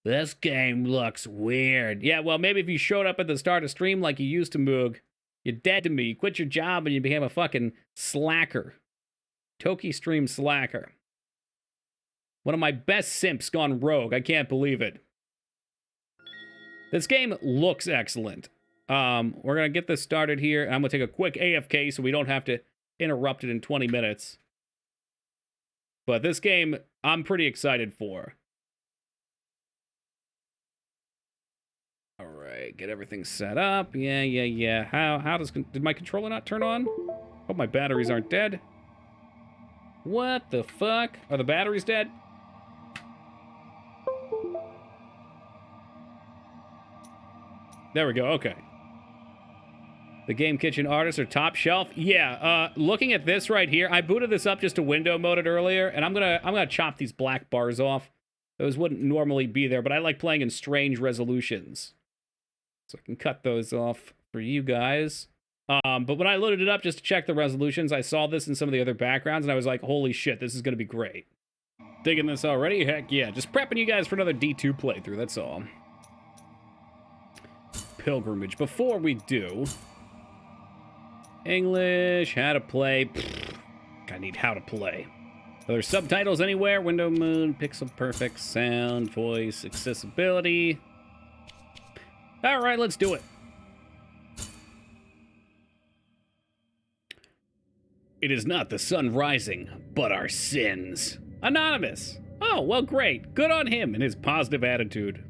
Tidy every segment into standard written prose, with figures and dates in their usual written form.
This game looks weird. Yeah, well, maybe if you showed up at the start of stream like you used to, Moog, you're dead to me. You quit your job and you became a fucking slacker. Toki stream slacker. One of my best simps gone rogue. I can't believe it. This game looks excellent. We're going to get this started here. I'm going to take a quick AFK so we don't have to interrupt it in 20 minutes. But this game, I'm pretty excited for. All right, get everything set up. Yeah. Did my controller not turn on? Hope my batteries aren't dead. What the fuck? Are the batteries dead? There we go, okay. The Game Kitchen artists are top shelf. Yeah, looking at this right here, I booted this up just to window mode it earlier, and I'm gonna chop these black bars off. Those wouldn't normally be there, but I like playing in strange resolutions. So I can cut those off for you guys. But when I loaded it up just to check the resolutions, I saw this in some of the other backgrounds, and I was like, holy shit, this is gonna be great. Digging this already? Heck yeah, just prepping you guys for another D2 playthrough, that's all. Pilgrimage. Before we do... English, how to play. Pfft, I need how to play. Are there subtitles anywhere? Window moon, pixel perfect, sound, voice, accessibility. All right, let's do it. It is not the sun rising, but our sins. Anonymous. Oh, well, great. Good on him and his positive attitude.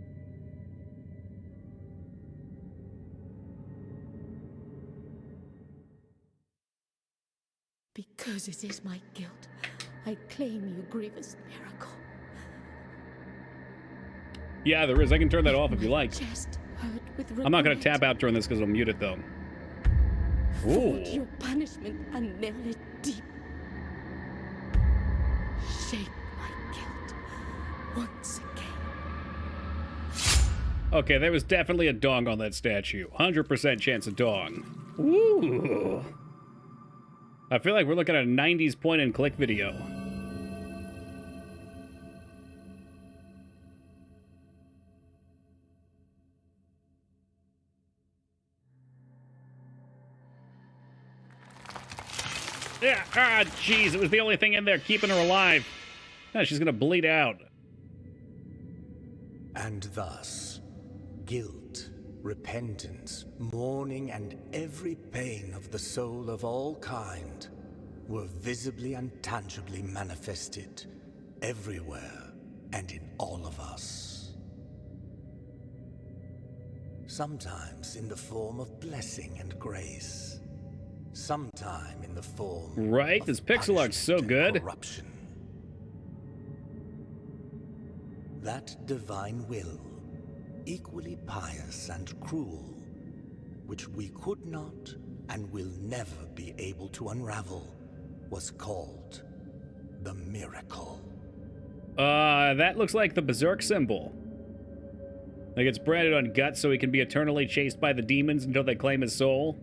Because it is my guilt, I claim you grievous miracle. Yeah, there is. I can turn that off if you like. I'm not going to tap out during this because I'll mute it, though. Ooh. Your punishment and nail it deep. Shake my guilt once again. Okay, there was definitely a dong on that statue. 100% chance of dong. Ooh. I feel like we're looking at a 90s point-and-click video. Yeah, jeez, it was the only thing in there keeping her alive. Now she's gonna bleed out. And thus, guilt, repentance, mourning, and every pain of the soul of all kind were visibly and tangibly manifested everywhere and in all of us. Sometimes in the form of blessing and grace, sometime in the form right, of this pixel art's so good. Corruption. That divine will, equally pious and cruel, which we could not and will never be able to unravel, was called the miracle. That looks like the Berserk symbol. Like it's branded on guts so he can be eternally chased by the demons until they claim his soul.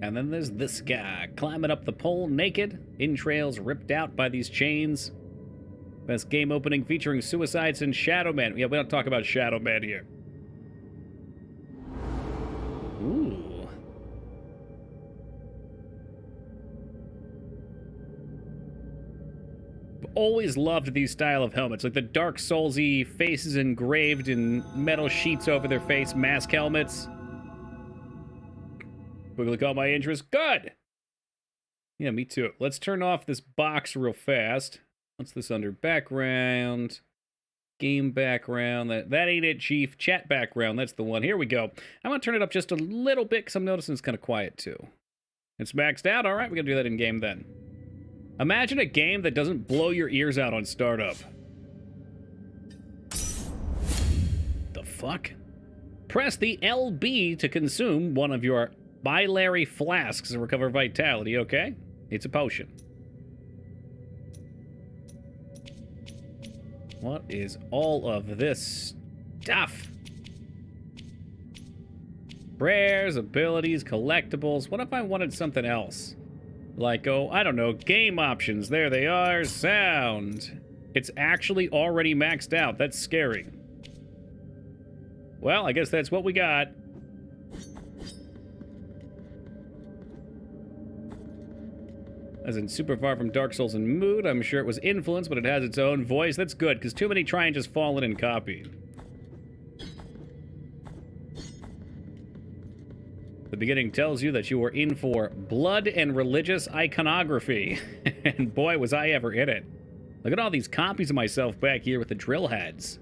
And then there's this guy climbing up the pole naked, entrails ripped out by these chains. Best game opening featuring suicides and Shadow Man. Yeah, we don't talk about Shadow Man here. Ooh. Always loved these style of helmets, like the Dark Souls-y faces engraved in metal sheets over their face, mask helmets. Quickly caught my interest. Good! Yeah, me too. Let's turn off this box real fast. What's this under? Background. Game background. That ain't it, Chief. Chat background. That's the one. Here we go. I'm going to turn it up just a little bit because I'm noticing it's kind of quiet too. It's maxed out? All right, we're going to do that in game then. Imagine a game that doesn't blow your ears out on startup. The fuck? Press the LB to consume one of your biliary flasks to recover vitality, okay? It's a potion. What is all of this stuff? Prayers, abilities, collectibles. What if I wanted something else? Like, oh, I don't know, game options. There they are. Sound. It's actually already maxed out. That's scary. Well, I guess that's what we got. As in super far from Dark Souls in mood, I'm sure it was influenced, but it has its own voice. That's good, because too many try and just fall in and copy. The beginning tells you that you were in for blood and religious iconography. And boy, was I ever in it. Look at all these copies of myself back here with the drill heads.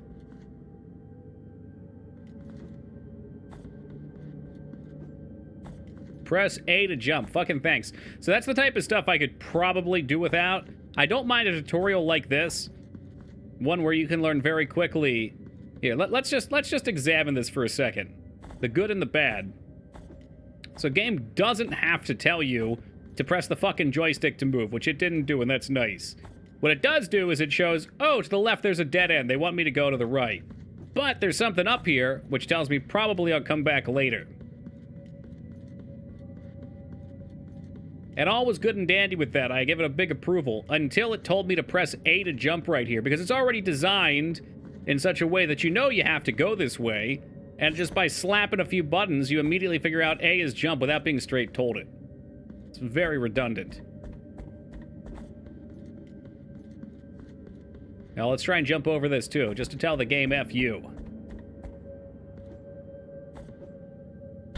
Press A to jump. Fucking thanks. So that's the type of stuff I could probably do without. I don't mind a tutorial like this. One where you can learn very quickly. Here, let's just examine this for a second. The good and the bad. So game doesn't have to tell you to press the fucking joystick to move, which it didn't do, and that's nice. What it does do is it shows, oh, to the left there's a dead end. They want me to go to the right. But there's something up here, which tells me probably I'll come back later. And all was good and dandy with that. I give it a big approval until it told me to press A to jump right here, because it's already designed in such a way that you know you have to go this way, and just by slapping a few buttons, you immediately figure out A is jump without being straight told it. It's very redundant. Now let's try and jump over this too, just to tell the game F you.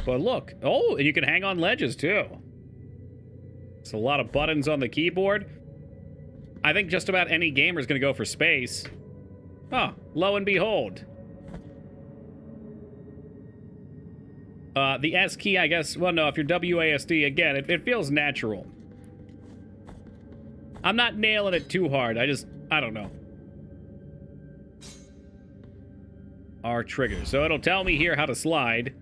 But look, oh, and you can hang on ledges too. It's a lot of buttons on the keyboard. I think just about any gamer is going to go for space. Oh, lo and behold. The S key, I guess, well, no, if you're WASD, again, it feels natural. I'm not nailing it too hard. I don't know. R trigger. So it'll tell me here how to slide.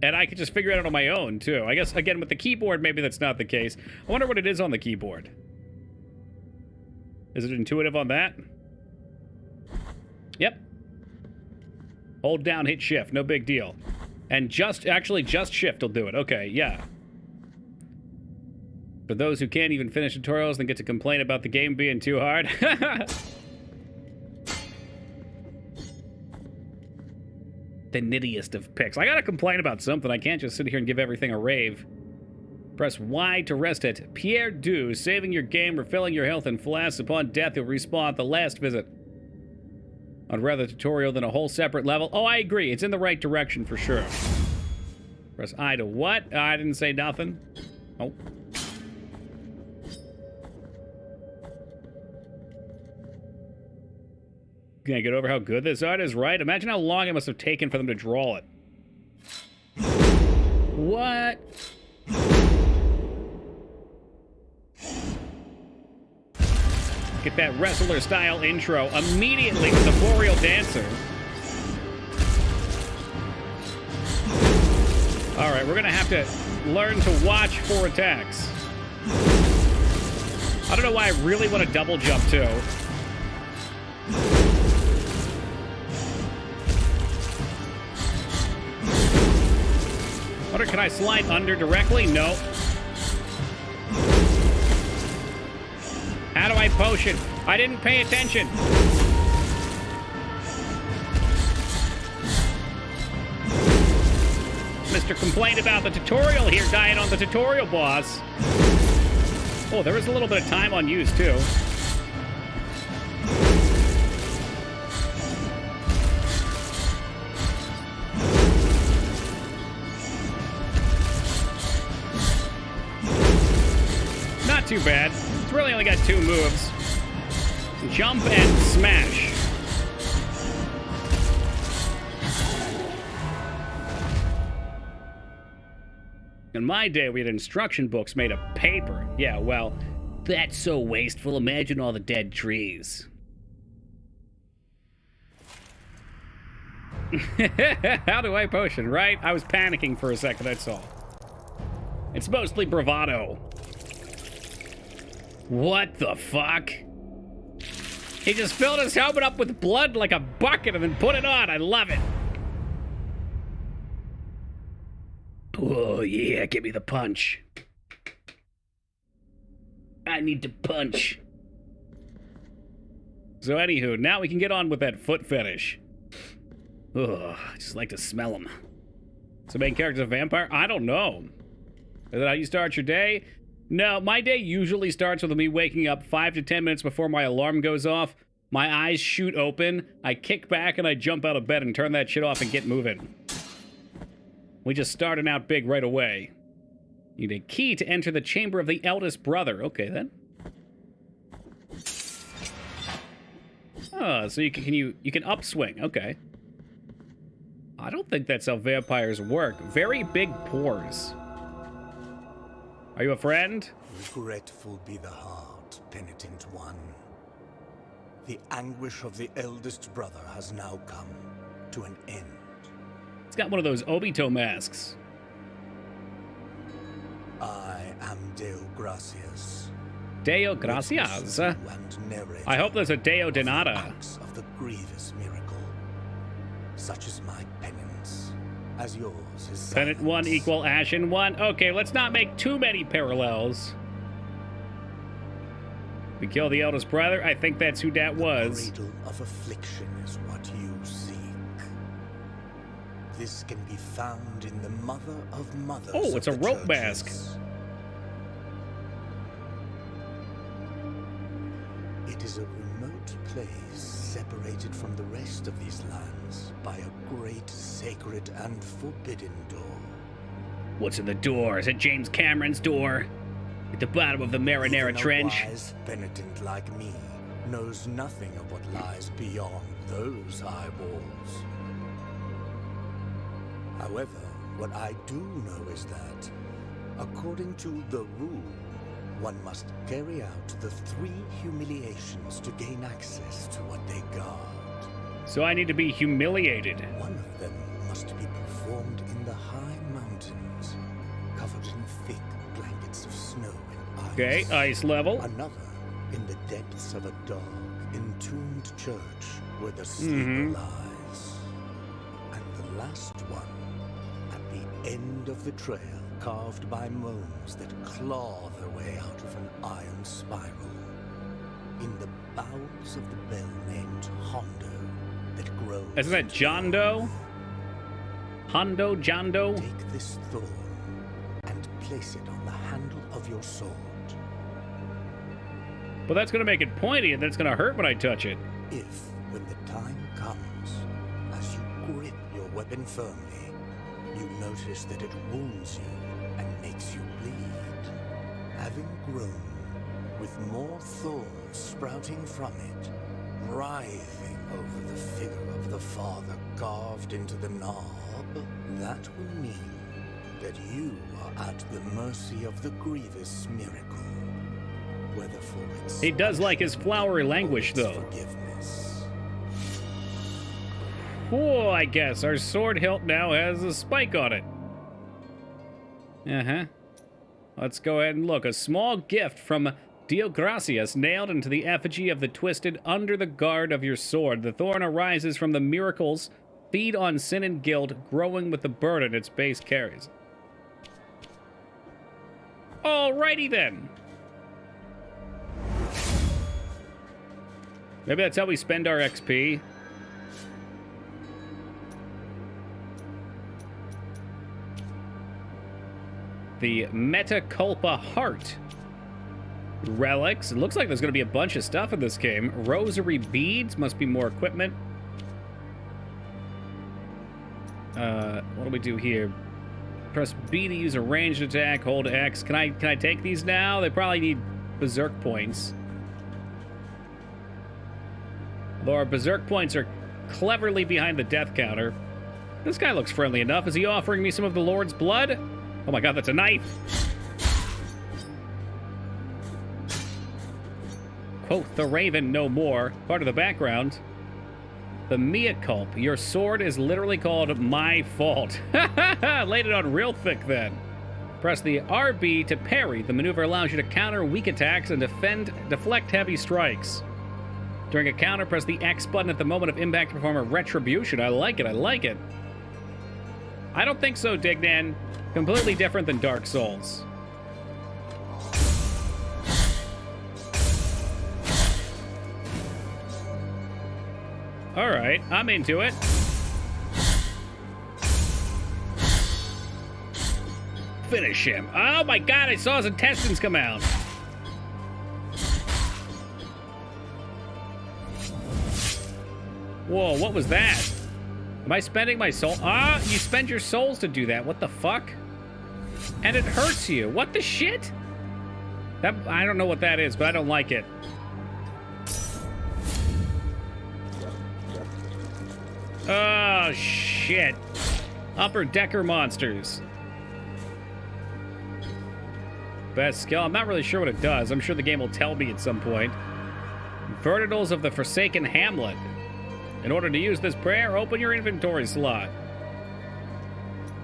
And I could just figure it out on my own, too. I guess, again, with the keyboard, maybe that's not the case. I wonder what it is on the keyboard. Is it intuitive on that? Yep. Hold down, hit shift. No big deal. And just shift will do it. Okay, yeah. For those who can't even finish tutorials and get to complain about the game being too hard. The nittiest of picks. I gotta complain about something. I can't just sit here and give everything a rave. Press Y to rest at Pierre Du, saving your game, refilling your health and flasks. Upon death, you'll respawn at the last visit. I'd rather tutorial than a whole separate level. Oh, I agree. It's in the right direction for sure. Press I to what? I didn't say nothing. Oh. Can I get over how good this art is, right? Imagine how long it must have taken for them to draw it. What? Get that wrestler-style intro immediately with the Boreal Dancer. Alright, we're gonna have to learn to watch for attacks. I don't know why I really want to double jump, too. Wonder, can I slide under directly? No. How do I potion? I didn't pay attention. Mr. Complained about the tutorial here, dying on the tutorial boss. Oh, there was a little bit of time on use, too. Not too bad. It's really only got two moves. Jump and smash. In my day, we had instruction books made of paper. Yeah, well, that's so wasteful. Imagine all the dead trees. How do I potion, right? I was panicking for a second, that's all. It's mostly bravado. What the fuck? He just filled his helmet up with blood like a bucket and then put it on. I love it. Oh, yeah, give me the punch. I need to punch. So anywho, now we can get on with that foot fetish. Ugh, I just like to smell them. So main character's a vampire? I don't know. Is that how you start your day? No, my day usually starts with me waking up 5 to 10 minutes before my alarm goes off. My eyes shoot open, I kick back, and I jump out of bed and turn that shit off and get moving. We just starting out big right away. You need a key to enter the chamber of the eldest brother. Okay, then. Oh, so you can upswing. Okay. I don't think that's how vampires work. Very big pores. Are you a friend? Regretful be the heart, penitent one. The anguish of the eldest brother has now come to an end. It's got one of those Obito masks. I am Deo Gracias. Deo Gracias. I hope there's a Deo de Nada. Acts of the grievous miracle. Such is my penance, as yours is Penitent 1 equal Ashen 1. Okay, let's not make too many parallels. We kill the eldest brother. I think that's who that was. The cradle of affliction is what you seek. This can be found in the mother of mothers. Oh, it's a rope mask. It is a remote place separated from the rest of these lands by a great sacred and forbidden door. What's in the door? Is it James Cameron's door? At the bottom of the Marinara Trench? A wise penitent like me knows nothing of what lies beyond those high walls. However, what I do know is that, according to the rule, one must carry out the 3 humiliations to gain access to what they guard. So I need to be humiliated. One of them must be performed in the high mountains, covered in thick blankets of snow and ice. Okay, ice level. Another in the depths of a dark, entombed church where the sleeper lies. And the last one at the end of the trail, carved by moans that claw their way out of an iron spiral. In the bowels of the bell named Hondo that grows... Isn't that John Doe? Hondo, John Doe? Take this thorn and place it on the handle of your sword. But that's going to make it pointy and that's going to hurt when I touch it. If, when the time comes, as you grip your weapon firmly, you notice that it wounds you and makes you bleed, having grown, with more thorns sprouting from it, writhing over the figure of the father carved into the knob, that will mean that you are at the mercy of the grievous miracle, whether for its... He does like his flowery language, though. Forgiveness. Oh, I guess our sword hilt now has a spike on it. Uh-huh. Let's go ahead and look. A small gift from Deo Gracias nailed into the effigy of the twisted under the guard of your sword. The thorn arises from the miracles feed on sin and guilt, growing with the burden its base carries. Alrighty then. Maybe that's how we spend our XP. The Meta Culpa Heart. Relics. It looks like there's going to be a bunch of stuff in this game. Rosary beads. Must be more equipment. What do we do here? Press B to use a ranged attack. Hold X. Can I take these now? They probably need berserk points. Though our berserk points are cleverly behind the death counter. This guy looks friendly enough. Is he offering me some of the Lord's blood? Oh my god, that's a knife! Quoth the raven no more. Part of the background. The mea culpa. Your sword is literally called My Fault. Laid it on real thick then. Press the RB to parry. The maneuver allows you to counter weak attacks and deflect heavy strikes. During a counter, press the X button at the moment of impact to perform a retribution. I like it, I like it. I don't think so, Dignan. Completely different than Dark Souls. All right, I'm into it. Finish him. Oh my god, I saw his intestines come out. Whoa, what was that? Am I spending my soul? Ah, you spend your souls to do that. What the fuck? And it hurts you. What the shit? That, I don't know what that is, but I don't like it. Oh, shit. Upper decker monsters. Best skill. I'm not really sure what it does. I'm sure the game will tell me at some point. Vertidals of the Forsaken Hamlet. In order to use this prayer, open your inventory slot.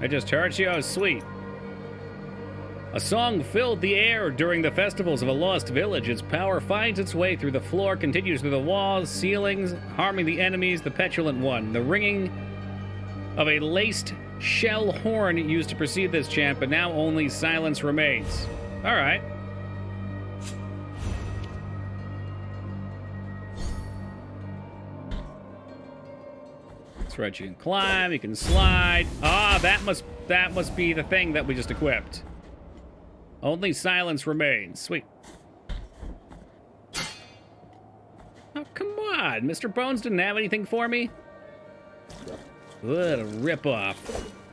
I just heard you. Oh, sweet. A song filled the air during the festivals of a lost village. Its power finds its way through the floor, continues through the walls, ceilings, harming the enemies, the petulant one. The ringing of a laced shell horn used to precede this chant, but now only silence remains. All right. That's right. You can climb. You can slide. Ah, that must be the thing that we just equipped. Only silence remains. Sweet. Oh, come on. Mr. Bones didn't have anything for me. What a ripoff.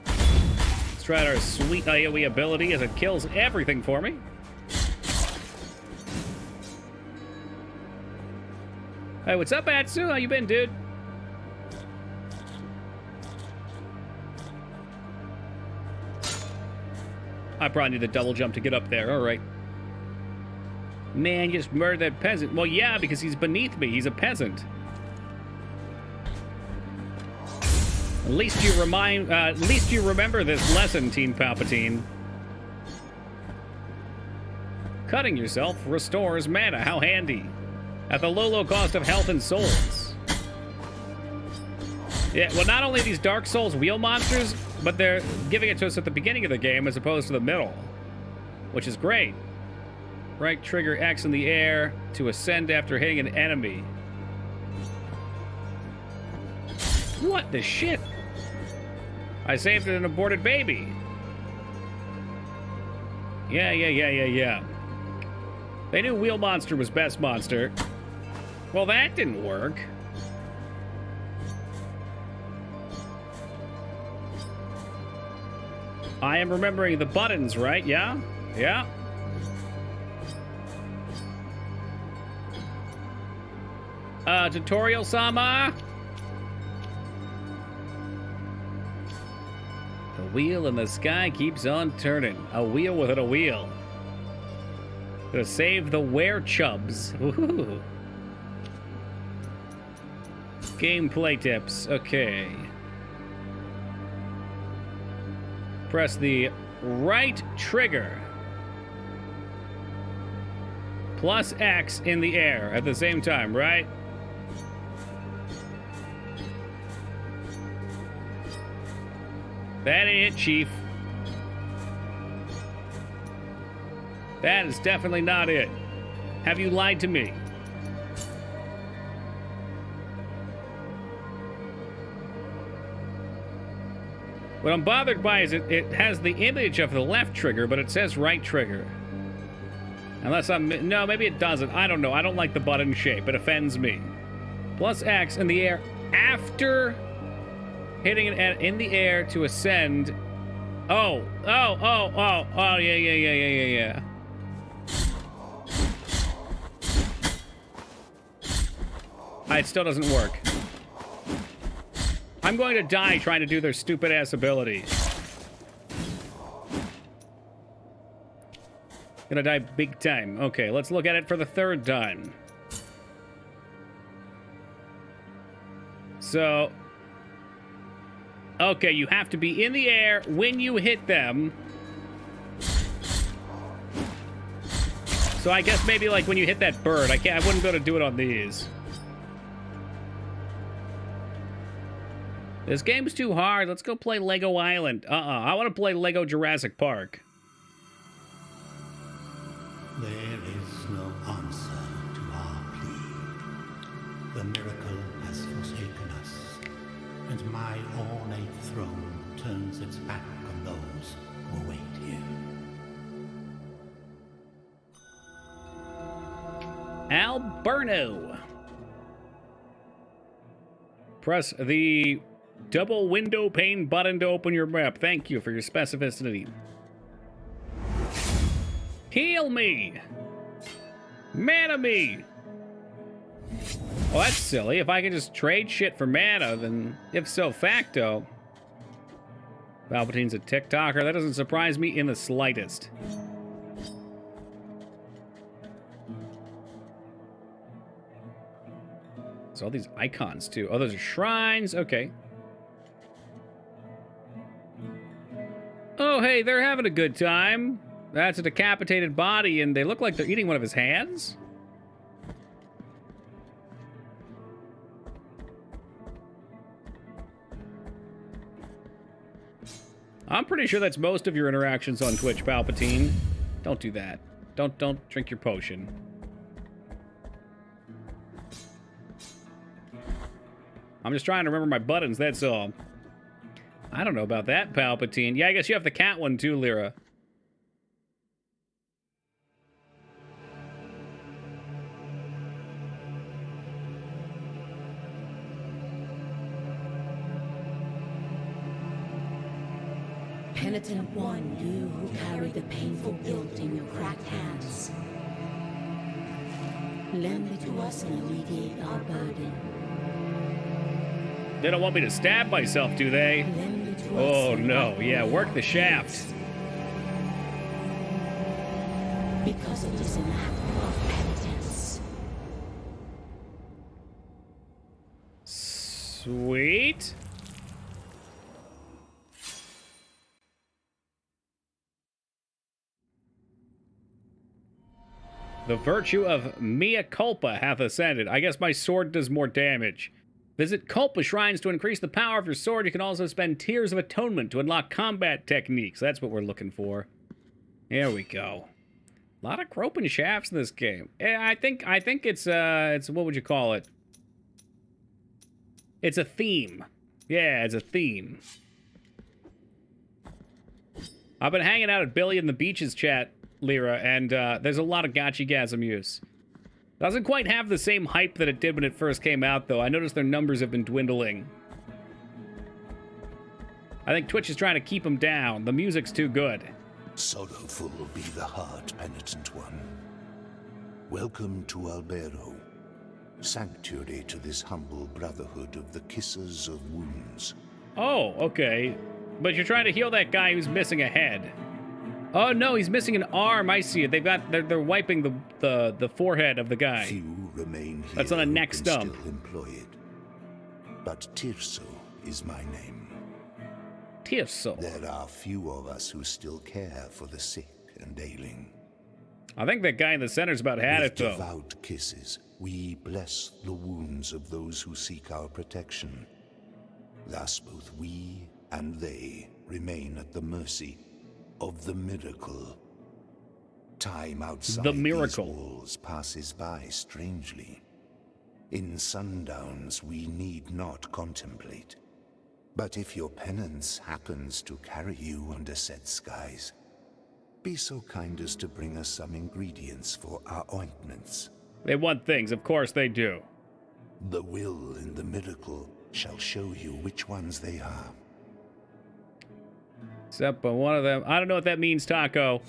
Let's try our sweet AoE ability as it kills everything for me. Hey, what's up, Atsu? How you been, dude? I probably need the double jump to get up there. All right. Man, you just murdered that peasant. Well, yeah, because he's beneath me. He's a peasant. At least you remember this lesson, Teen Palpatine. Cutting yourself restores mana. How handy. At the low cost of health and souls. Yeah, well, not only these Dark Souls wheel monsters, but they're giving it to us at the beginning of the game as opposed to the middle, which is great. Right trigger X in the air to ascend after hitting an enemy. What the shit? I saved an aborted baby. Yeah. They knew Wheel Monster was best monster. Well, that didn't work. I am remembering the buttons, right? Yeah? Yeah. Tutorial Sama? The wheel in the sky keeps on turning. A wheel within a wheel. Gonna save the were-chubs. Woohoo. Gameplay tips. Okay. Press the right trigger. Plus X in the air at the same time, right? That ain't it, Chief. That is definitely not it. Have you lied to me? What I'm bothered by is it has the image of the left trigger, but it says right trigger. Unless no, maybe it doesn't. I don't know. I don't like the button shape. It offends me. Plus X in the air after hitting it in the air to ascend. Oh, yeah. It still doesn't work. I'm going to die trying to do their stupid-ass ability. Gonna die big time. Okay, let's look at it for the third time. So... okay, you have to be in the air when you hit them. So I guess maybe like when you hit that bird. I wouldn't be able to do it on these. This game's too hard. Let's go play Lego Island. I want to play Lego Jurassic Park. There is no answer to our plea. The miracle has forsaken and my ornate throne turns its back on those who await here. Alberno. Press the double window pane button to open your map. Thank you for your specificity. Heal me! Mana me! Well, that's silly. If I can just trade shit for mana, then ipso facto. Palpatine's a TikToker. That doesn't surprise me in the slightest. There's all these icons, too. Oh, those are shrines. Okay. Oh, hey, they're having a good time. That's a decapitated body, and they look like they're eating one of his hands. I'm pretty sure that's most of your interactions on Twitch, Palpatine. Don't do that. Don't drink your potion. I'm just trying to remember my buttons, that's all. I don't know about that, Palpatine. Yeah, I guess you have the cat one too, Lyra. Penitent one, you who carry the painful guilt in your cracked hands. Lend it to us and alleviate our burden. They don't want me to stab myself, do they? Lend it to us. Oh no, yeah, work the shaft. Because it is an act of penitence. Sweet. The virtue of mea culpa hath ascended. I guess my sword does more damage. Visit Culpa shrines to increase the power of your sword. You can also spend Tears of Atonement to unlock combat techniques. That's what we're looking for. There we go. A lot of groping shafts in this game. I think it's what would you call it? It's a theme. Yeah, it's a theme. I've been hanging out at Billy and the Beaches chat, Lyra, and there's a lot of gotcha-gasm use. Doesn't quite have the same hype that it did when it first came out, though. I noticed their numbers have been dwindling. I think Twitch is trying to keep them down. The music's too good. Sorrowful will be the heart, penitent one. Welcome to Albero, sanctuary to this humble brotherhood of the Kissers of Wounds. Oh, okay. But you're trying to heal that guy who's missing a head. Oh no, he's missing an arm. I see it. They're wiping the forehead of the guy. Few remain here. That's on a who neck can stump. Still employ it. But Tirso is my name. Tirso. There are few of us who still care for the sick and ailing. I think that guy in the center's about had With it though. devout kisses, we bless the wounds of those who seek our protection. Thus both we and they remain at the mercy of the miracle. Time outside The miracle. these walls passes by strangely. In sundowns we need not contemplate. But if your penance happens to carry you under set skies, be so kind as to bring us some ingredients for our ointments. They want things, of course they do. The will in the miracle shall show you which ones they are. Except for one of them. I don't know what that means, Taco.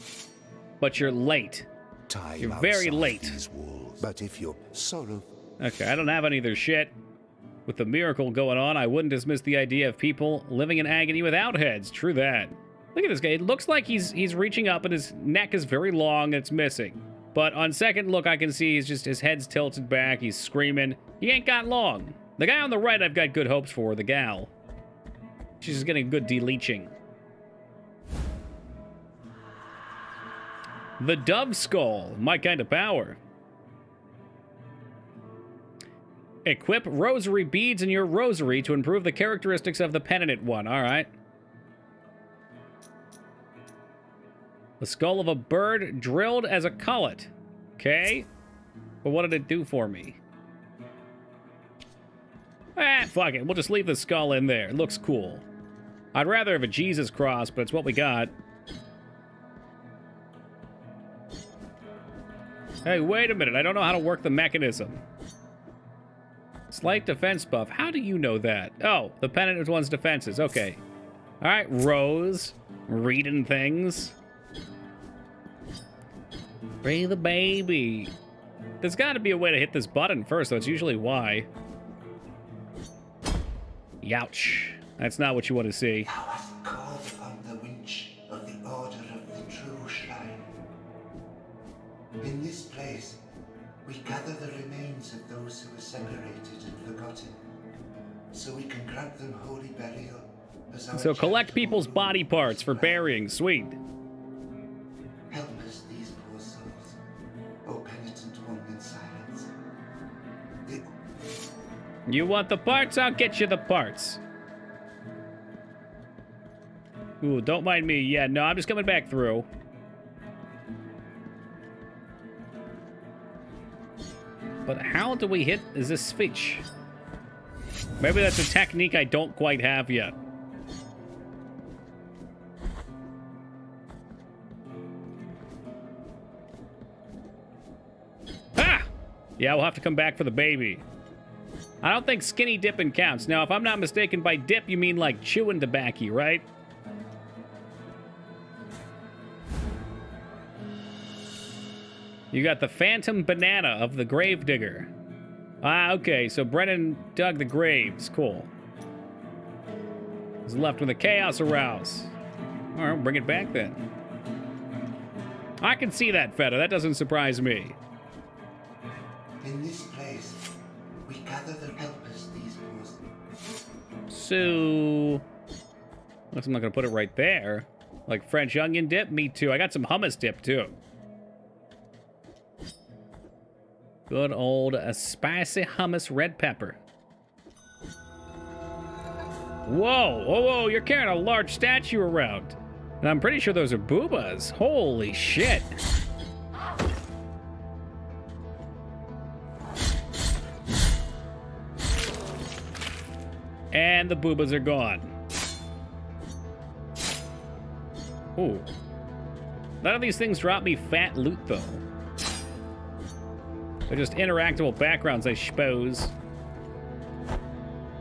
But you're late. Time You're very outside late. these walls. But if your sorrow Okay, I don't have any of their shit. With the miracle going on, I wouldn't dismiss the idea of people living in agony without heads. True that. Look at this guy. It looks like he's reaching up and his neck is very long and it's missing. But on second look, I can see his head's tilted back. He's screaming. He ain't got long. The guy on the right, I've got good hopes for. The gal. She's just getting good deleaching. The Dove Skull. My kind of power. Equip rosary beads in your rosary to improve the characteristics of the penitent one. All right. The skull of a bird drilled as a cullet. Okay. But what did it do for me? Fuck it. We'll just leave the skull in there. It looks cool. I'd rather have a Jesus cross, but it's what we got. Hey, wait a minute. I don't know how to work the mechanism. Slight defense buff. How do you know that? Oh, the pennant is one's defenses. Okay. All right, Rose. Reading things. Free the baby. There's got to be a way to hit this button first, though. It's usually Y. Youch. That's not what you want to see. Thou hast called upon the winch of the Order of the True Shrine. In this place, we gather the remains of those who were separated and forgotten, so we can grant them holy burial as our So collect charitable people's body parts for burying. Sweet. Help us, these poor souls, O penitent one in silence. You want the parts? I'll get you the parts. Ooh, don't mind me. Yeah, no, I'm just coming back through. But how do we hit? Is this speech? Maybe that's a technique I don't quite have yet. Ah! Yeah, we'll have to come back for the baby. I don't think skinny dipping counts. Now, if I'm not mistaken, by dip, you mean like chewing tobacco, right? You got the phantom banana of the gravedigger. Ah, okay, so Brennan dug the graves. Cool. He's left with a chaos arouse. All right, bring it back then. I can see that, Feta. That doesn't surprise me. In this place, we gather the helpers, these poor. So, guess I'm not gonna put it right there. Like French onion dip? Me too. I got some hummus dip too. Good old spicy hummus red pepper. Whoa, whoa, whoa, you're carrying a large statue around. And I'm pretty sure those are boobas. Holy shit. And the boobas are gone. Ooh. None of these things drop me fat loot, though. They're just interactable backgrounds, I suppose.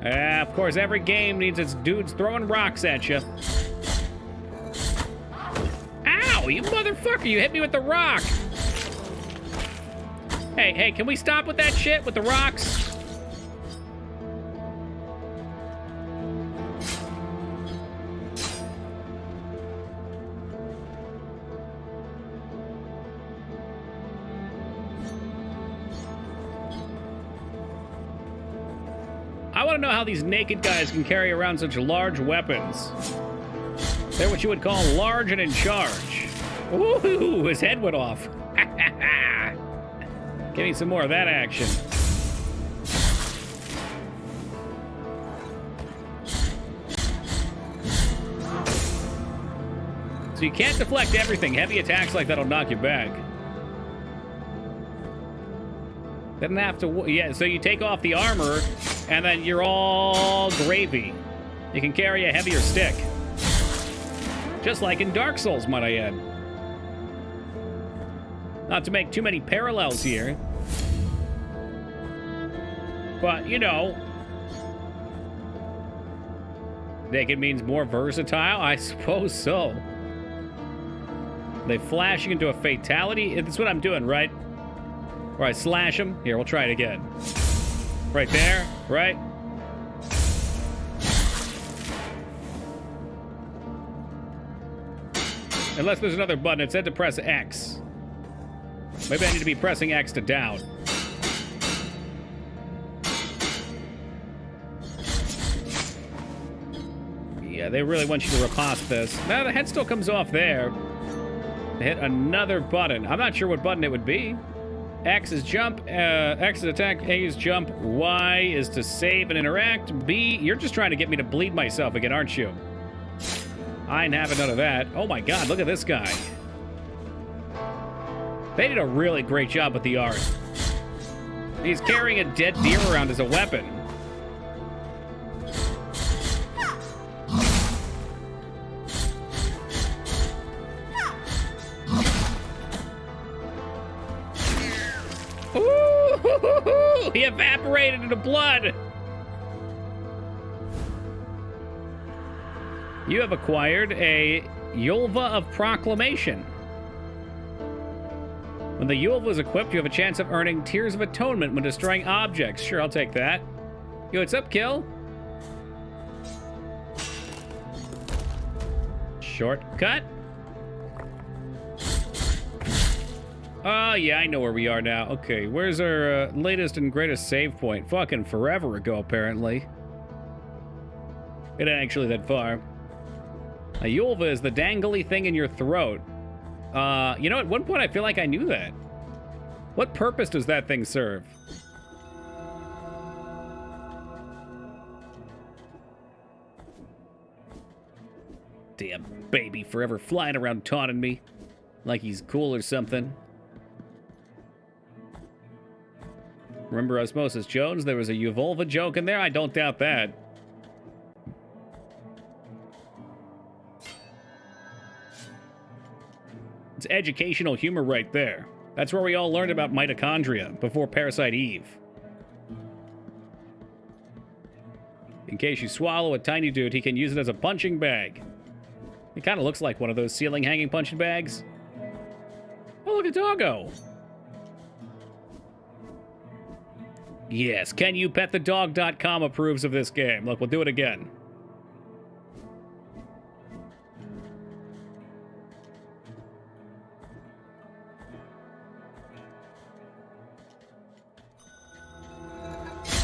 Of course, every game needs its dudes throwing rocks at you. Ow, you motherfucker, you hit me with the rock. Hey, can we stop with that shit, with the rocks? I want to know how these naked guys can carry around such large weapons. They're what you would call large and in charge. Ooh, his head went off. Give me some more of that action. So you can't deflect everything. Heavy attacks like that'll knock you back. Didn't have to, yeah, so you take off the armor, and then you're all gravy. You can carry a heavier stick. Just like in Dark Souls, might I add. Not to make too many parallels here. But, you know. Naked means more versatile? I suppose so. They flashing into a fatality? That's what I'm doing, right? Where I slash him. Here, we'll try it again. Right there, right? Unless there's another button. It said to press X. Maybe I need to be pressing X to down. Yeah, they really want you to riposte this. Now the head still comes off there. Hit another button. I'm not sure what button it would be. X is jump, X is attack, A is jump, Y is to save and interact, B, you're just trying to get me to bleed myself again, aren't you? I ain't having none of that. Oh my god, look at this guy. They did a really great job with the art. He's carrying a dead deer around as a weapon. He evaporated into blood! You have acquired a Yulva of Proclamation. When the Yulva is equipped, you have a chance of earning Tears of Atonement when destroying objects. Sure, I'll take that. Yo, what's up, Kill? Shortcut? Oh, yeah, I know where we are now. Okay, where's our latest and greatest save point? Fucking forever ago, apparently. It ain't actually that far. A Yulva is the dangly thing in your throat. You know, at one point I feel like I knew that. What purpose does that thing serve? Damn baby forever flying around taunting me like he's cool or something. Remember Osmosis Jones? There was a Uvolva joke in there? I don't doubt that. It's educational humor right there. That's where we all learned about mitochondria before Parasite Eve. In case you swallow a tiny dude, he can use it as a punching bag. It kind of looks like one of those ceiling hanging punching bags. Oh, look at Doggo. Yes, CanYouPetTheDog.com approves of this game. Look, we'll do it again.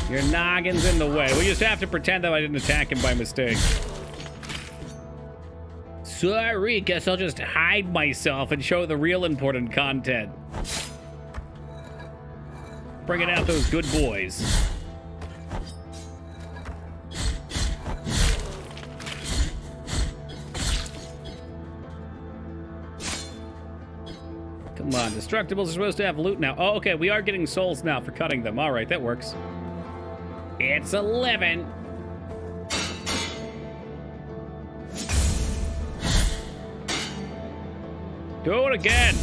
Your noggin's in the way. We just have to pretend that I didn't attack him by mistake. Sorry, guess I'll just hide myself and show the real important content. Bringing out those good boys. Come on, Destructibles are supposed to have loot now. Oh, okay, we are getting souls now for cutting them. All right, that works. It's 11. Do it again.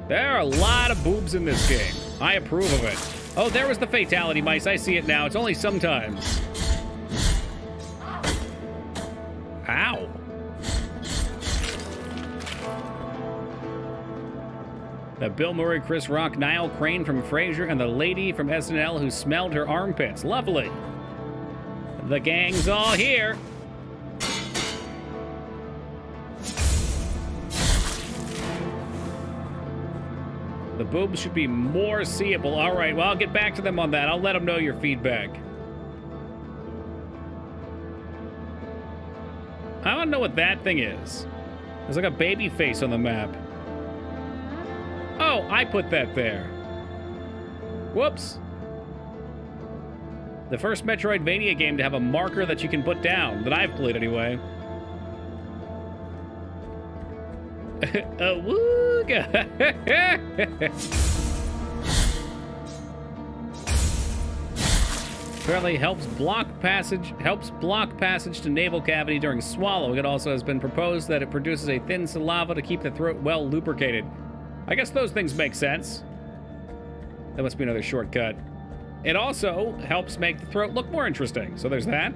There are a lot of boobs in this game. I approve of it. Oh, there was the fatality mice. I see it now. It's only sometimes. Ow. The Bill Murray, Chris Rock, Niall Crane from Frasier, and the lady from SNL who smelled her armpits. Lovely. The gang's all here. The boobs should be more seeable. All right, well, I'll get back to them on that. I'll let them know your feedback. I don't know what that thing is. There's like a baby face on the map. Oh, I put that there. Whoops. The first Metroidvania game to have a marker that you can put down, that I've played anyway. Awooga. Apparently helps block passage to navel cavity during swallow. It also has been proposed that it produces a thin saliva to keep the throat well lubricated. I guess those things make sense. That must be another shortcut. It also helps make the throat look more interesting. So there's that.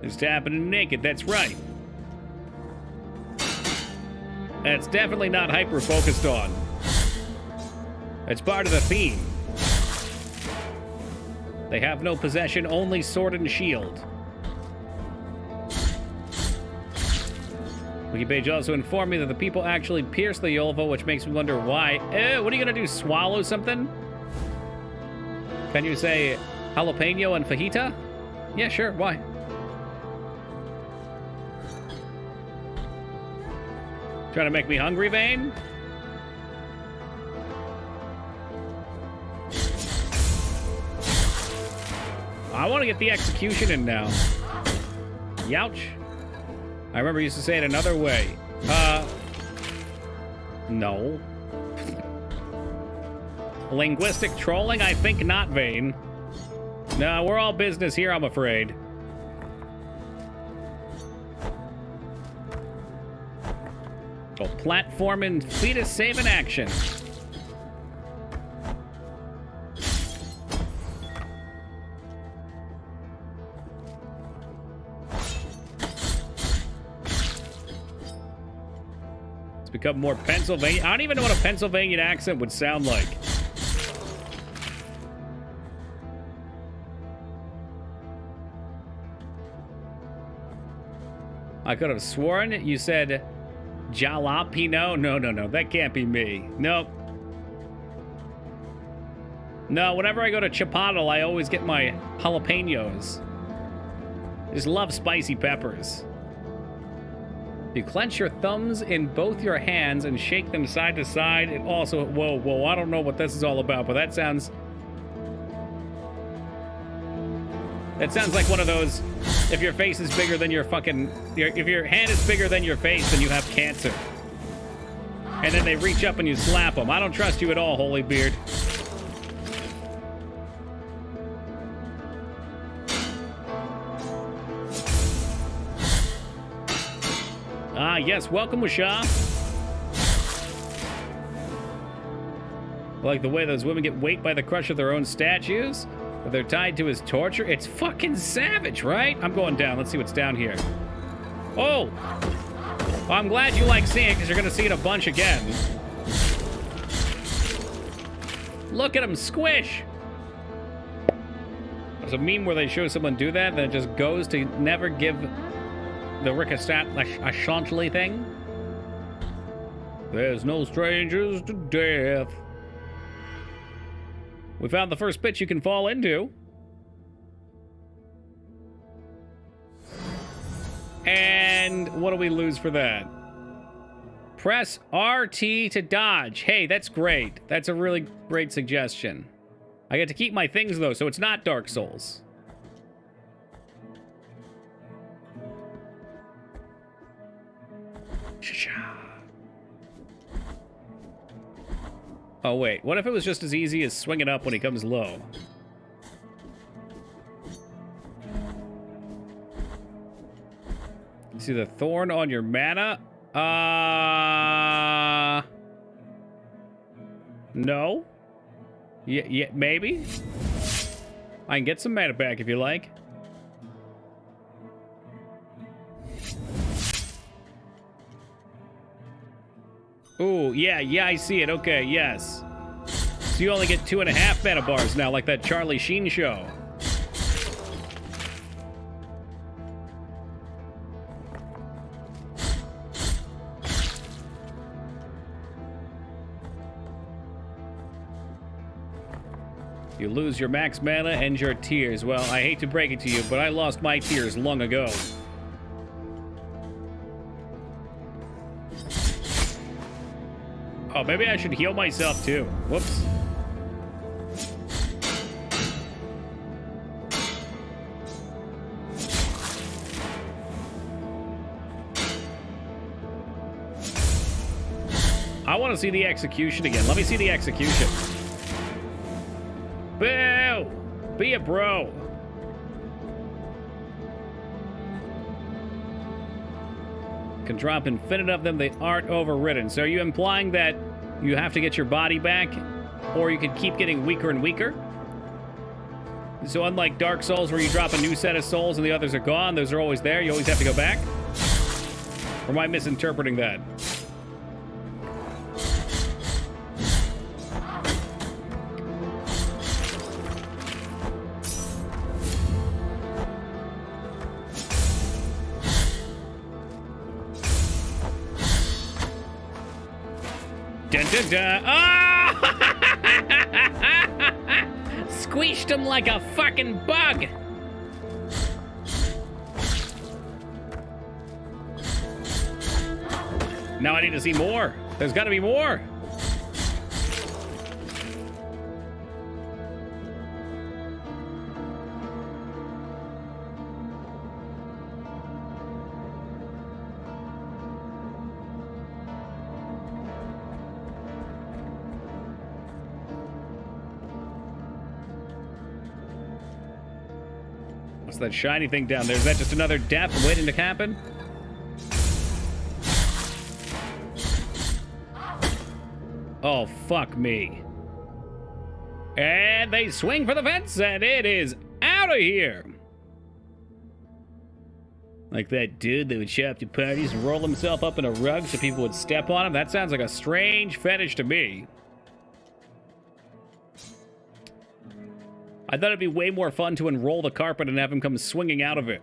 There's tapping naked, that's right. That's definitely not hyper-focused on. It's part of the theme. They have no possession, only sword and shield. Wikipage also informed me that the people actually pierce the Yolvo, which makes me wonder why. What are you gonna do, swallow something? Can you say jalapeno and fajita? Yeah, sure, why? Trying to make me hungry, Vane? I want to get the execution in now. Youch. I remember you used to say it another way. No. Linguistic trolling? I think not, Vane. No, we're all business here, I'm afraid. vehicle. Platform and fetus save in action. It's become more Pennsylvania. I don't even know what a Pennsylvania accent would sound like. I could have sworn you said jalapeno. No. That can't be me. Nope. No, whenever I go to Chipotle, I always get my jalapenos. I just love spicy peppers. You clench your thumbs in both your hands and shake them side to side. It also... Whoa. I don't know what this is all about, but that sounds... That sounds like one of those, if your face is bigger than your fucking... If your hand is bigger than your face, then you have cancer. And then they reach up and you slap them. I don't trust you at all, Holy Beard. Ah, yes, welcome, Wisha. I like the way those women get weight by the crush of their own statues. But they're tied to his torture. It's fucking savage, right? I'm going down. Let's see what's down here. Oh! Well, I'm glad you like seeing it, because you're going to see it a bunch again. Look at him squish! There's a meme where they show someone do that, then it just goes to never give the ricochet thing. There's no strangers to death. We found the first pit you can fall into. And what do we lose for that? Press RT to dodge. Hey, that's great. That's a really great suggestion. I get to keep my things, though, so it's not Dark Souls. Oh, wait. What if it was just as easy as swing it up when he comes low? See the thorn on your mana? No? Yeah, maybe? I can get some mana back if you like. Ooh, yeah, I see it. Okay, yes. So you only get 2.5 mana bars now, like that Charlie Sheen show. You lose your max mana and your tears. Well, I hate to break it to you, but I lost my tears long ago. Oh, maybe I should heal myself too. Whoops. I want to see the execution again. Let me see the execution. Boo! Be a bro. Can drop infinite of them. They aren't overridden. So are you implying that you have to get your body back, or you can keep getting weaker and weaker? So unlike Dark Souls, where you drop a new set of souls and the others are gone, those are always there. You always have to go back? Or am I misinterpreting that? Dun, dun, dun. Oh! Squeezed him like a fucking bug. Now I need to see more. There's got to be more. What's that shiny thing down there? Is that just another death waiting to happen? Oh, fuck me. And they swing for the fence, and it is out of here. Like that dude that would show up to parties and roll himself up in a rug so people would step on him. That sounds like a strange fetish to me. I thought it'd be way more fun to unroll the carpet and have him come swinging out of it.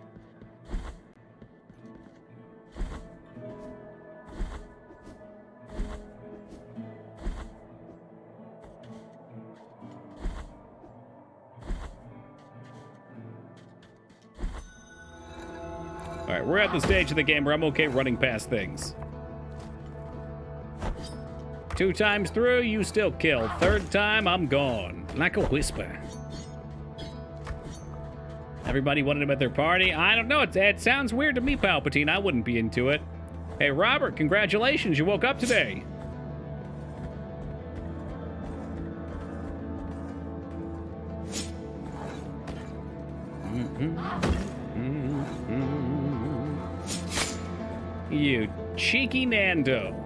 Alright, we're at the stage of the game where I'm okay running past things. 2 times through, you still kill. 3rd time, I'm gone. Like a whisper. Everybody wanted him at their party. I don't know. It sounds weird to me, Palpatine. I wouldn't be into it. Hey, Robert, congratulations. You woke up today. You cheeky Nando.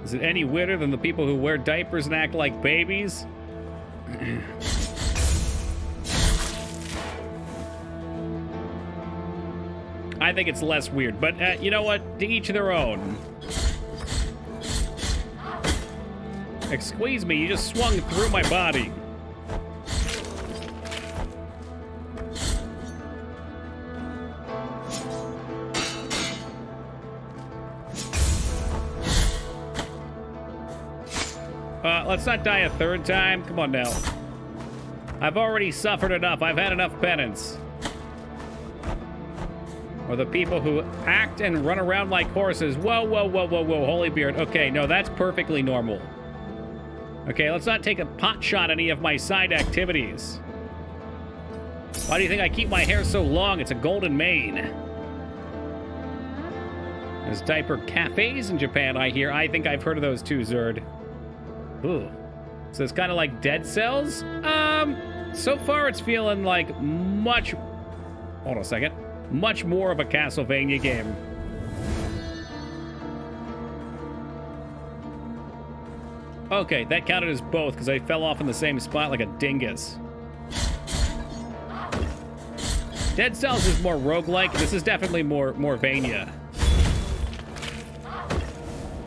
Is it any weirder than the people who wear diapers and act like babies? I think it's less weird, but you know what? To each their own. Excuse me, you just swung through my body. Let's not die a 3rd time. Come on now. I've already suffered enough. I've had enough penance. Or the people who act and run around like horses. Whoa, whoa, whoa, whoa, whoa. Holy beard. Okay, no, that's perfectly normal. Okay, let's not take a pot shot at any of my side activities. Why do you think I keep my hair so long? It's a golden mane. There's diaper cafes in Japan, I hear. I think I've heard of those too, Zerd. Ooh. So it's kind of like Dead Cells? So far it's feeling like much... Hold on a second. Much more of a Castlevania game. Okay, that counted as both because I fell off in the same spot like a dingus. Dead Cells is more roguelike. This is definitely more Vania.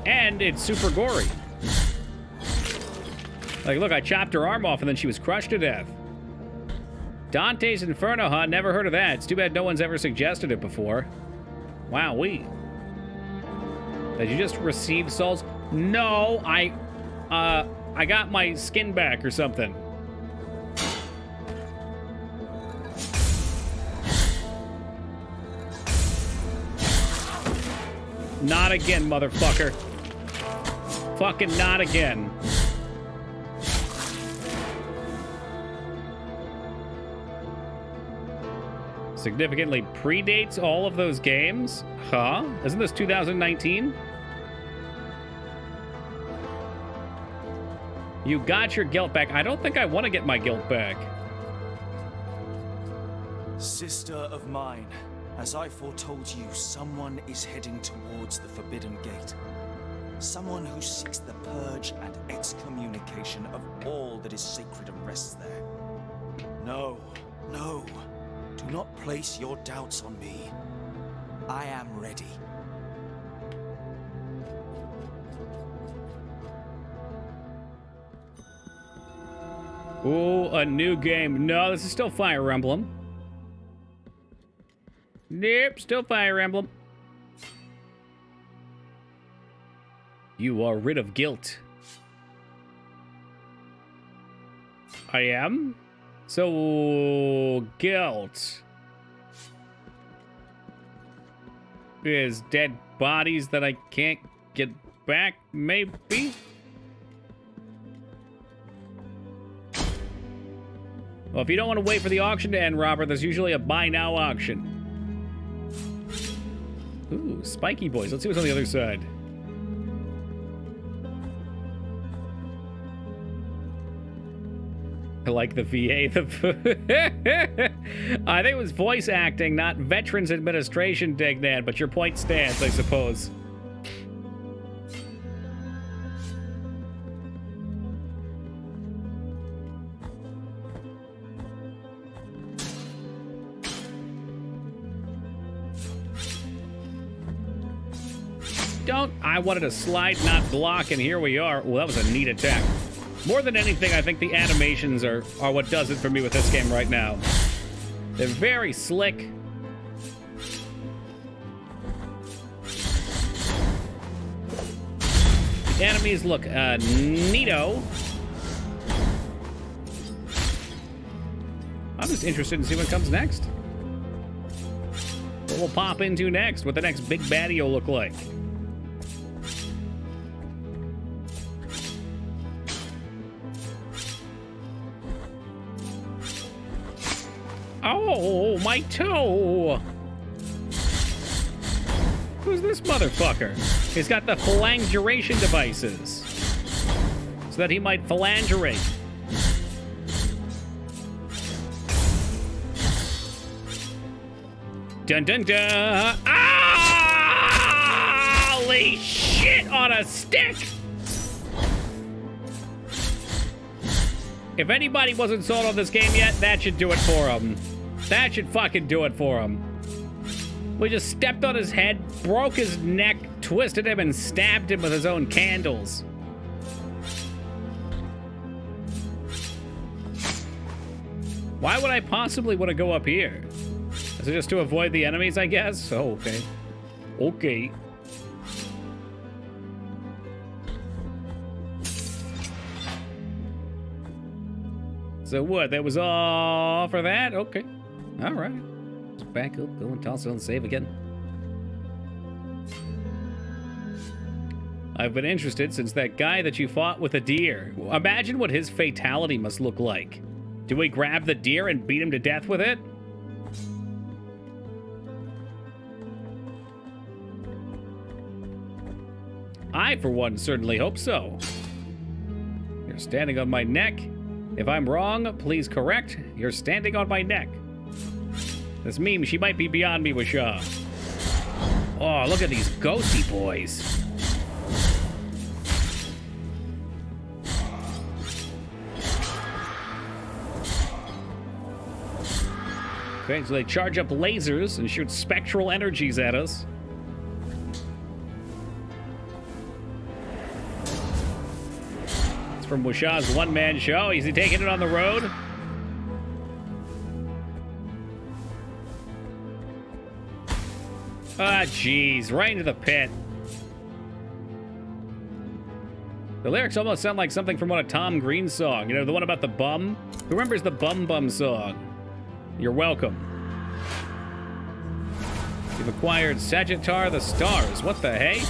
And it's super gory. Like, look, I chopped her arm off and then she was crushed to death. Dante's Inferno, huh? Never heard of that. It's too bad no one's ever suggested it before. Wowee. Did you just receive souls? No, I got my skin back or something. Not again, motherfucker. Fucking not again. Significantly predates all of those games? Huh? Isn't this 2019? You got your guilt back. I don't think I want to get my guilt back. Sister of mine, as I foretold you, someone is heading towards the Forbidden Gate. Someone who seeks the purge and excommunication of all that is sacred and rests there. No, no. Do not place your doubts on me. I am ready. Ooh, a new game. No, this is still Fire Emblem. Nope, still Fire Emblem. You are rid of guilt. I am? So, guilt is dead bodies that I can't get back, maybe? Well, if you don't want to wait for the auction to end, Robert, there's usually a buy now auction. Ooh, spiky boys. Let's see what's on the other side. I like the VA. I think it was voice acting, not Veterans Administration, Dignan, but your point stands, I suppose. don't. I wanted to slide, not block, and here we are. Well, that was a neat attack. More than anything, I think the animations are what does it for me with this game right now. They're very slick. The enemies look neato. I'm just interested to see what comes next. What we'll pop into next, what the next big baddie will look like. Oh, my toe! Who's this motherfucker? He's got the phalangeration devices. So that he might phalangerate. Dun dun dun! Ah! Holy shit on a stick! If anybody wasn't sold on this game yet, that should do it for him. That should fucking do it for him. We just stepped on his head, broke his neck, twisted him, and stabbed him with his own candles. Why would I possibly want to go up here? Is it just to avoid the enemies, I guess? Oh, okay. Okay. So what? That was all for that? Okay. All right. Let's back up, go and toss it on save again. I've been interested since that guy that you fought with a deer. Imagine what his fatality must look like. Do we grab the deer and beat him to death with it? I, for one, certainly hope so. You're standing on my neck. If I'm wrong, please correct. You're standing on my neck. This meme, she might be beyond me, Wishaw. Oh, look at these ghosty boys. Okay, so they charge up lasers and shoot spectral energies at us. It's from Wishaw's one-man show. Is he taking it on the road? Ah, jeez, right into the pit. The lyrics almost sound like something from one of Tom Green's songs. You know, the one about the bum? Who remembers the Bum Bum song? You're welcome. You've acquired Sagittarius the Stars. What the hey?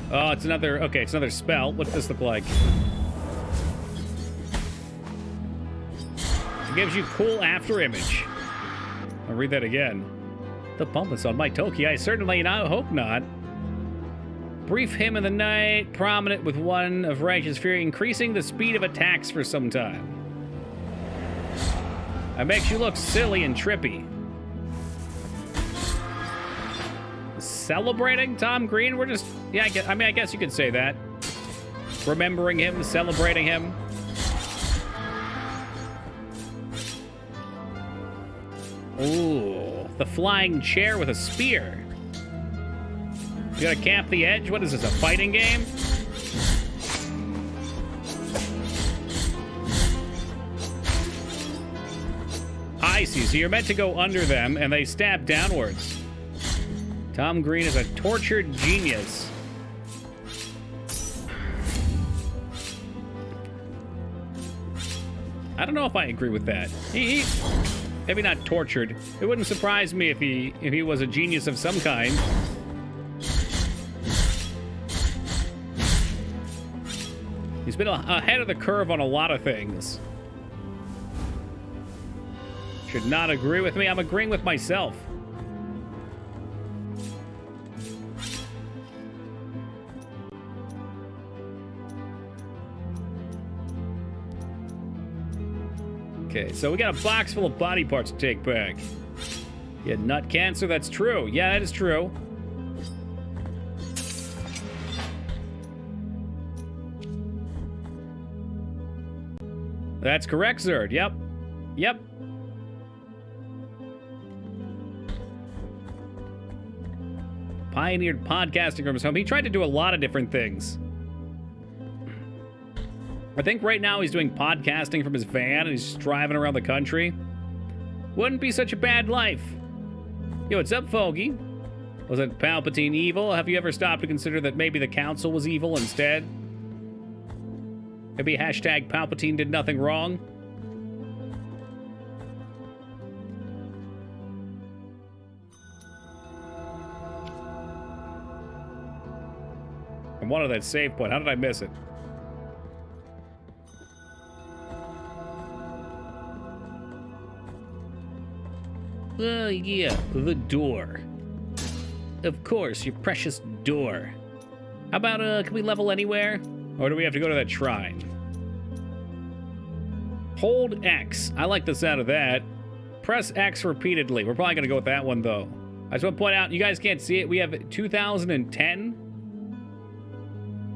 Oh, it's another... Okay, it's another spell. What's this look like? It gives you cool after image. I'll read that again. The bump is on my Toki. I certainly hope not. Brief him in the night, prominent with one of righteous fury, increasing the speed of attacks for some time. It makes you look silly and trippy. Celebrating Tom Green? We're just, yeah, I guess you could say that. Remembering him, celebrating him. Ooh, the flying chair with a spear. You gotta camp the edge? What is this, a fighting game? I see, so you're meant to go under them and they stab downwards. Tom Green is a tortured genius. I don't know if I agree with that. He maybe not tortured. It wouldn't surprise me if he was a genius of some kind. He's been ahead of the curve on a lot of things. Should not agree with me. I'm agreeing with myself. Okay, so we got a box full of body parts to take back. You had nut cancer? That's true. Yeah, that is true. That's correct, Zerd. Yep. Yep. pioneered podcasting from his home. He tried to do a lot of different things. I think right now he's doing podcasting from his van and he's just driving around the country. Wouldn't be such a bad life. Yo, what's up, Fogey? Wasn't Palpatine evil? Have you ever stopped to consider that maybe the Council was evil instead? Maybe hashtag Palpatine did nothing wrong? I wanted that save point. How did I miss it? Oh, yeah, the door. Of course, your precious door. How about, can we level anywhere? Or do we have to go to that shrine? Hold X. I like the sound of that. Press X repeatedly. We're probably gonna go with that one, though. I just want to point out, you guys can't see it. We have 2010.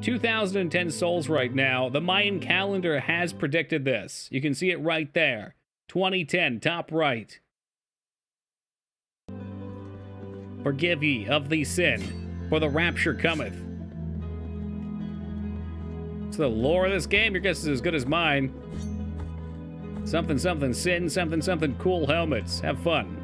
2010 souls right now. The Mayan calendar has predicted this. You can see it right there. 2010, top right. Forgive ye of thee sin, for the rapture cometh. It's the lore of this game. Your guess is as good as mine. Something, something, sin, something, something, cool helmets. Have fun.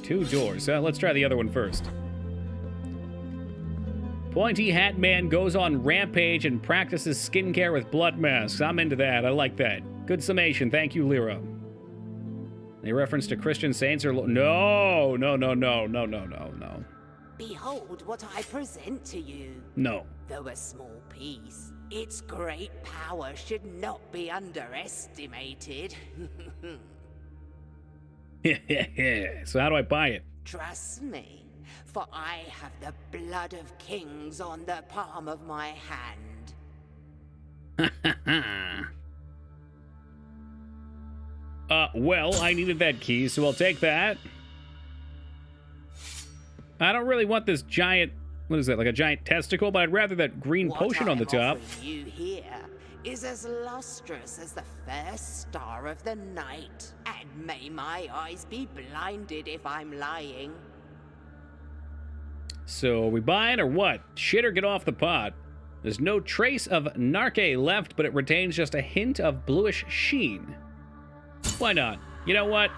Two doors. Let's try the other one first. Pointy Hat Man goes on rampage and practices skincare with blood masks. I'm into that. I like that. Good summation. Thank you, Lyra. A reference to Christian saints or... No. Behold what I present to you. No. Though a small piece, its great power should not be underestimated. So how do I buy it? Trust me, for I have the blood of kings on the palm of my hand. Well, I needed that key, so I'll take that. I don't really want this giant... What is that, like a giant testicle? But I'd rather that green potion on the top. What you here is as lustrous as the first star of the night. And may my eyes be blinded if I'm lying. So, are we buying or what? Shit or get off the pot. There's no trace of Narke left, but it retains just a hint of bluish sheen. Why not? You know what?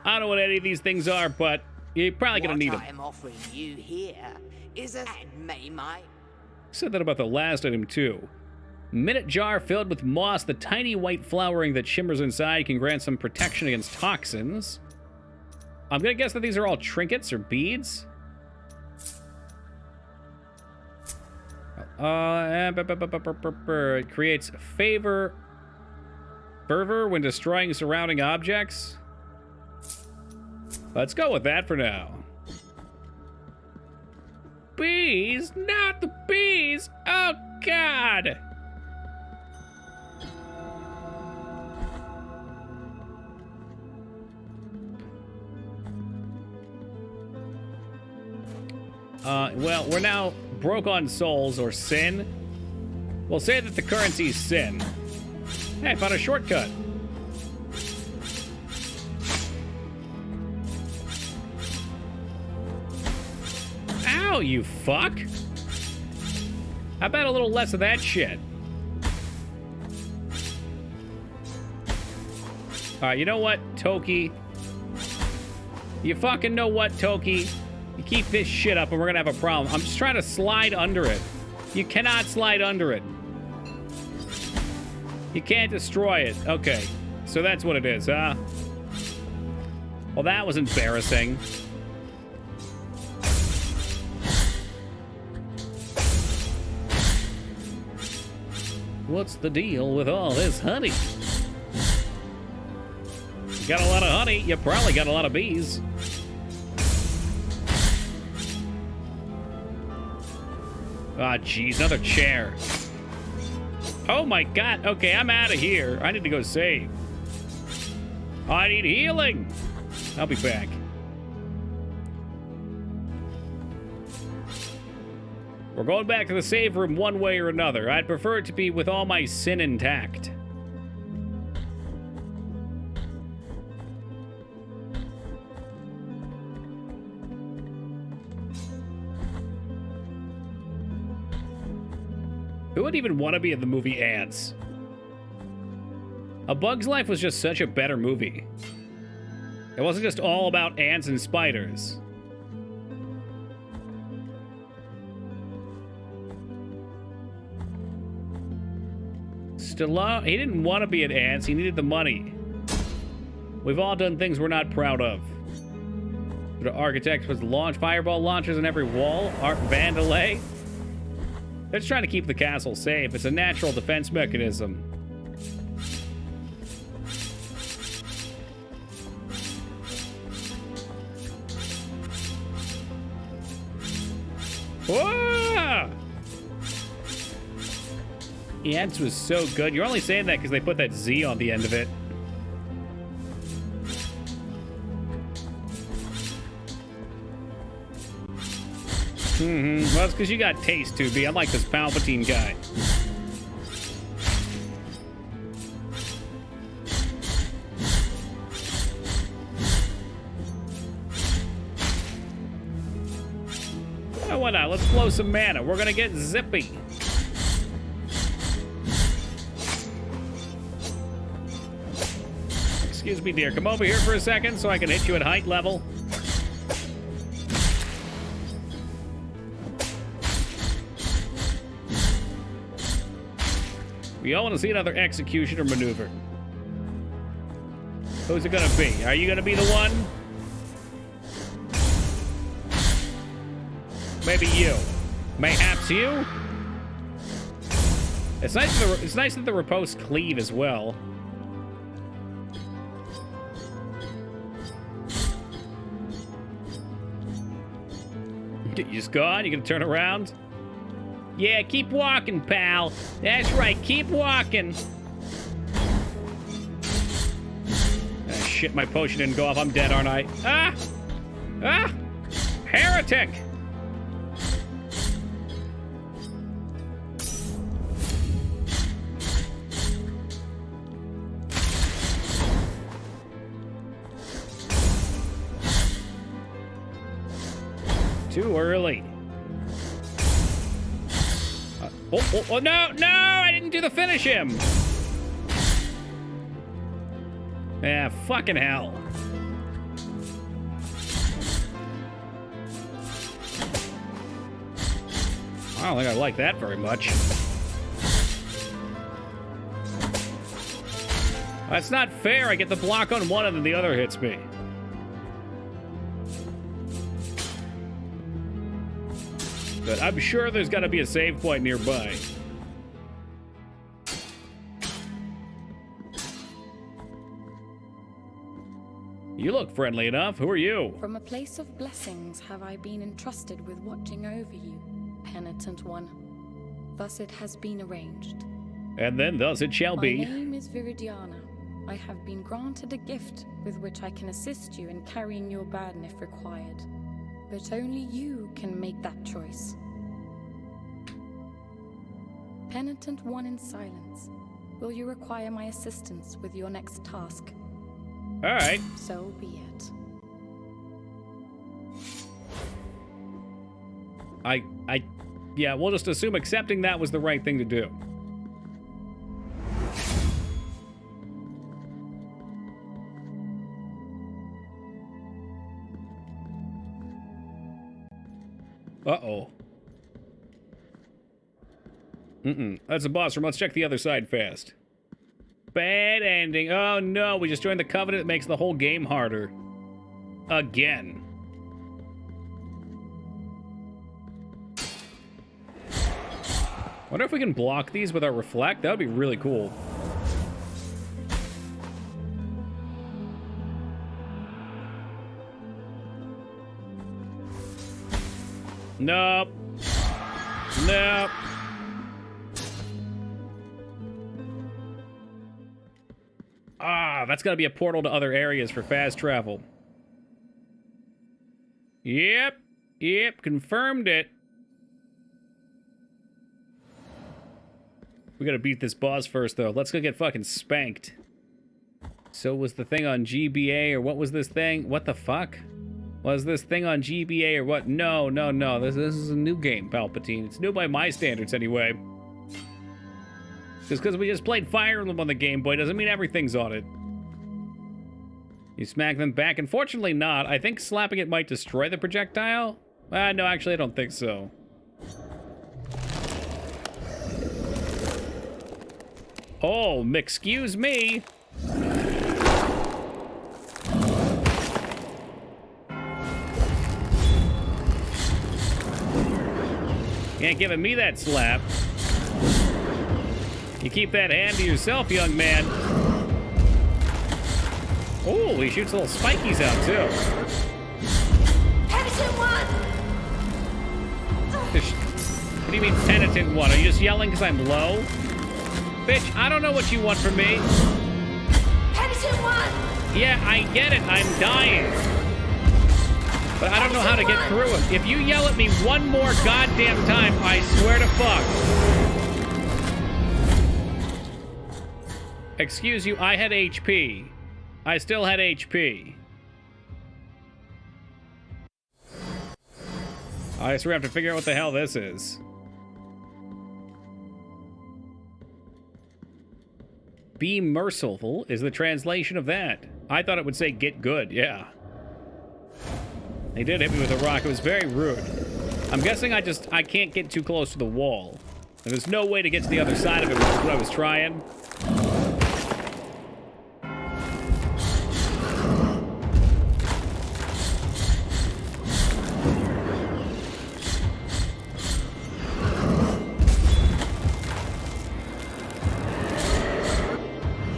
I don't know what any of these things are, but you're probably gonna need them. What I am offering you here is as... And may my... Said that about the last item, too. Minute jar filled with moss. The tiny white flowering that shimmers inside can grant some protection against toxins. I'm gonna guess that these are all trinkets or beads. It creates fervor when destroying surrounding objects. Let's go with that for now. Bees? Not the bees! Oh, God! Well, we're now broke on souls, or sin. We'll say that the currency is sin. Hey, I found a shortcut. Ow, you fuck! How about a little less of that shit? Alright, you know what, Toki? You fucking know what, Toki? You keep this shit up and we're gonna have a problem. I'm just trying to slide under it. You cannot slide under it. You can't destroy it. Okay, so that's what it is, huh? Well, that was embarrassing. What's the deal with all this honey? You got a lot of honey, you probably got a lot of bees. Ah, jeez, another chair. Oh my god, okay, I'm out of here. I need to go save. I need healing. I'll be back. We're going back to the save room one way or another. I'd prefer it to be with all my sin intact. Who would even want to be in the movie Ants? A Bug's Life was just such a better movie. It wasn't just all about ants and spiders. Stallone, he didn't want to be an Ants, he needed the money. We've all done things we're not proud of. The architect was launch fireball launchers on every wall. Art Vandalay. They're just trying to keep the castle safe. It's a natural defense mechanism. Whoa! Ants was so good. You're only saying that because they put that Z on the end of it. Well, it's because you got taste, 2B. I'm like this Palpatine guy. Oh, why not? Let's blow some mana. We're gonna get zippy. Excuse me, dear. Come over here for a second so I can hit you at height level. We all want to see another executioner maneuver. Who's it gonna be? Are you gonna be the one? Maybe you. Mayhaps you? It's nice that the riposte cleave as well. You just gone? You gonna turn around? Yeah, keep walking, pal. That's right, keep walking. Ah, shit, my potion didn't go off. I'm dead, aren't I? Ah! Ah! Heretic! Too early. Oh, no, I didn't do the finish him. Yeah, fucking hell. I don't think I like that very much. That's not fair. I get the block on one and then the other hits me. But I'm sure there's got to be a save point nearby. You look friendly enough. Who are you? From a place of blessings have I been entrusted with watching over you, penitent one. Thus it has been arranged. And then thus it shall be. My name is Viridiana. I have been granted a gift with which I can assist you in carrying your burden if required. But only you can make that choice. Penitent one in silence, will you require my assistance with your next task? All right. So be it. Yeah, we'll just assume accepting that was the right thing to do. Uh-oh. That's a boss room. Let's check the other side fast. Bad ending. Oh, no. We just joined the Covenant. It makes the whole game harder. Again. Wonder if we can block these with our reflect? That would be really cool. Nope. Nope. Ah, that's gotta be a portal to other areas for fast travel. Yep. Yep, confirmed it. We gotta beat this boss first, though. Let's go get fucking spanked. So was the thing on GBA, or what was this thing? What the fuck? Was this thing on GBA, or what? No, no, no. This is a new game, Palpatine. It's new by my standards, anyway. Just because we just played Fire Emblem on the Game Boy doesn't mean everything's on it. You smack them back. Unfortunately not. I think slapping it might destroy the projectile. No, actually, I don't think so. Oh, excuse me. You ain't giving me that slap. You keep that hand to yourself, young man. Oh, he shoots little spikies out, too. Penitent one! What do you mean, penitent one? Are you just yelling because I'm low? Bitch, I don't know what you want from me. Penitent one! Yeah, I get it. I'm dying. But I don't know how to get through it. If you yell at me one more goddamn time, I swear to fuck. Excuse you, I had HP. I still had HP. I guess we have to figure out what the hell this is. Be merciful is the translation of that. I thought it would say get good, yeah. They did hit me with a rock. It was very rude. I'm guessing I can't get too close to the wall. And there's no way to get to the other side of it, which is what I was trying.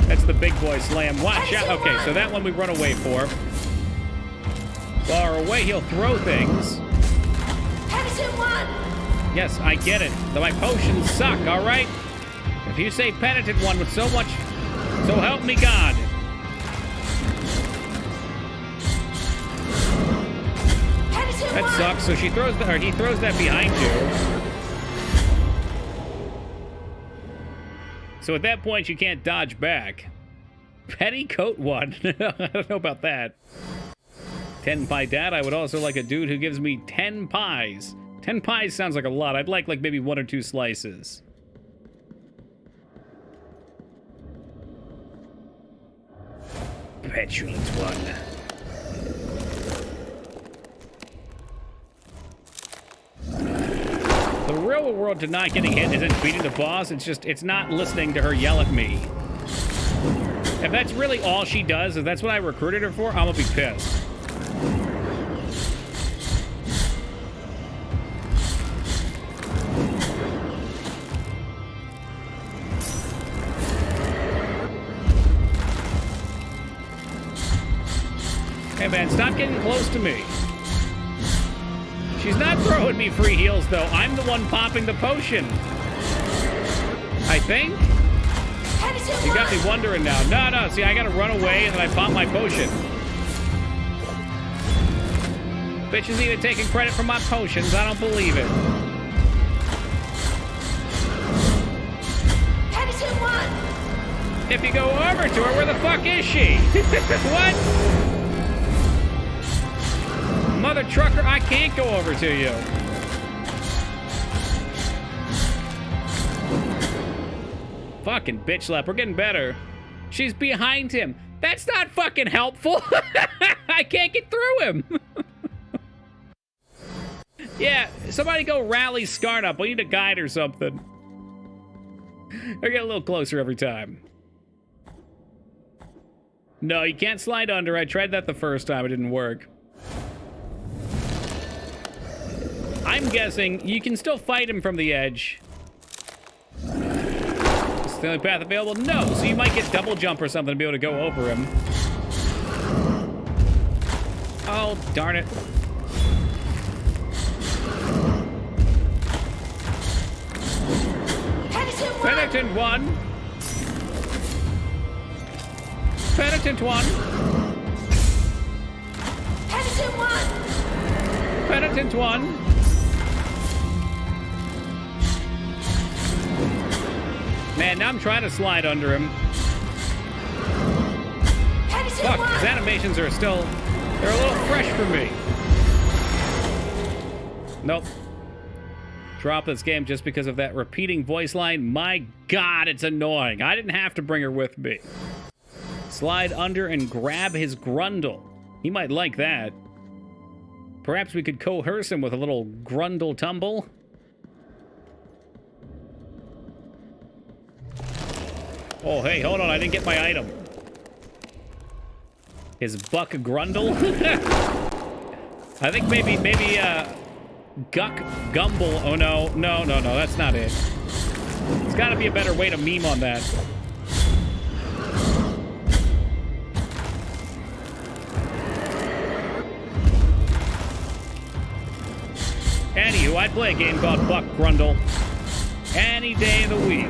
That's the big boy slam. Watch out. Okay, so that one we run away for. Far away, he'll throw things. Penitent one! Yes, I get it. Though my potions suck, alright? If you say penitent one with so much... So help me God. That sucks. So she throws that, or he throws that behind you. So at that point, you can't dodge back. Petticoat one. I don't know about that. 10 pie dad. I would also like a dude who gives me 10 pies. 10 pies sounds like a lot. I'd like maybe 1 or 2 slices. Petulant one. The real reward to not getting hit isn't beating the boss. It's not listening to her yell at me. If that's really all she does, if that's what I recruited her for, I'm gonna be pissed. Hey man, stop getting close to me. She's not throwing me free heals though. I'm the one popping the potion. I think? You got me wondering now. No, see, I gotta run away and then I pop my potion. Bitch is even taking credit for my potions. I don't believe it. If you go over to her, where the fuck is she? What? Mother trucker, I can't go over to you. Fucking bitch slap. We're getting better. She's behind him. That's not fucking helpful. I can't get through him. Yeah, somebody go rally Scarn up. We need a guide or something. Or get a little closer every time. No, you can't slide under. I tried that the first time. It didn't work. I'm guessing you can still fight him from the edge. Is the only path available? No, so you might get double jump or something to be able to go over him. Oh, darn it. Penitent one! Penitent one. Penitent one! Penitent one. Man, now I'm trying to slide under him. Penitent Fuck, one! his animations are still... They're a little fresh for me. Nope. Drop this game just because of that repeating voice line. My God, it's annoying. I didn't have to bring her with me. Slide under and grab his grundle. He might like that. Perhaps we could coerce him with a little grundle tumble. Oh, hey, hold on. I didn't get my item. His buck grundle? I think maybe, Guck Gumble. Oh, no. No, that's not it. There's got to be a better way to meme on that. Anywho, I'd play a game called Buck Grundle any day of the week.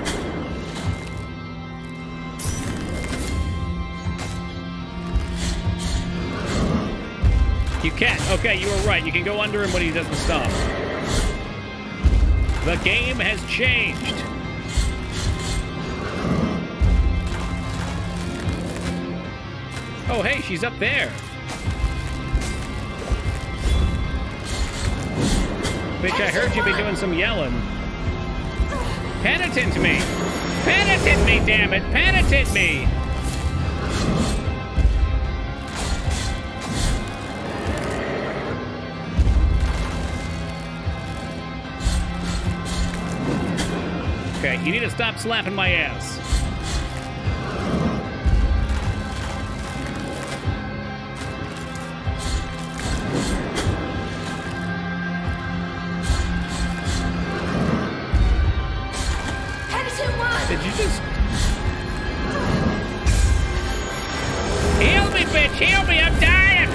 You can. Okay, you were right. You can go under him when he doesn't stop. The game has changed. Oh, hey, she's up there. Bitch, I heard you be doing some yelling. Penitent me. Penitent me, damn it. Penitent me. Okay, you need to stop slapping my ass. Did you just... Heal me, bitch! Heal me! I'm dying!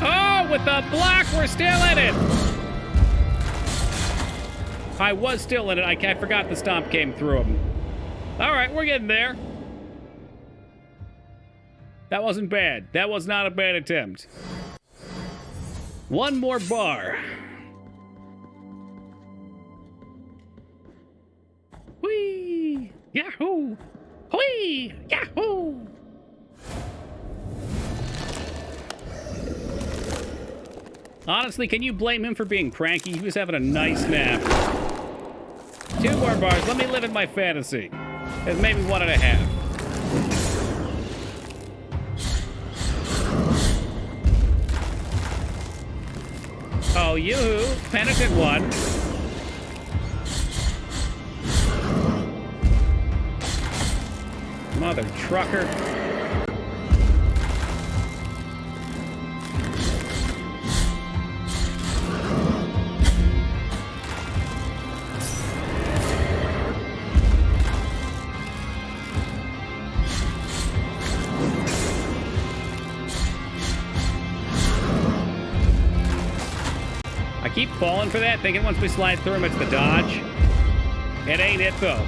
Oh, with the block, we're still in it! I was still in it. I forgot the stomp came through him. All right, we're getting there. That wasn't bad. That was not a bad attempt. One more bar. Whee! Yahoo! Whee! Yahoo! Honestly, can you blame him for being cranky? He was having a nice nap. 2 more bars. Let me live in my fantasy. It's maybe 1.5. Oh, yoo-hoo. Penitent one. Mother trucker. I keep falling for that, thinking once we slide through him, it's the dodge. It ain't it, though.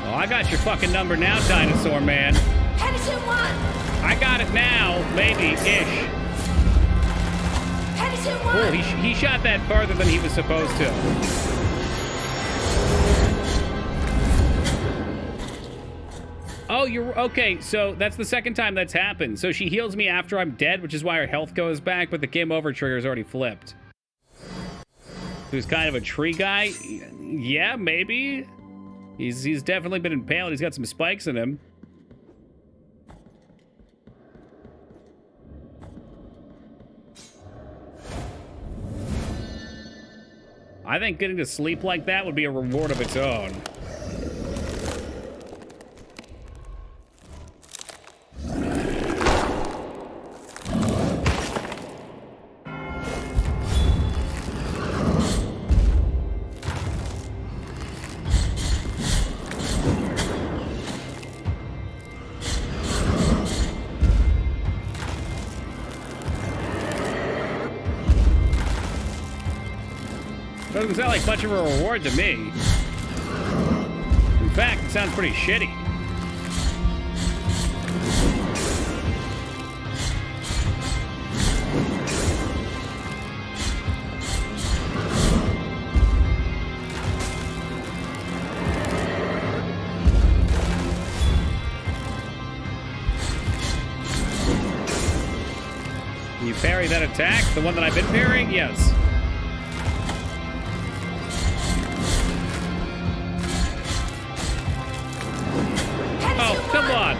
Oh, I got your fucking number now, dinosaur man. Penitent one! I got it now, maybe-ish. Penitent one! Oh, he shot that farther than he was supposed to. Oh, you're okay. So that's the second time that's happened. So she heals me after I'm dead, which is why her health goes back, but the game over trigger is already flipped. Who's kind of a tree guy? Yeah, maybe. He's definitely been impaled. He's got some spikes in him. I think getting to sleep like that would be a reward of its own. Doesn't sound like much of a reward to me. In fact, it sounds pretty shitty. Can you parry that attack? The one that I've been parrying? Yes. Oh, come on.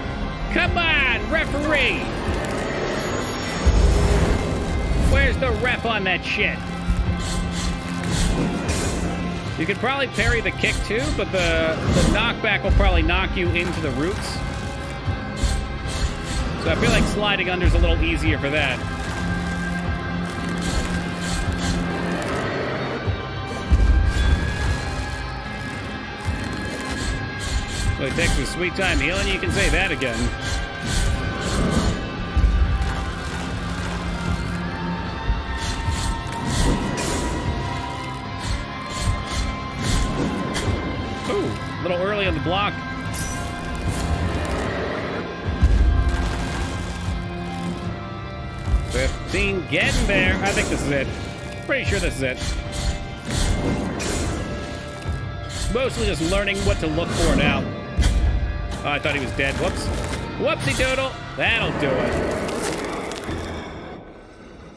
Come on, referee. Where's the ref on that shit? You could probably parry the kick too, but the knockback will probably knock you into the roots. So I feel like sliding under is a little easier for that. Well, it takes a sweet time healing, you can say that again. Ooh, a little early on the block. Getting there. I think this is it. Pretty sure this is it. Mostly just learning what to look for now. Oh, I thought he was dead. Whoops. Whoopsie doodle. That'll do it.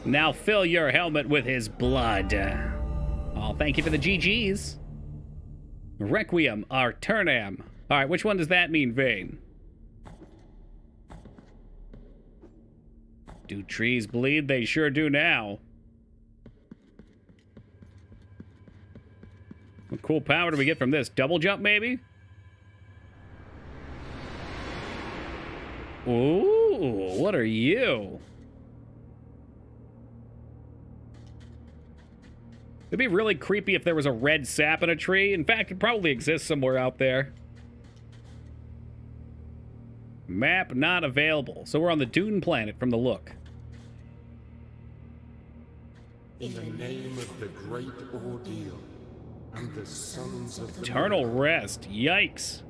Now fill your helmet with his blood. Oh, thank you for the GGs. Requiem Arturnam. All right, which one does that mean, Vane? Do trees bleed? They sure do now. What cool power do we get from this? Double jump, maybe? Ooh, what are you? It'd be really creepy if there was a red sap in a tree. In fact, it probably exists somewhere out there. Map not available. So we're on the Dune planet from the look. In the name of the great ordeal and the sons of the Eternal rest. Yikes.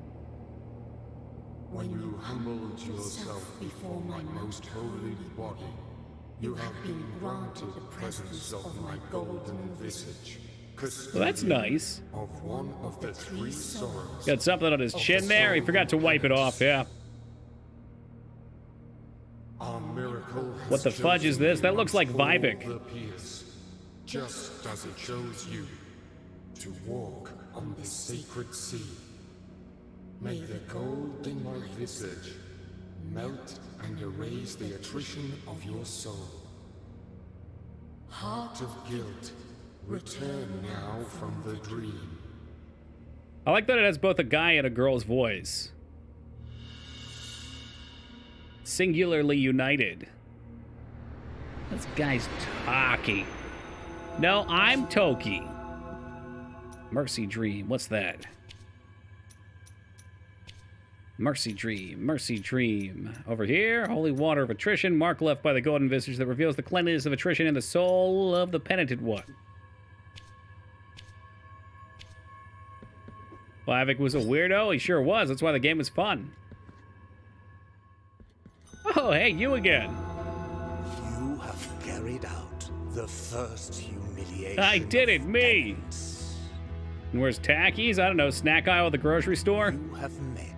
When you humbled yourself before my most holy body, you have been granted the presence of my golden visage. Well, that's nice. Of one of the three sorrows. Got something on his chin there. He forgot to wipe it off. Yeah. Our miracle What the fudge is this? That looks like Vivek. Just as it chose you to walk on the sacred sea. May the gold in my visage melt and erase the attrition of your soul. Heart of guilt, return now from the dream. I like that it has both a guy and a girl's voice. Singularly united. This guy's talking. No, I'm Toki. Mercy Dream. What's that? Mercy Dream. Mercy Dream. Over here, Holy Water of Attrition. Mark left by the golden visage that reveals the cleanliness of attrition in the soul of the penitent one. Vivek was a weirdo? He sure was. That's why the game was fun. Oh, hey, you again. You have carried out the first humiliation. I did it, me. And where's Tacky's? I don't know, snack aisle at the grocery store? You have met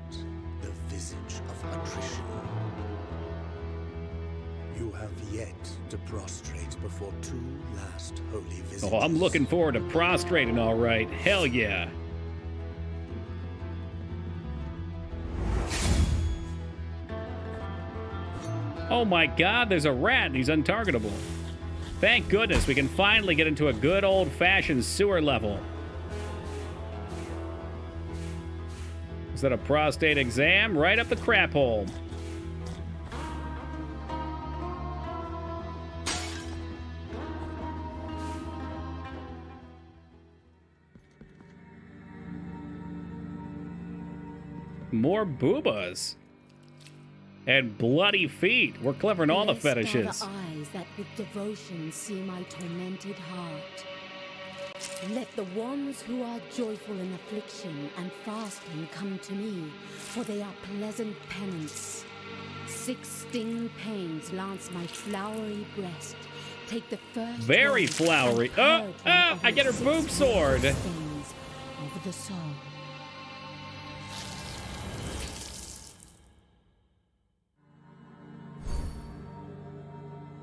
the visage of attrition. You have yet to prostrate before two last holy visages. Oh, I'm looking forward to prostrating, all right. Hell yeah. Oh my god, there's a rat and he's untargetable. Thank goodness we can finally get into a good old-fashioned sewer level. Is that a prostate exam? Right up the crap hole. More boobas. And bloody feet. We're clever in all the fetishes. Blessed are the eyes that with devotion see my tormented heart. Let the ones who are joyful in affliction and fasting come to me, for they are pleasant penance. 6 sting pains lance my flowery breast. Take the first Very one flowery. and purge one of I get her the boob 6 sword. stains of the soul.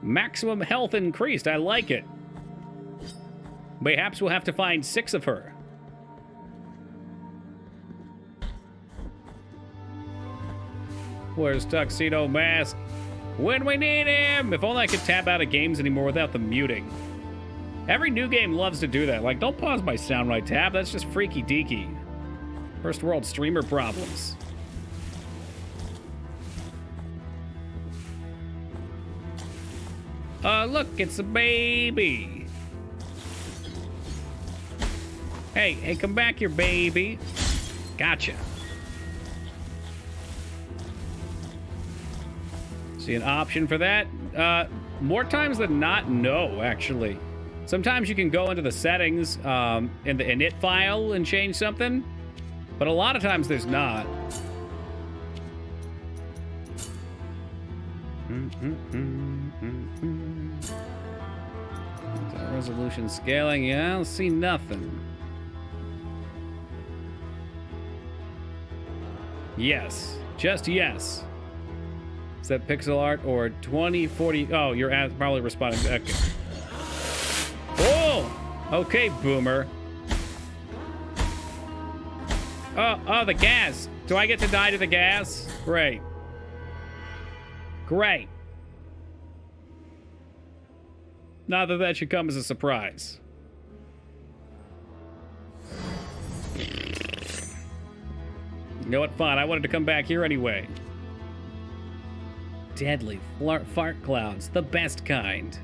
Maximum health increased. I like it. Perhaps we'll have to find 6 of her. Where's Tuxedo Mask? When we need him! If only I could tap out of games anymore without the muting. Every new game loves to do that. Like, don't pause my sound when I tap. That's just freaky deaky. First world streamer problems. Look, it's a baby. Hey, come back here, baby. Gotcha. See an option for that? More times than not, no, actually. Sometimes you can go into the settings in the init file and change something, but a lot of times there's not. Resolution scaling, yeah, I don't see nothing. Yes, just yes. Is that pixel art or 2040? Oh, you're probably responding. Okay. Oh, okay, boomer. Oh, the gas. Do I get to die to the gas? Great. Great. Not that that should come as a surprise. You know what? Fine. I wanted to come back here anyway. Deadly fart clouds. The best kind.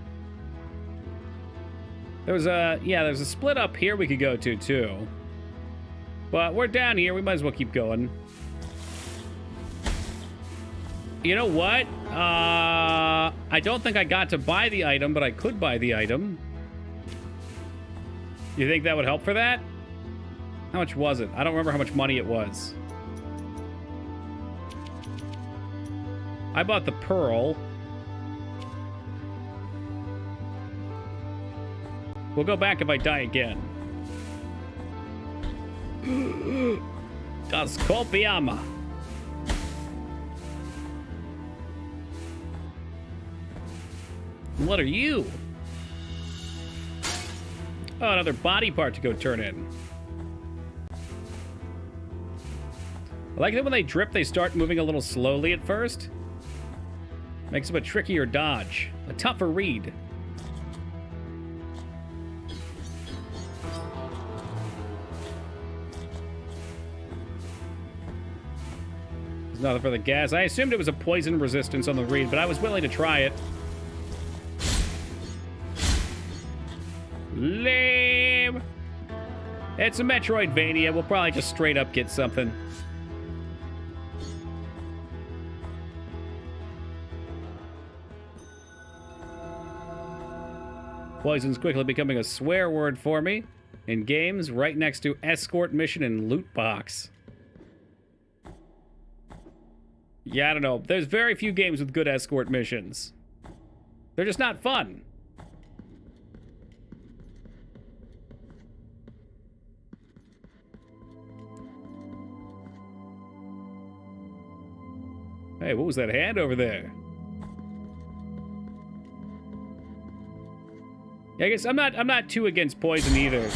There's a split up here we could go to, too. But we're down here. We might as well keep going. You know what? I don't think I got to buy the item, but I could buy the item. You think that would help for that? How much was it? I don't remember how much money it was. I bought the pearl. We'll go back if I die again. Das Copiama. What are you? Oh, another body part to go turn in. I like that when they drip, they start moving a little slowly at first. Makes them a trickier dodge. A tougher read. There's nothing for the gas. I assumed it was a poison resistance on the read, but I was willing to try it. Lame. It's a Metroidvania. We'll probably just straight up get something. Poison's quickly becoming a swear word for me in games, right next to escort mission and loot box. Yeah, I don't know. There's very few games with good escort missions. They're just not fun. Hey, what was that hand over there? Yeah, I guess I'm not too against poison either.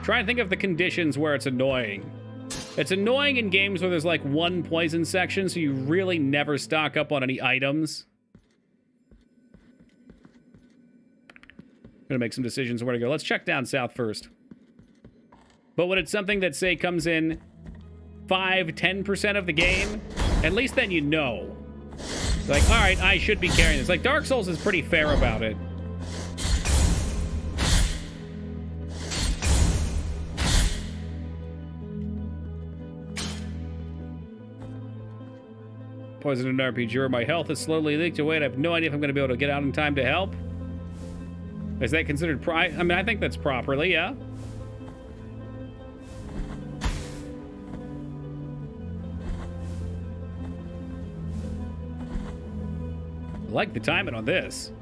Try and think of the conditions where it's annoying. It's annoying in games where there's like one poison section, so you really never stock up on any items. Gonna make some decisions where to go. Let's check down south first. But when it's something that, say, comes in 5-10% of the game, at least then you know. Like, all right, I should be carrying this. Like, Dark Souls is pretty fair about it. Poison and RPG, or my health is slowly leaked away, and I have no idea if I'm going to be able to get out in time to help. Is that considered I mean, I think that's properly, yeah. I like the timing on this.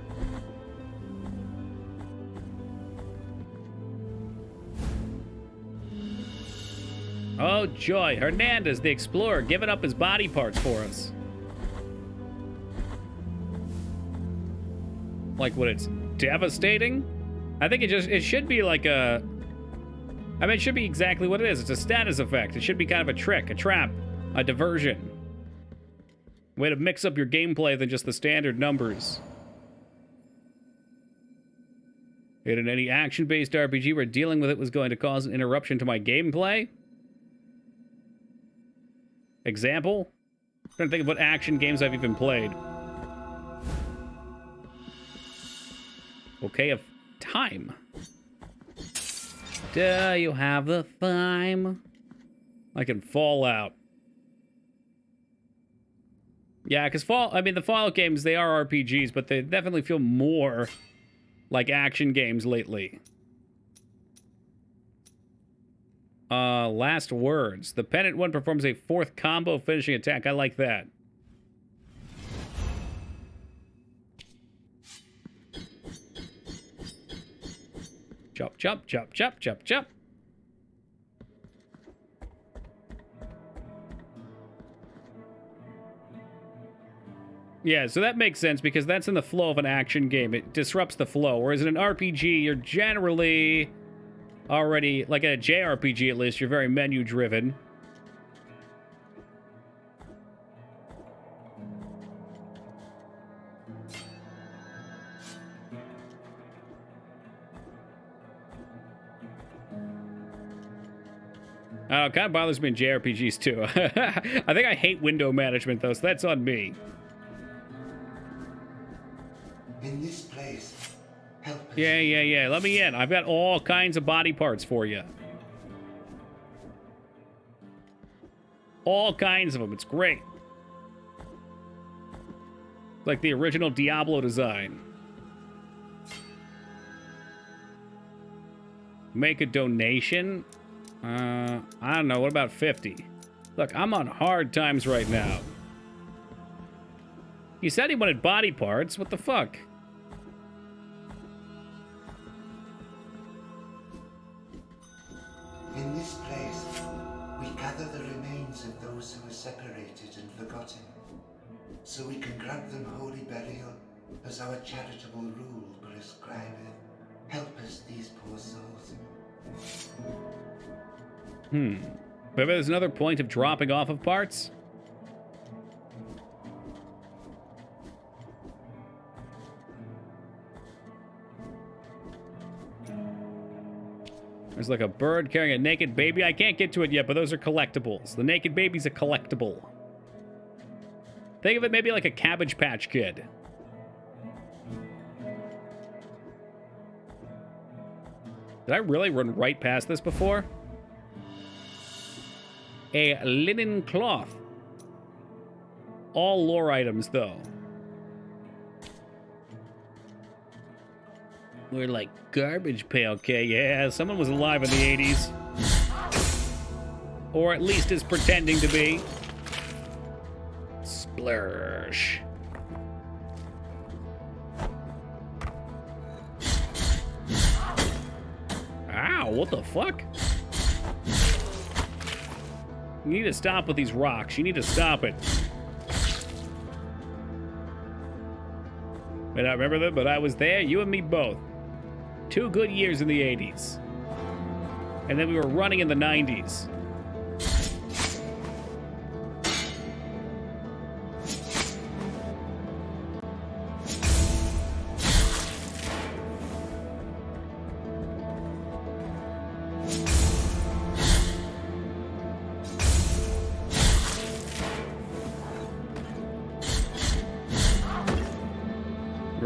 Oh, joy. Hernandez, the explorer, giving up his body parts for us. Like, what, it's devastating? I think it should be like a... I mean, it should be exactly what it is. It's a status effect. It should be kind of a trick, a trap, a diversion. Way to mix up your gameplay than just the standard numbers. In any action-based RPG where dealing with it was going to cause an interruption to my gameplay? Example? I'm trying to think of what action games I've even played. Okay, of time. Do you have the time? Like in Fallout. Yeah, because the Fallout games, they are RPGs, but they definitely feel more like action games lately. Last words. The pennant one performs a 4th combo finishing attack. I like that. Chop, chop, chop, chop, chop, chop. Yeah, so that makes sense because that's in the flow of an action game. It disrupts the flow. Whereas in an RPG, you're generally already, like in a JRPG at least, you're very menu-driven. I don't know, it kind of bothers me in JRPGs too. I think I hate window management though, so that's on me. In this place, help us. Yeah. Let me in. I've got all kinds of body parts for you. All kinds of them. It's great. Like the original Diablo design. Make a donation? I don't know. What about 50? Look, I'm on hard times right now. He said he wanted body parts. What the fuck? In this place, we gather the remains of those who were separated and forgotten, so we can grant them holy burial as our charitable rule prescribeth. Help us, these poor souls. Maybe there's another point of dropping off of parts? There's like a bird carrying a naked baby. I can't get to it yet, but those are collectibles. The naked baby's a collectible. Think of it maybe like a Cabbage Patch Kid. Did I really run right past this before? A linen cloth. All lore items, though. We're like garbage pail. Okay, yeah, someone was alive in the 80s. Or at least is pretending to be. Splurge. Ow, what the fuck? You need to stop with these rocks. You need to stop it. May not remember them, but I was there, you and me both. 2 good years in the 80s. And then we were running in the 90s.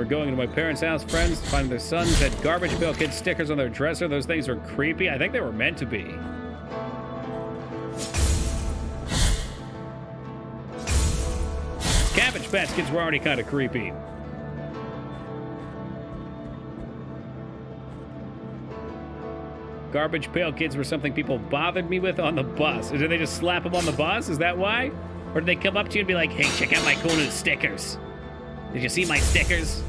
Going to my parents' house, friends, finding their sons had Garbage Pail Kid stickers on their dresser. Those things were creepy. I think they were meant to be. Cabbage Patch Kids were already kind of creepy. Garbage pail kids were something people bothered me with on the bus. Did they just slap them on the bus? Is that why? Or did they come up to you and be like, hey, check out my cool new stickers? Did you see my stickers?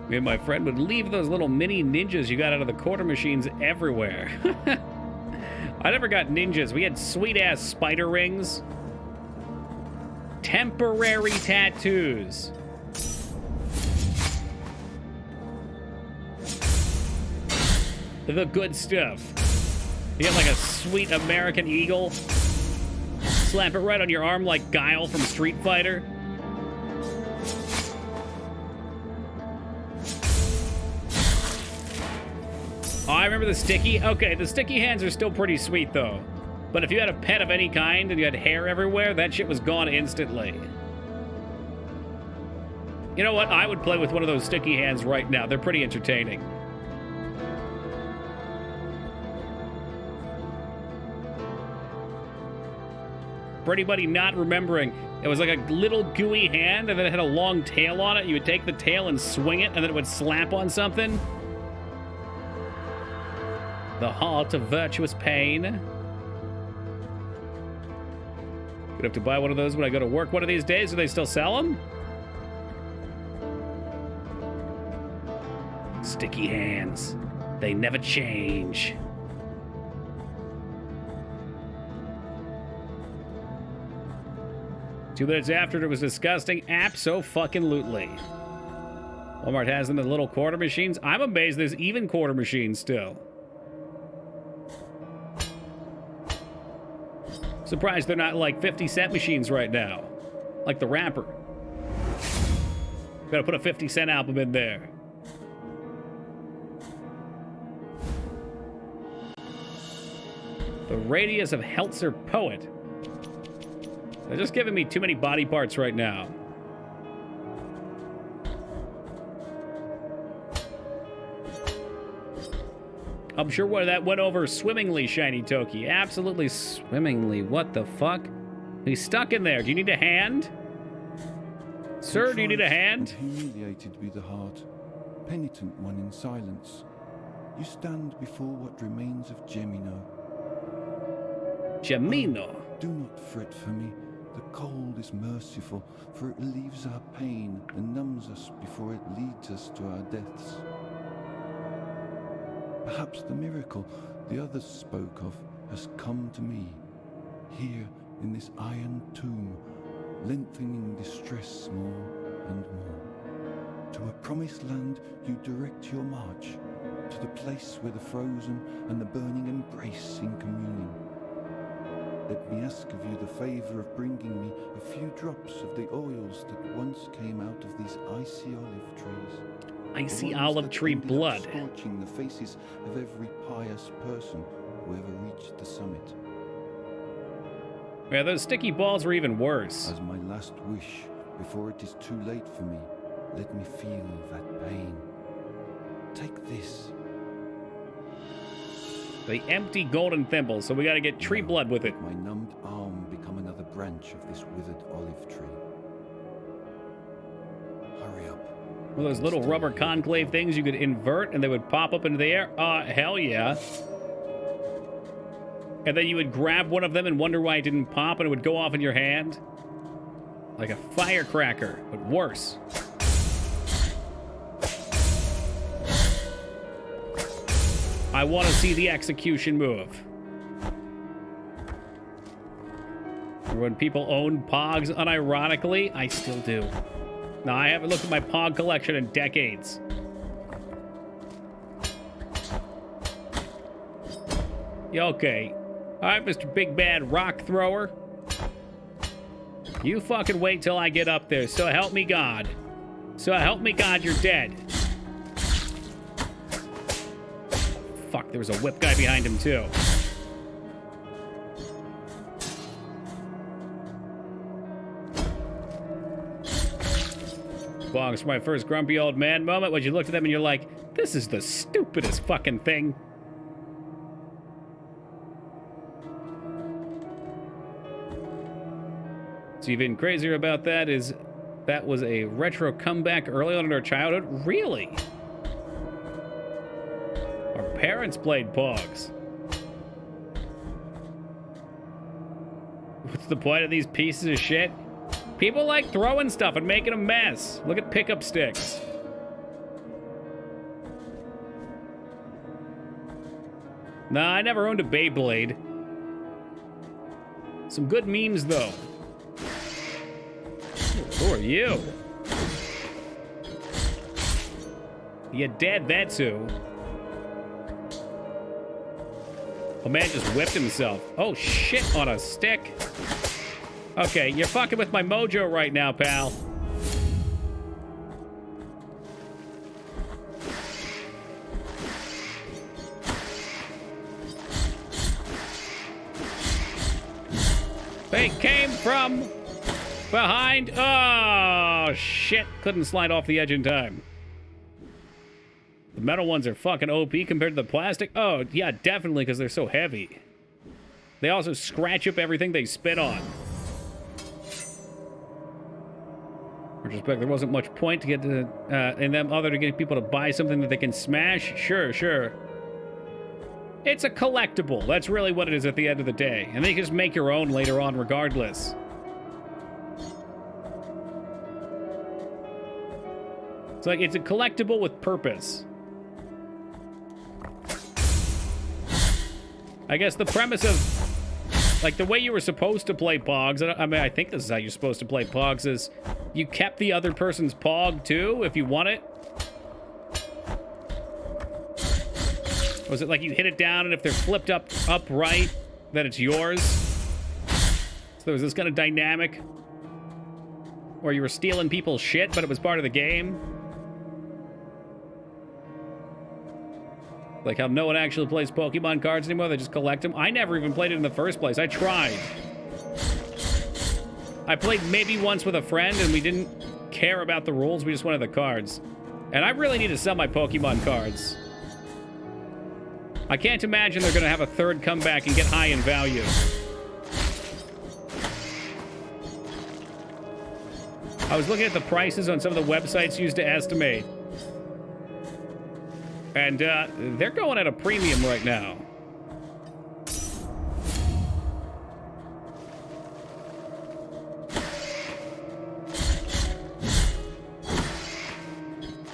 Me and my friend would leave those little mini ninjas you got out of the quarter machines everywhere. I never got ninjas. We had sweet-ass spider rings. Temporary tattoos. The good stuff. You get like a sweet American eagle. Slap it right on your arm like Guile from Street Fighter. Oh, I remember the sticky. Okay, the sticky hands are still pretty sweet, though. But if you had a pet of any kind and you had hair everywhere, that shit was gone instantly. You know what? I would play with one of those sticky hands right now. They're pretty entertaining. For anybody not remembering, it was like a little gooey hand, and then it had a long tail on it. You would take the tail and swing it, and then it would slap on something. The heart of virtuous pain. Gonna have to buy one of those when I go to work one of these days. Do they still sell them? Sticky hands. They never change. 2 minutes after it was disgusting. Abso-fucking-lutely. Walmart has them in little quarter machines. I'm amazed there's even quarter machines still. Surprised they're not like 50-cent machines right now. Like the rapper. Gotta put a 50-cent album in there. The Radius of Heltzer Poet. They're just giving me too many body parts right now. I'm sure that went over swimmingly, Shiny Toki. Absolutely swimmingly. What the fuck? He's stuck in there. Do you need a hand? Sir, do you need a hand? Humiliated be the heart, penitent one in silence. You stand before what remains of Gemino. Gemino? Do not fret for me. The cold is merciful, for it relieves our pain and numbs us before it leads us to our deaths. Perhaps the miracle the others spoke of has come to me, here in this iron tomb, lengthening distress more and more. To a promised land you direct your march, to the place where the frozen and the burning embrace in communion. Let me ask of you the favor of bringing me a few drops of the oils that once came out of these icy olive trees. Icy olive tree blood. Scorching the faces of every pious person who ever reached the summit. Yeah, those sticky balls were even worse. As my last wish, before it is too late for me, let me feel that pain. Take this. The empty golden thimble, so we gotta get tree blood with it. My numbed arm become another branch of this withered olive tree. Hurry up. Well, those little rubber conclave things you could invert and they would pop up into the air? Hell yeah. And then you would grab one of them and wonder why it didn't pop and it would go off in your hand. Like a firecracker, but worse. I want to see the execution move. When people own Pogs unironically, I still do. Now, I haven't looked at my Pog collection in decades. Yeah, okay. All right, Mr. Big Bad Rock Thrower. You fucking wait till I get up there. So help me God. So help me God, you're dead. Fuck, there was a whip guy behind him, too. Pogs for my first grumpy old man moment when you looked at them and you're like, this is the stupidest fucking thing. So even crazier about that is that was a retro comeback early on in our childhood. Really? Our parents played Pogs. What's the point of these pieces of shit? People like throwing stuff and making a mess. Look at pickup sticks. Nah, I never owned a Beyblade. Some good memes, though. Who are you? You're dead, that's who. Oh, man just whipped himself. Oh, shit, on a stick. Okay, you're fucking with my mojo right now, pal. They came from behind. Oh, shit. Couldn't slide off the edge in time. The metal ones are fucking OP compared to the plastic. Oh, yeah, definitely, because they're so heavy. They also scratch up everything they spit on. In retrospect, there wasn't much point to get to, in them other to get people to buy something that they can smash. Sure. It's a collectible. That's really what it is at the end of the day. And then you can just make your own later on regardless. It's like, it's a collectible with purpose. I guess the premise of, like, the way you were supposed to play Pogs, I mean, I think this is how you're supposed to play Pogs, is you kept the other person's Pog, too, if you want it. Was it like you hit it down, and if they're flipped upright, then it's yours? So there was this kind of dynamic where you were stealing people's shit, but it was part of the game. Like how no one actually plays Pokemon cards anymore, they just collect them. I never even played it in the first place. I tried. I played maybe once with a friend, and we didn't care about the rules. We just wanted the cards. And I really need to sell my Pokemon cards. I can't imagine they're going to have a third comeback and get high in value. I was looking at the prices on some of the websites used to estimate. And they're going at a premium right now.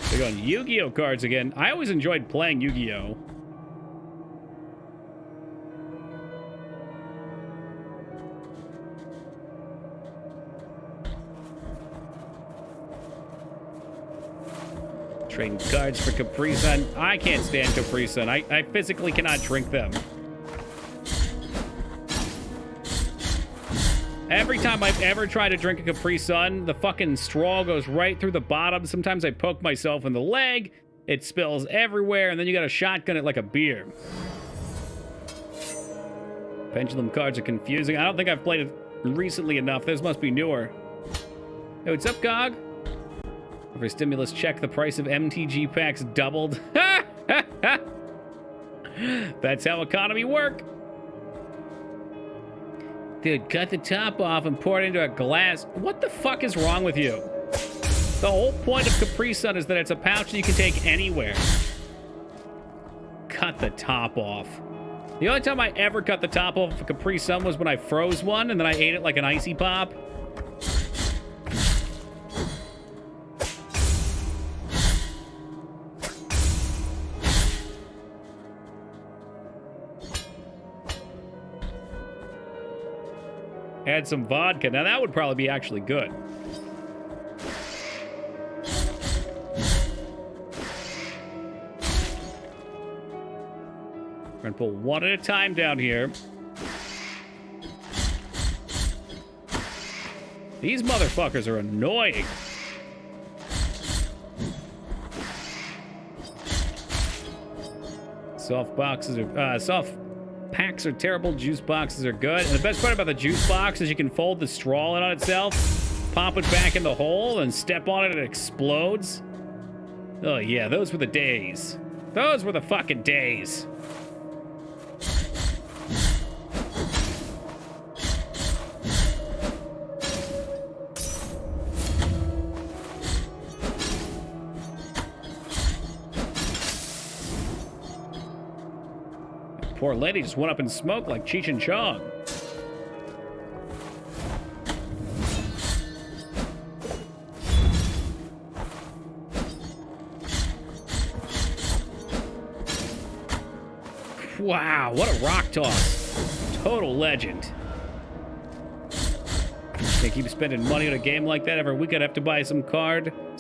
They're going Yu-Gi-Oh cards again. I always enjoyed playing Yu-Gi-Oh. Trading cards for Capri Sun. I can't stand Capri Sun. I physically cannot drink them. Every time I've ever tried to drink a Capri Sun, the fucking straw goes right through the bottom. Sometimes I poke myself in the leg. It spills everywhere, and then you gotta shotgun it like a beer. Pendulum cards are confusing. I don't think I've played it recently enough. Those must be newer. Hey, what's up, Gog? For stimulus check, the price of MTG packs doubled. That's how economy work. Dude, cut the top off and pour it into a glass. What the fuck is wrong with you? The whole point of Capri Sun is that it's a pouch that you can take anywhere. Cut the top off. The only time I ever cut the top off of a Capri Sun was when I froze one and then I ate it like an icy pop. Add some vodka. Now that would probably be actually good. We're gonna pull one at a time down here. These motherfuckers are annoying. Soft boxes are soft packs are terrible. Juice boxes are good. And the best part about the juice box is you can fold the straw in on itself. pop it back in the hole and step on it and it explodes. Oh yeah, those were the days. Those were the fucking days. Poor lady just went up in smoke like Cheech and Chong. Wow, what a rock toss. Total legend. They keep spending money on a game like that every week. I'd have to buy some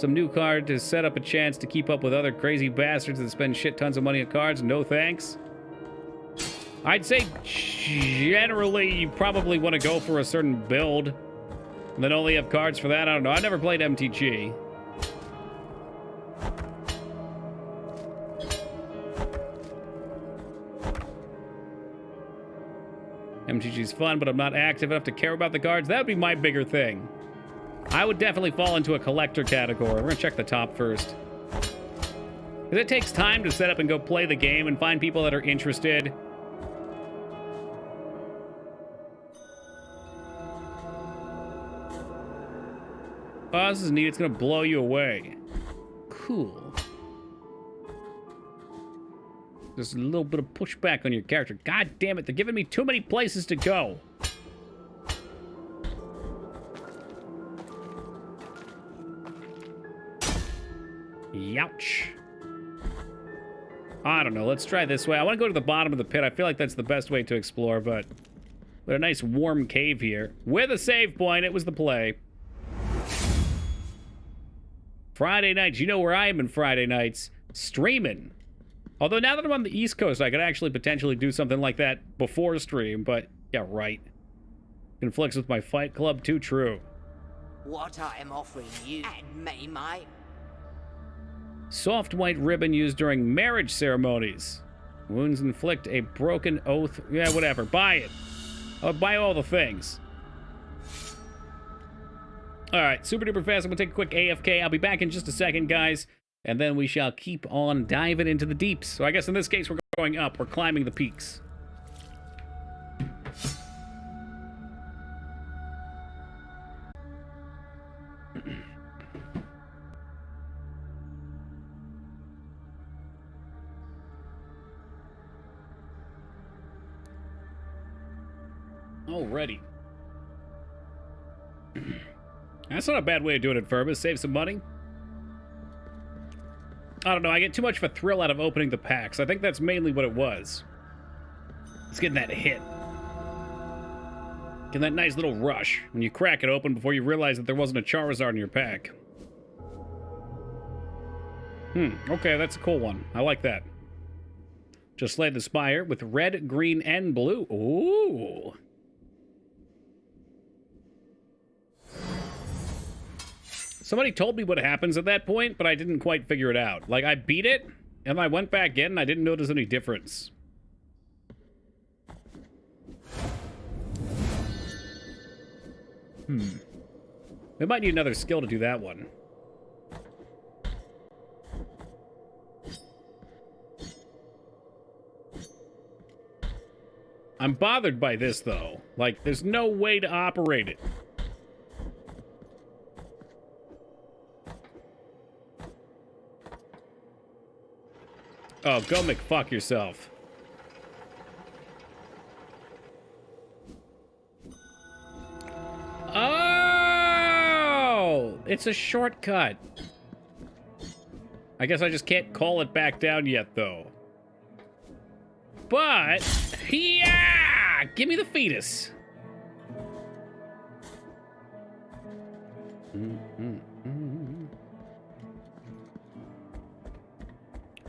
new card to set up a chance to keep up with other crazy bastards that spend shit tons of money on cards. No thanks. I'd say generally you probably want to go for a certain build and then only have cards for that. I don't know. I never played MTG. MTG's fun, but I'm not active enough to care about the cards. That would be my bigger thing. I would definitely fall into a collector category. We're gonna check the top first. Because it takes time to set up and go play the game and find people that are interested. Oh, this is neat. It's gonna blow you away. Cool. There's a little bit of pushback on your character. God damn it, they're giving me too many places to go. Youch. I don't know. Let's try this way. I want to go to the bottom of the pit. I feel like that's the best way to explore, but a nice warm cave here. With a save point, it was the play. Friday nights. You know where I am in Friday nights. Streaming. Although now that I'm on the East Coast, I could actually potentially do something like that before stream, but yeah, right. Conflicts with my Fight Club, too true. What I am offering you, and may my... Soft white ribbon used during marriage ceremonies. Wounds inflict a broken oath. Yeah, whatever. Buy it. I'll buy all the things. All right, super duper fast. I'm gonna take a quick AFK. I'll be back in just a second, guys. And then we shall keep on diving into the deeps. So I guess in this case, we're going up. We're climbing the peaks. Alrighty. That's not a bad way of doing it, Furbus. Save some money. I don't know, I get too much of a thrill out of opening the packs. I think that's mainly what it was. It's getting that hit. Getting that nice little rush when you crack it open before you realize that there wasn't a Charizard in your pack. Okay, that's a cool one. I like that. Just slay the Spire with red, green, and blue. Ooh. Somebody told me what happens at that point, but I didn't quite figure it out. Like, I beat it, and I went back in, and I didn't notice any difference. We might need another skill to do that one. I'm bothered by this, though. Like, there's no way to operate it. Oh, go McFuck yourself. Oh! It's a shortcut. I guess I just can't call it back down yet, though. But, yeah! Give me the fetus.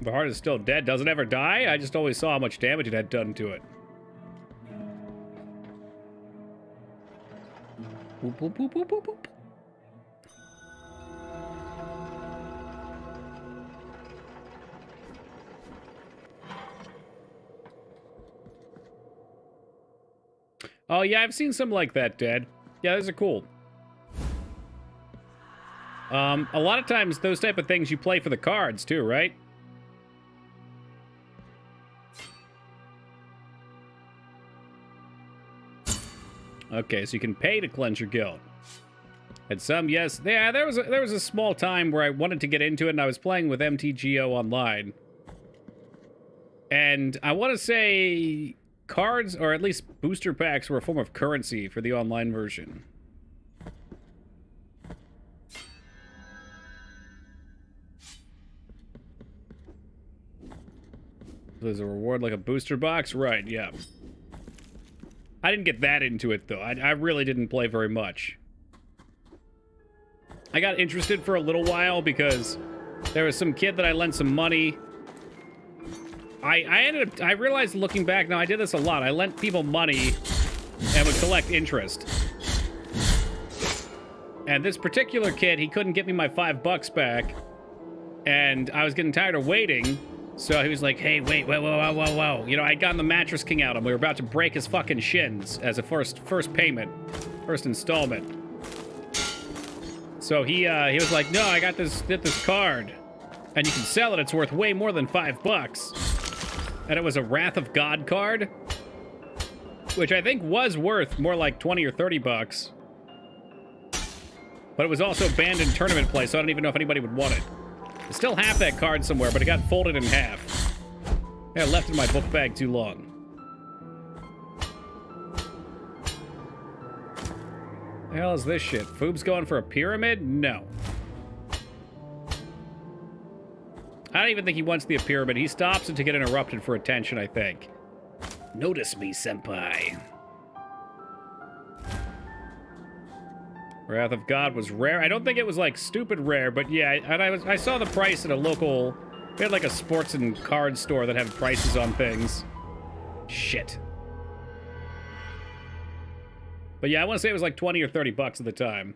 The heart is still dead. Does it ever die? I just always saw how much damage it had done to it. Boop, boop, boop, boop, boop, boop. Oh, yeah, I've seen some like that, Dad. Yeah, those are cool. A lot of times, those type of things you play for the cards, too, right? Okay, so you can pay to cleanse your guild. And some, yes. Yeah, there was a small time where I wanted to get into it, and I was playing with MTGO online. And I want to say cards, or at least booster packs, were a form of currency for the online version. There's a reward like a booster box? Right, yeah. I didn't get that into it, though. I really didn't play very much. I got interested for a little while because there was some kid that I lent some money. I realized looking back, now I did this a lot. I lent people money and would collect interest. And this particular kid, he couldn't get me my $5 back. And I was getting tired of waiting. So he was like, hey, wait, whoa. You know, I'd gotten the Mattress King out, and we were about to break his fucking shins as a first payment, first installment. So he was like, no, I got this card, and you can sell it. It's worth way more than $5. And it was a Wrath of God card, which I think was worth more like 20 or 30 bucks. But it was also banned in tournament play, so I don't even know if anybody would want it. I still have that card somewhere, but it got folded in half. I left it in my book bag too long. The hell is this shit? Foob's going for a pyramid? No. I don't even think he wants the pyramid. He stops it to get interrupted for attention, I think. Notice me, senpai. Wrath of God was rare. I don't think it was, like, stupid rare, but yeah, and I saw the price at a local... We had, like, a sports and card store that had prices on things. Shit. But yeah, I want to say it was like 20 or 30 bucks at the time.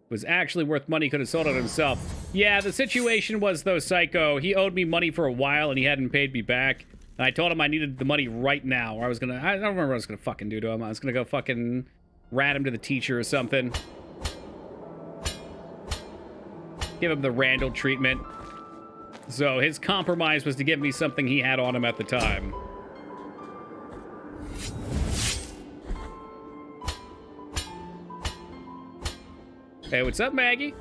It was actually worth money, could have sold it himself. Yeah, the situation was, though, Psycho, he owed me money for a while and he hadn't paid me back. And I told him I needed the money right now, or I don't remember what I was gonna fucking do to him. I was gonna go fucking rat him to the teacher or something. Give him the Randall treatment. So his compromise was to give me something he had on him at the time. Hey, what's up, Maggie?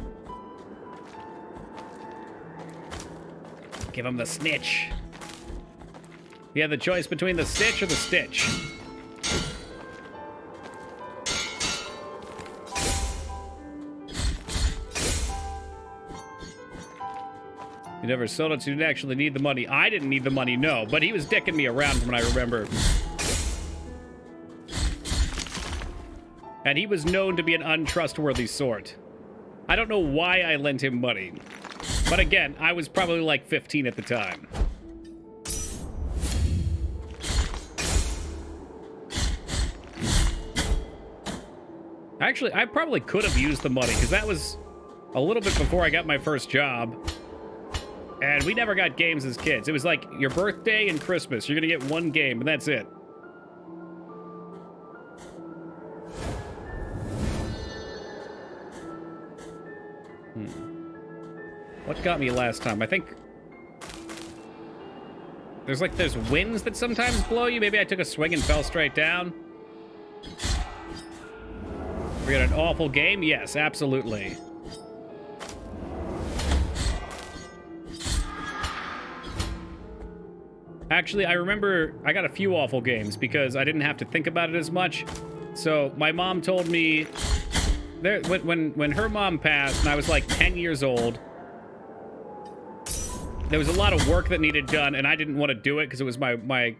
Give him the snitch. You had the choice between the stitch or the stitch. You never sold it, so you didn't actually need the money. I didn't need the money, no, but he was dicking me around from what I remember. And he was known to be an untrustworthy sort. I don't know why I lent him money. But again, I was probably like 15 at the time. Actually, I probably could have used the money, because that was a little bit before I got my first job. And we never got games as kids. It was like your birthday and Christmas. You're going to get one game, and that's it. What got me last time? I think there's winds that sometimes blow you. Maybe I took a swing and fell straight down. We had an awful game? Yes, absolutely. Actually, I remember I got a few awful games because I didn't have to think about it as much. So my mom told me when her mom passed and I was like 10 years old, there was a lot of work that needed done, and I didn't want to do it because it was my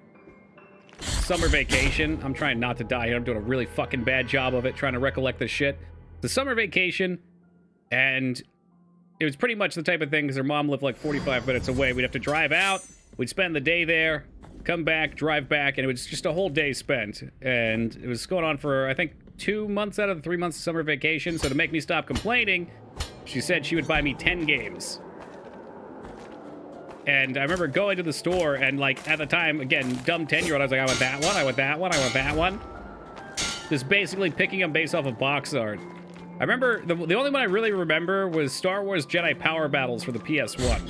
summer vacation. I'm trying not to die here. I'm doing a really fucking bad job of it, trying to recollect this shit. The summer vacation, and it was pretty much the type of thing because her mom lived like 45 minutes away. We'd have to drive out. We'd spend the day there, come back, drive back, and it was just a whole day spent. And it was going on for, I think, 2 months out of the 3 months of summer vacation. So to make me stop complaining, she said she would buy me 10 games. And I remember going to the store and, like, at the time, again, dumb 10-year-old, I was like, I want that one, I want that one, I want that one. Just basically picking them based off of box art. I remember, the only one I really remember was Star Wars Jedi Power Battles for the PS1.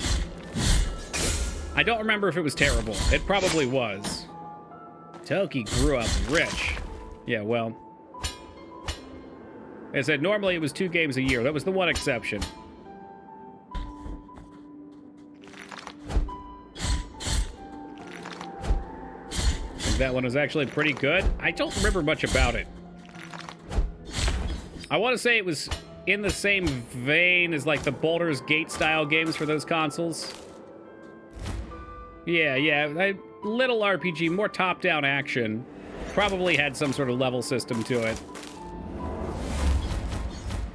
I don't remember if it was terrible. It probably was. Toki grew up rich. Yeah, well. Like I said, normally it was 2 games a year. That was the one exception. I think that one was actually pretty good. I don't remember much about it. I want to say it was in the same vein as like the Baldur's Gate style games for those consoles. Yeah, little RPG, more top-down action. Probably had some sort of level system to it.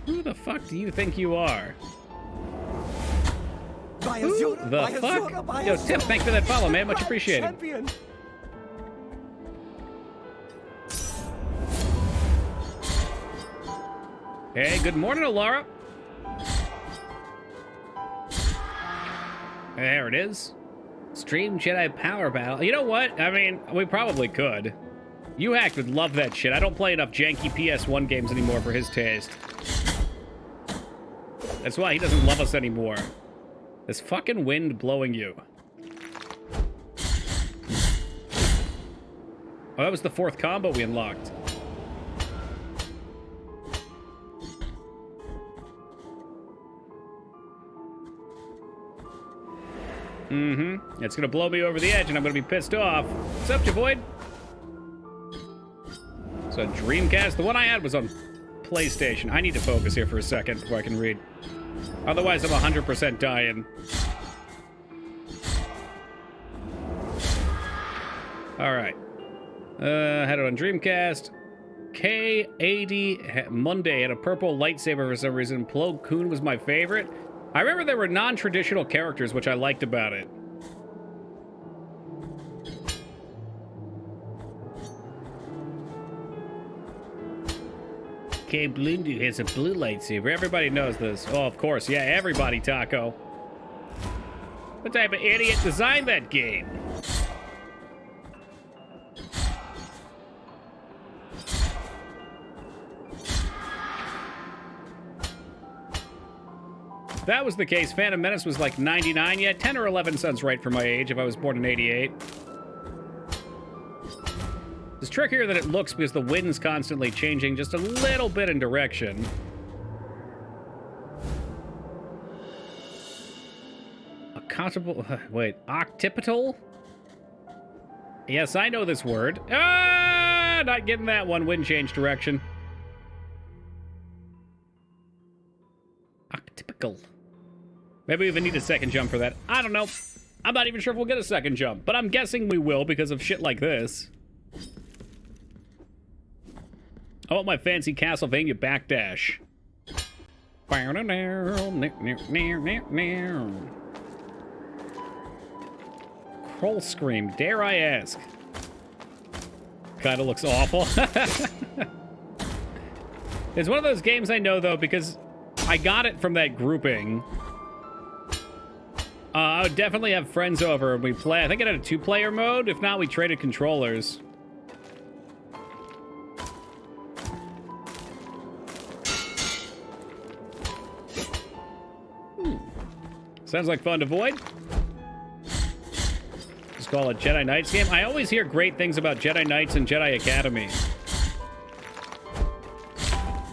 Who the fuck do you think you are? Who the fuck? Yo, Tim, thanks for that follow, man. Much appreciated. Hey, good morning, Alara. There it is. Stream Jedi Power Battle. You know what? I mean, we probably could. UHack would love that shit. I don't play enough janky PS1 games anymore for his taste. That's why he doesn't love us anymore. This fucking wind blowing you. Oh, that was the 4th combo we unlocked. Mm-hmm. It's gonna blow me over the edge and I'm gonna be pissed off. What's up, Javoid? So Dreamcast, the one I had was on PlayStation. I need to focus here for a second before I can read. Otherwise, I'm 100% dying. Alright. Had it on Dreamcast. K80 Monday had a purple lightsaber for some reason. Plo Koon was my favorite. I remember there were non-traditional characters, which I liked about it. K Blundu has a blue lightsaber. Everybody knows this. Oh, of course. Yeah, everybody, Taco. What type of idiot designed that game? If that was the case, Phantom Menace was like 99. Yeah, 10 or 11 sounds right for my age if I was born in 88. It's trickier than it looks because the wind's constantly changing just a little bit in direction. Occipital? Yes, I know this word. Ah, not getting that one. Wind change direction. Occipital. Maybe we even need a second jump for that. I don't know. I'm not even sure if we'll get a second jump, but I'm guessing we will because of shit like this. I want my fancy Castlevania backdash. Kroll Scream, dare I ask? Kinda looks awful. It's one of those games I know, though, because I got it from that grouping. I would definitely have friends over and we play. I think it had a 2-player mode. If not, we traded controllers. Sounds like fun to avoid. Just call it Jedi Knights game. I always hear great things about Jedi Knights and Jedi Academy.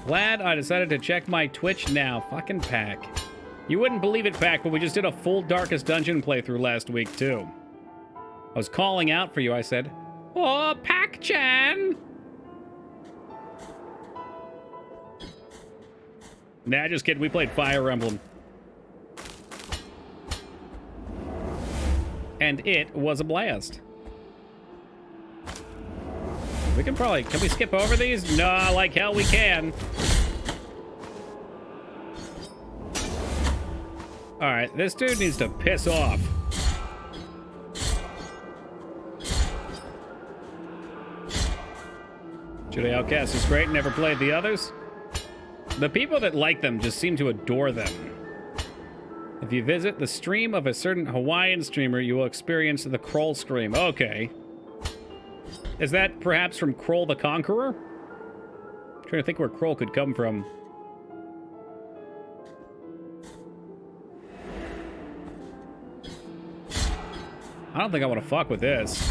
Glad I decided to check my Twitch now. Fucking Pack. You wouldn't believe it, Pack, but we just did a full Darkest Dungeon playthrough last week, too. I was calling out for you, I said. Oh, Pack-chan! Nah, just kidding. We played Fire Emblem. And it was a blast. We can probably... Can we skip over these? No, like hell we can. Alright, this dude needs to piss off. Jedi Outcast is great, never played the others. The people that like them just seem to adore them. If you visit the stream of a certain Hawaiian streamer, you will experience the Kroll Scream. Okay. Is that perhaps from Kroll the Conqueror? I'm trying to think where Kroll could come from. I don't think I want to fuck with this.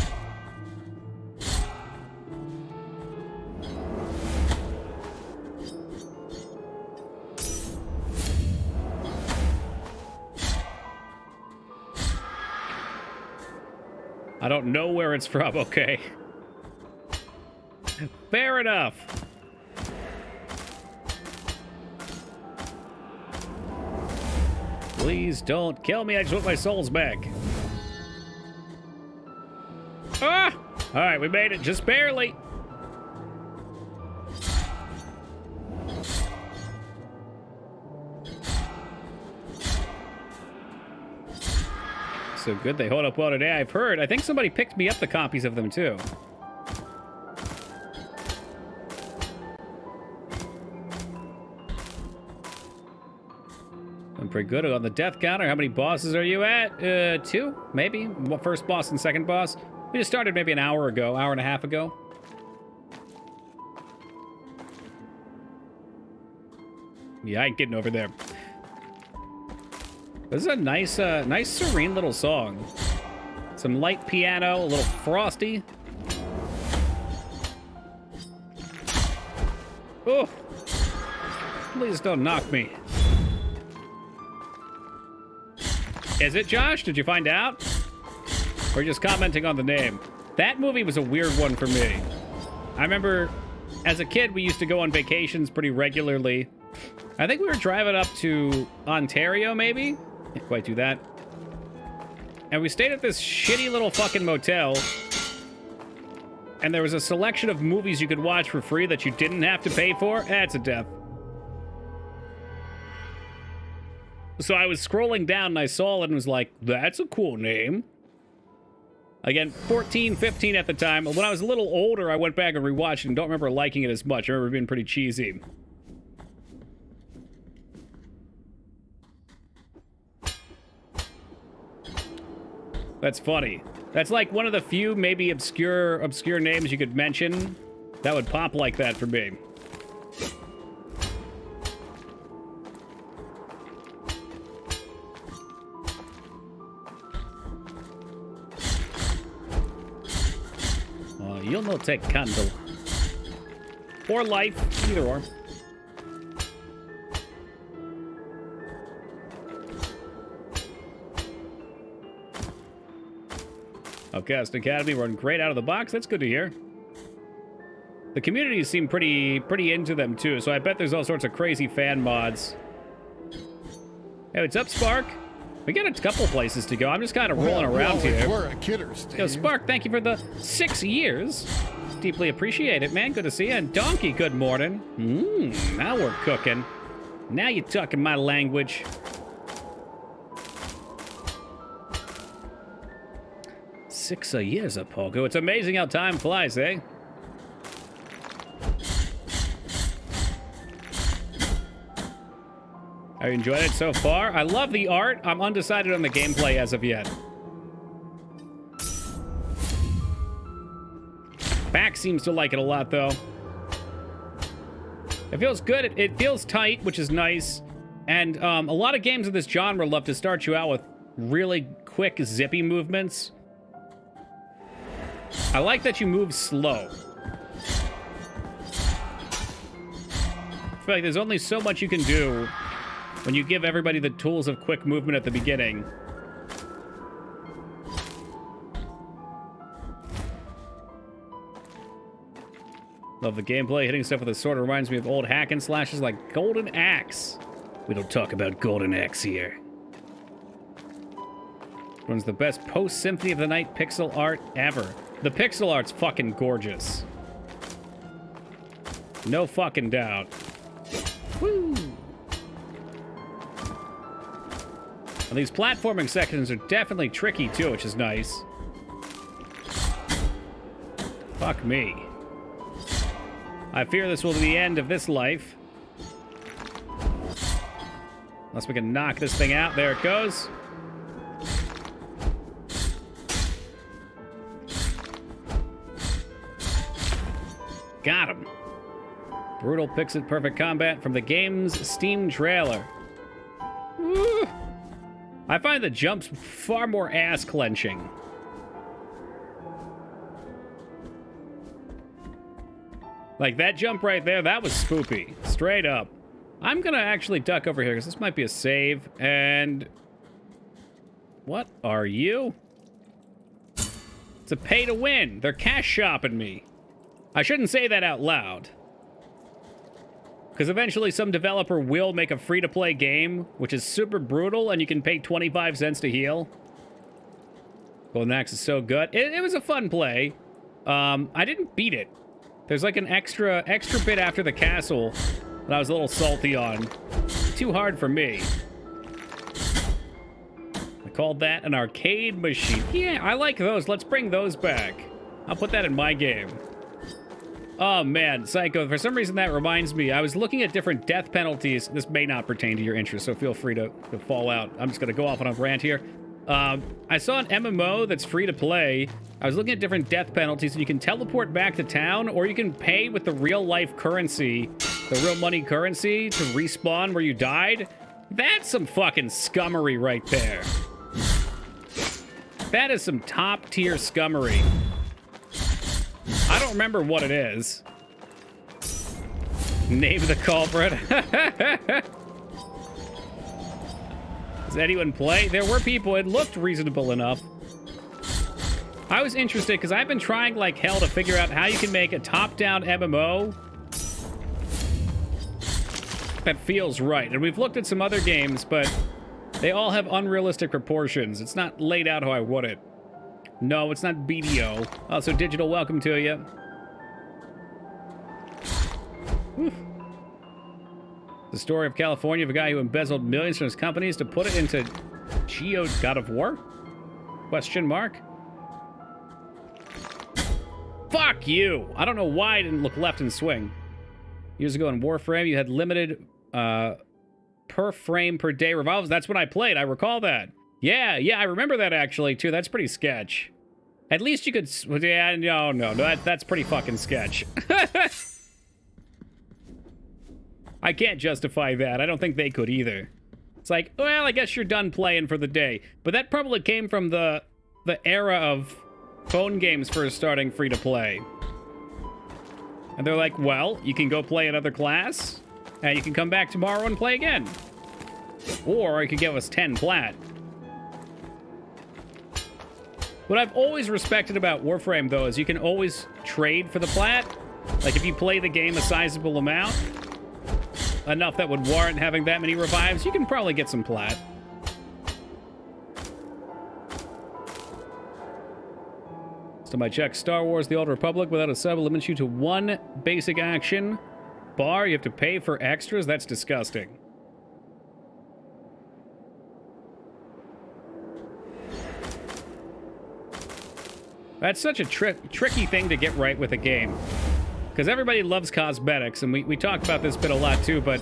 I don't know where it's from, okay. Fair enough. Please don't kill me, I just want my souls back. Ah! Alright, we made it, just barely. So good they hold up well today. I've heard. I think somebody picked me up the copies of them too. I'm pretty good on the death counter. How many bosses are you at? 2, maybe. First boss and second boss. We just started maybe an hour ago, hour and a half ago. Yeah, I ain't getting over there. This is a nice, nice serene little song. Some light piano, a little frosty. Oh, please don't knock me. Is it Josh? Did you find out? Or just commenting on the name? That movie was a weird one for me. I remember as a kid, we used to go on vacations pretty regularly. I think we were driving up to Ontario, maybe? Can't quite do that. And we stayed at this shitty little fucking motel. And there was a selection of movies you could watch for free that you didn't have to pay for. That's a death. So I was scrolling down and I saw it and was like, that's a cool name. Again, 14, 15 at the time. When I was a little older, I went back and rewatched it and don't remember liking it as much. I remember it being pretty cheesy. That's funny. That's like one of the few, maybe obscure names you could mention that would pop like that for me. You'll not take candle. Or life, either or. Upcast Academy run great out of the box. That's good to hear. The community seem pretty into them too, so I bet there's all sorts of crazy fan mods. Hey, what's up, Spark? We got a couple places to go. I'm just kind of rolling around here. We're a kidder, Steve. Yo, Spark, thank you for the 6 years. Deeply appreciate it, man. Good to see you. And Donkey, good morning. Now we're cooking. Now you're talking my language. Six years of Pogo. It's amazing how time flies, eh? I enjoyed it so far. I love the art. I'm undecided on the gameplay as of yet. Pack seems to like it a lot, though. It feels good. It feels tight, which is nice. And a lot of games of this genre love to start you out with really quick, zippy movements. I like that you move slow. I feel like there's only so much you can do when you give everybody the tools of quick movement at the beginning. Love the gameplay. Hitting stuff with a sword reminds me of old hack and slashes like Golden Axe. We don't talk about Golden Axe here. One's the best post-Symphony of the Night pixel art ever. The pixel art's fucking gorgeous. No fucking doubt. Woo! And these platforming sections are definitely tricky too, which is nice. Fuck me. I fear this will be the end of this life. Unless we can knock this thing out. There it goes. Got him. Brutal Pixel Perfect Combat from the game's Steam trailer. Woo. I find the jumps far more ass-clenching Like, that jump right there, that was spoopy. Straight up. I'm gonna actually duck over here, because this might be a save, and... What are you? It's a pay to win. They're cash shopping me. I shouldn't say that out loud. Because eventually some developer will make a free-to-play game, which is super brutal, and you can pay 25 cents to heal. Golden Axe is so good. It was a fun play. I didn't beat it. There's like an extra bit after the castle that I was a little salty on. Too hard for me. I called that an arcade machine. Yeah, I like those. Let's bring those back. I'll put that in my game. Oh, man, Psycho. For some reason, that reminds me. I was looking at different death penalties. This may not pertain to your interest, so feel free to fall out. I'm just going to go off on a rant here. I saw an MMO that's free to play. I was looking at different death penalties, and you can teleport back to town, or you can pay with the real-life currency, the real money currency, to respawn where you died. That's some fucking scummery right there. That is some top-tier scummery. I don't remember what it is. Name the culprit. Does anyone play? There were people. It looked reasonable enough. I was interested because I've been trying like hell to figure out how you can make a top-down MMO that feels right. And we've looked at some other games, but they all have unrealistic proportions. It's not laid out how I want it. No, it's not BDO. Also, Digital, welcome to you. Whew. The story of California of a guy who embezzled millions from his companies to put it into God of War? Question mark? Fuck you! I don't know why I didn't look left and swing. Years ago in Warframe, you had limited per frame per day revolves. That's when I played. I recall that. Yeah, I remember that actually, too. That's pretty sketch. At least you could... Yeah, no, that's pretty fucking sketch. I can't justify that. I don't think they could either. It's like, well, I guess you're done playing for the day. But that probably came from the era of phone games first starting free-to-play. And they're like, well, you can go play another class, and you can come back tomorrow and play again. Or you could give us 10 plat. What I've always respected about Warframe, though, is you can always trade for the plat. Like, if you play the game a sizable amount, enough that would warrant having that many revives, you can probably get some plat. So my check, Star Wars The Old Republic without a sub limits you to one basic action. Bar, you have to pay for extras? That's disgusting. That's such a tricky thing to get right with a game. Because everybody loves cosmetics, and we talk about this bit a lot too, but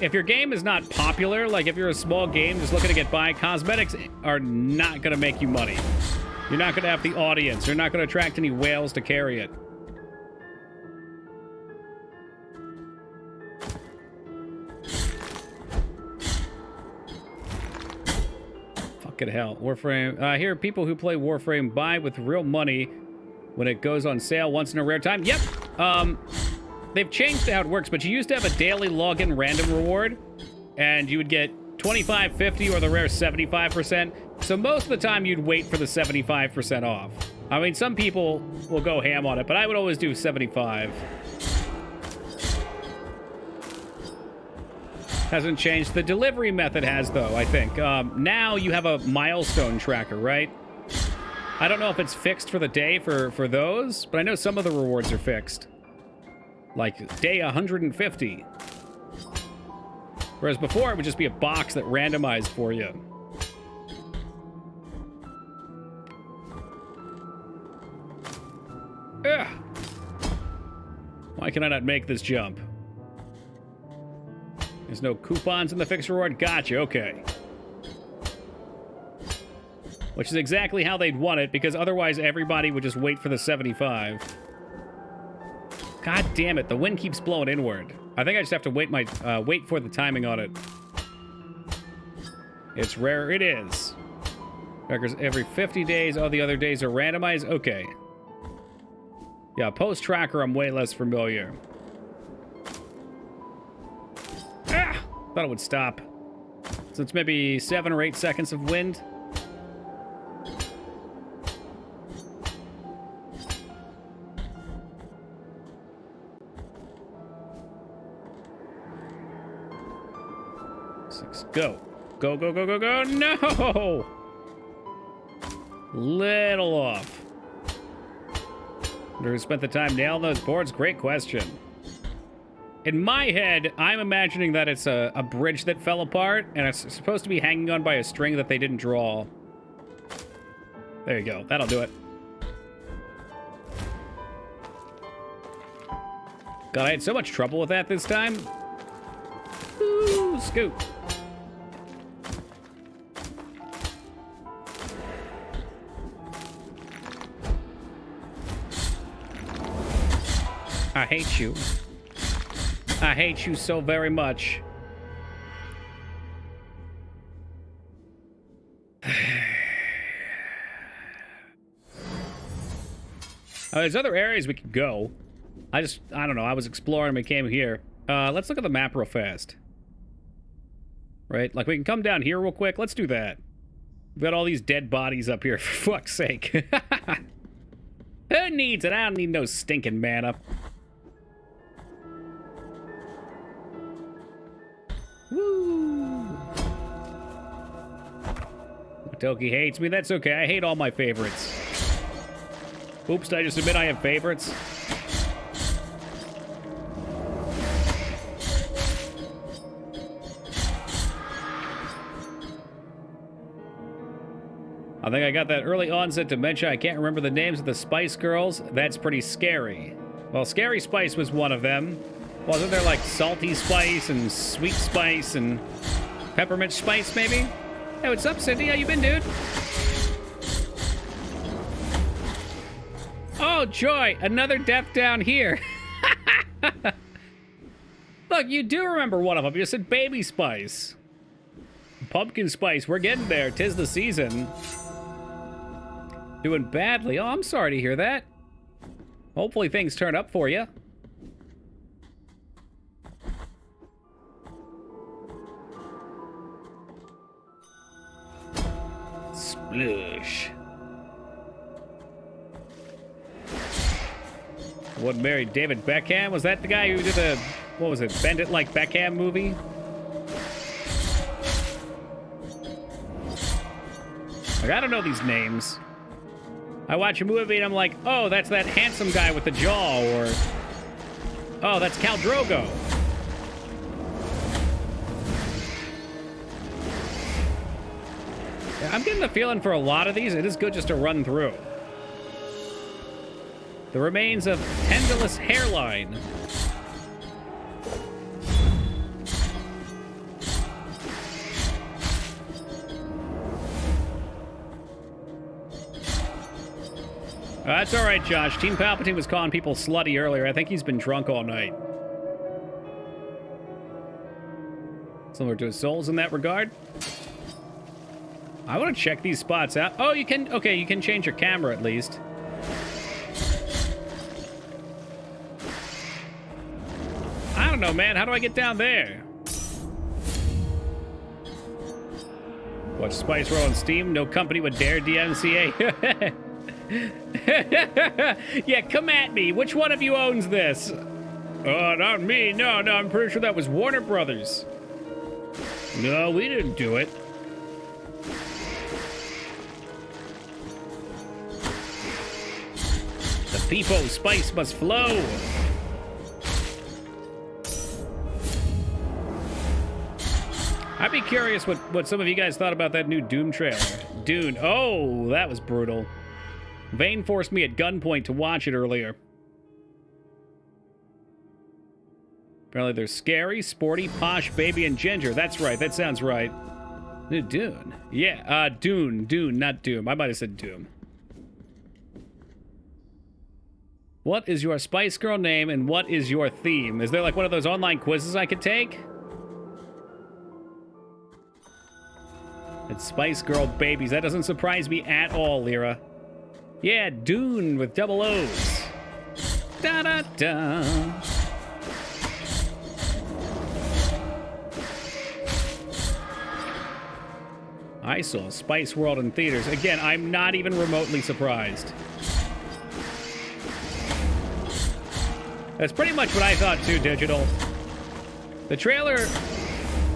if your game is not popular, like if you're a small game just looking to get by, cosmetics are not going to make you money. You're not going to have the audience. You're not going to attract any whales to carry it. Fucking hell. Warframe. I hear people who play Warframe buy with real money when it goes on sale once in a rare time. Yep. They've changed how it works, but you used to have a daily login random reward, and you would get 25, 50, or the rare 75%. So most of the time, you'd wait for the 75% off. I mean, some people will go ham on it, but I would always do 75. Hasn't changed. The delivery method has, though, I think. Now you have a milestone tracker, right? I don't know if it's fixed for the day for those, but I know some of the rewards are fixed. Like day 150. Whereas before, it would just be a box that randomized for you. Ugh. Why can I not make this jump? There's no coupons in the fixed reward? Gotcha, okay. Which is exactly how they'd want it, because otherwise everybody would just wait for the 75. God damn it, the wind keeps blowing inward. I think I just have to wait for the timing on it. It's rare, it is. Records every 50 days, all the other days are randomized? Okay. Yeah, post tracker, I'm way less familiar. Ah! Thought it would stop. So it's maybe 7 or 8 seconds of wind. Go. Go, go, go, go, go. No! Little off. Wonder who spent the time nailing those boards? Great question. In my head, I'm imagining that it's a bridge that fell apart, and it's supposed to be hanging on by a string that they didn't draw. There you go. That'll do it. God, I had so much trouble with that this time. Ooh, scoot. I hate you. I hate you so very much. There's other areas we could go. I don't know. I was exploring and we came here. Let's look at the map real fast. Right? Like, we can come down here real quick. Let's do that. We've got all these dead bodies up here, for fuck's sake. Who needs it? I don't need no stinking mana. Woo! Toki hates me. That's okay. I hate all my favorites. Oops, did I just admit I have favorites? I think I got that early onset dementia. I can't remember the names of the Spice Girls. That's pretty scary. Well, Scary Spice was one of them. Wasn't there like Salty Spice and Sweet Spice and Peppermint Spice, maybe? Hey, what's up, Cindy? How you been, dude? Oh, joy! Another death down here. Look, you do remember one of them. You said Baby Spice. Pumpkin Spice. We're getting there. 'Tis the season. Doing badly. Oh, I'm sorry to hear that. Hopefully things turn up for you. Sploosh. What married David Beckham? Was that the guy who did the, what was it, Bend It Like Beckham movie? Like, I don't know these names. I watch a movie and I'm like, oh, that's that handsome guy with the jaw, or oh, that's Khal Drogo. Yeah, I'm getting the feeling for a lot of these, it is good just to run through. The remains of Tendilous Hairline. That's all right, Josh. Team Palpatine was calling people slutty earlier. I think he's been drunk all night. Similar to his souls in that regard. I want to check these spots out. Oh, you can... Okay, you can change your camera at least. I don't know, man. How do I get down there? Watch Spice Roll on Steam. No company would dare DMCA. Yeah, come at me. Which one of you owns this? Oh, not me. No, I'm pretty sure that was Warner Brothers. No, we didn't do it. The Peepo spice must flow. I'd be curious what some of you guys thought about that new Doom trailer. Dune. Oh, that was brutal. Vane forced me at gunpoint to watch it earlier. Apparently there's Scary, Sporty, Posh, Baby, and Ginger. That's right. That sounds right. New Dune. Yeah, Dune, not Doom. I might have said Doom. What is your Spice Girl name and what is your theme? Is there like one of those online quizzes I could take? It's Spice Girl babies. That doesn't surprise me at all, Lyra. Yeah, Dune with double O's. Da-da-da. I saw Spice World in theaters. Again, I'm not even remotely surprised. That's pretty much what I thought too, Digital. The trailer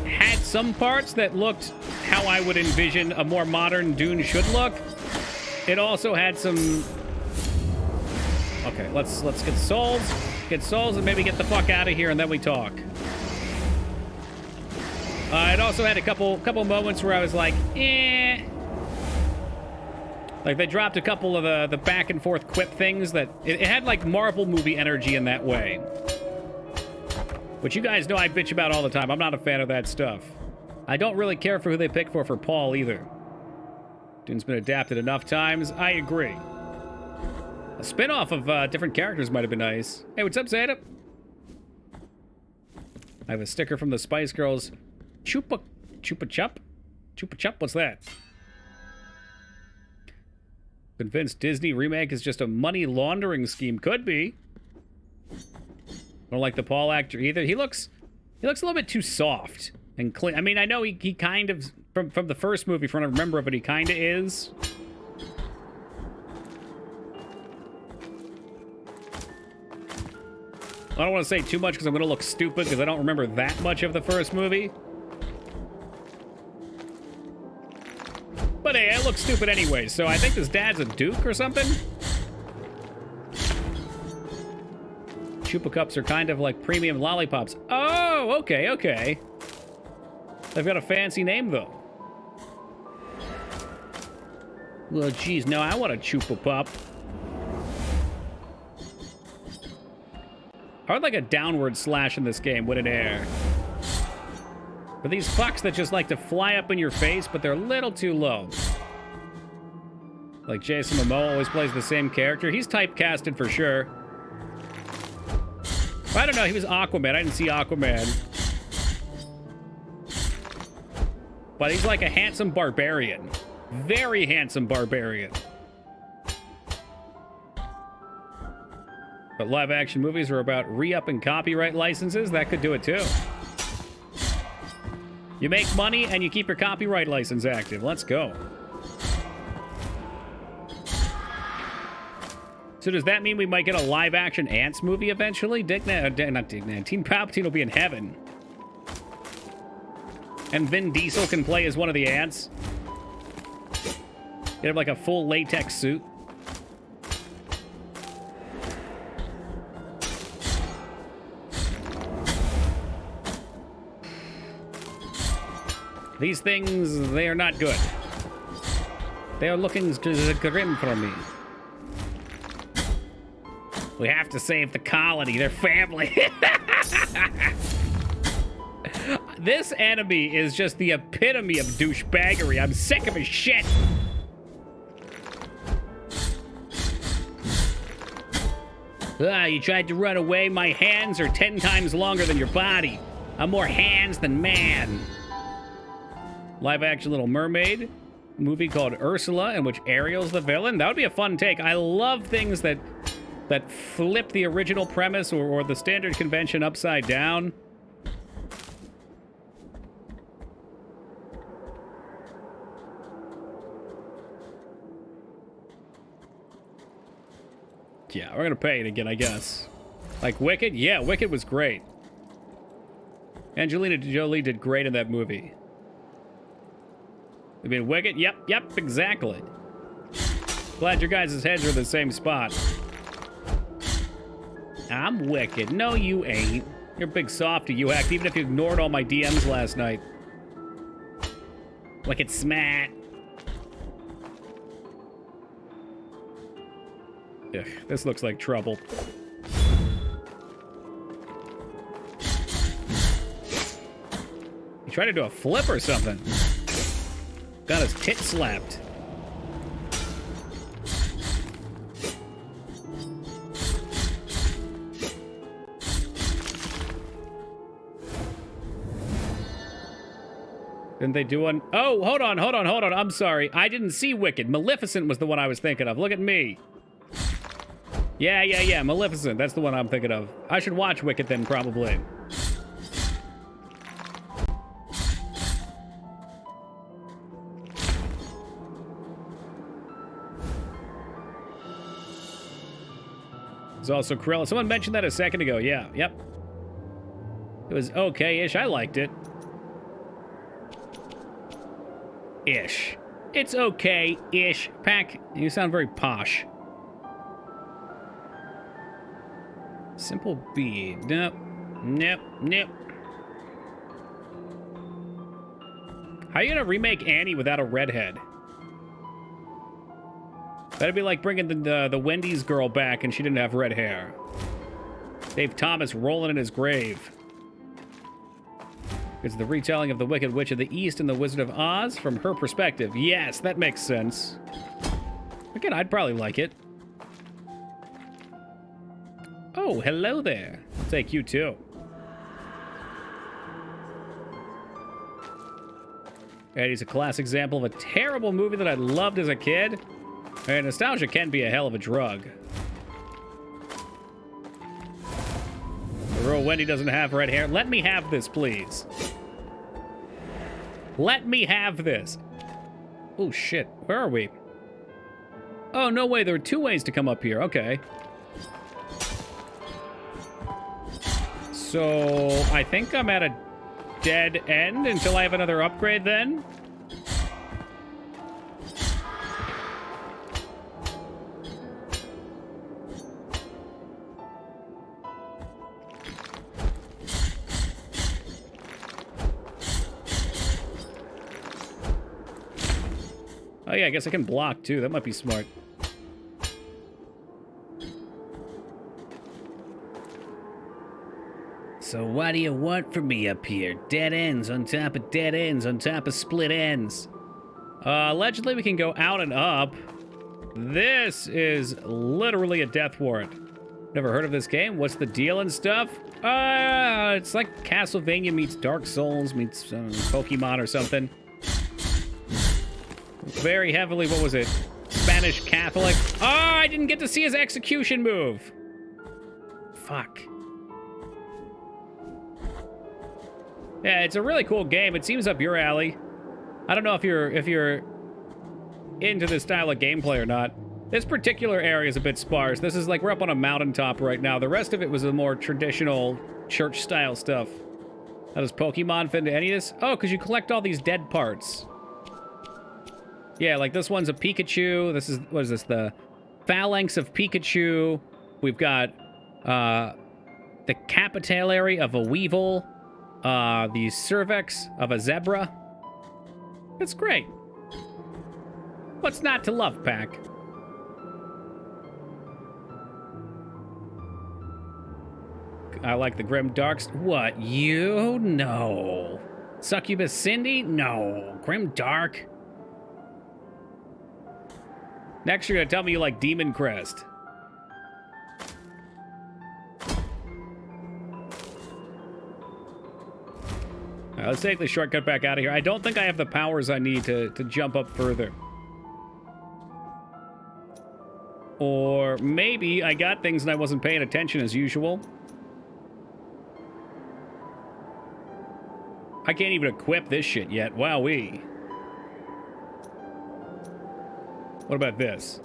had some parts that looked how I would envision a more modern Dune should look. It also had some... Okay, let's get souls. Get souls and maybe get the fuck out of here and then we talk. It also had a couple moments where I was like, eh. Like, they dropped a couple of the back and forth quip things that... It had, like, Marvel movie energy in that way. Which you guys know I bitch about all the time. I'm not a fan of that stuff. I don't really care for who they pick for Paul, either. Dune's been adapted enough times. I agree. A spin-off of different characters might have been nice. Hey, what's up, Zeta? I have a sticker from the Spice Girls. Chupa Chup? Chupa Chup? What's that? Convinced Disney remake is just a money laundering scheme. Could be. Don't like the Paul actor either. He looks a little bit too soft and clean. I mean, I know he kind of, from the first movie, from what I remember of it, he kind of is. I don't want to say too much because I'm going to look stupid because I don't remember that much of the first movie. But hey, I look stupid anyway, so I think his dad's a duke or something. Chupa Cups are kind of like premium lollipops. Oh, okay, okay. They've got a fancy name, though. Well, geez, no, I want a Chupa Pup. I would like a downward slash in this game, wouldn't air. But these fucks that just like to fly up in your face, but they're a little too low. Like Jason Momoa always plays the same character. He's typecasted for sure. I don't know, he was Aquaman. I didn't see Aquaman. But he's like a handsome barbarian. Very handsome barbarian. But live action movies are about re-upping copyright licenses. That could do it too. You make money and you keep your copyright license active. Let's go. So does that mean we might get a live action Ants movie eventually? Not Dickman. Team Palpatine will be in heaven. And Vin Diesel can play as one of the ants. Get him like a full latex suit. These things, they are not good. They are looking grim for me. We have to save the colony, their family. This enemy is just the epitome of douchebaggery. I'm sick of his shit. You tried to run away? My hands are 10 times longer than your body. I'm more hands than man. Live action Little Mermaid movie called Ursula, in which Ariel's the villain. That would be a fun take. I love things that flip the original premise or the standard convention upside down. Yeah, we're gonna pay it again, I guess. Like Wicked? Yeah, Wicked was great. Angelina Jolie did great in that movie. I mean, Wicked? Yep, exactly. Glad your guys' heads are in the same spot. I'm Wicked. No, you ain't. You're a big softy, you act, even if you ignored all my DMs last night. Wicked smat. Ugh, this looks like trouble. He tried to do a flip or something. Got his tit slapped. Didn't they do one? Oh, hold on. I'm sorry. I didn't see Wicked. Maleficent was the one I was thinking of. Look at me. Yeah. Maleficent. That's the one I'm thinking of. I should watch Wicked then, probably. There's also Krill. Someone mentioned that a second ago. Yeah, yep. It was okay-ish. I liked it. Ish. It's okay-ish. Pack, you sound very posh. Simple B. Nope. How are you gonna remake Annie without a redhead? That'd be like bringing the Wendy's girl back and she didn't have red hair. Dave Thomas rolling in his grave. It's the retelling of the Wicked Witch of the East and the Wizard of Oz from her perspective. Yes, that makes sense. Again, I'd probably like it. Oh, hello there. I'll take you too. Eddie's a classic example of a terrible movie that I loved as a kid. And nostalgia can be a hell of a drug. The real Wendy doesn't have red hair. Let me have this, please. Let me have this. Oh, shit. Where are we? Oh, no way. There are two ways to come up here. Okay. So, I think I'm at a dead end until I have another upgrade then. Oh yeah, I guess I can block too. That might be smart. So what do you want from me up here? Dead ends on top of dead ends on top of split ends. Allegedly we can go out and up. This is literally a death warrant. Never heard of this game? What's the deal and stuff? It's like Castlevania meets Dark Souls meets Pokemon or something. Very heavily, what was it? Spanish Catholic. Oh, I didn't get to see his execution move. Fuck. Yeah, it's a really cool game. It seems up your alley. I don't know if you're into this style of gameplay or not. This particular area is a bit sparse. This is like we're up on a mountaintop right now. The rest of it was the more traditional church-style stuff. How does Pokemon fit into any of this? Oh, because you collect all these dead parts. Yeah, like this one's a Pikachu. This is, what is this? The phalanx of Pikachu. We've got the capitulary of a Weevil. The cervix of a zebra. It's great. What's not to love, Pack? I like the grim darks. What, you? No. Succubus Cindy? No. Grim dark? Next, you're gonna tell me you like Demon Crest. All right, let's take the shortcut back out of here. I don't think I have the powers I need to jump up further. Or maybe I got things and I wasn't paying attention as usual. I can't even equip this shit yet. Wowee. What about this?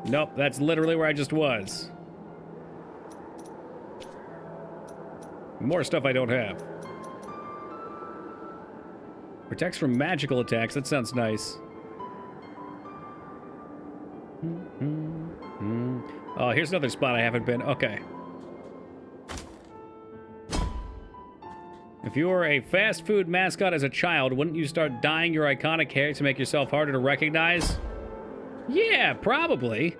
Nope, that's literally where I just was. More stuff I don't have. Protects from magical attacks. That sounds nice. Oh, here's another spot I haven't been. Okay. If you were a fast food mascot as a child, wouldn't you start dyeing your iconic hair to make yourself harder to recognize? Yeah, probably.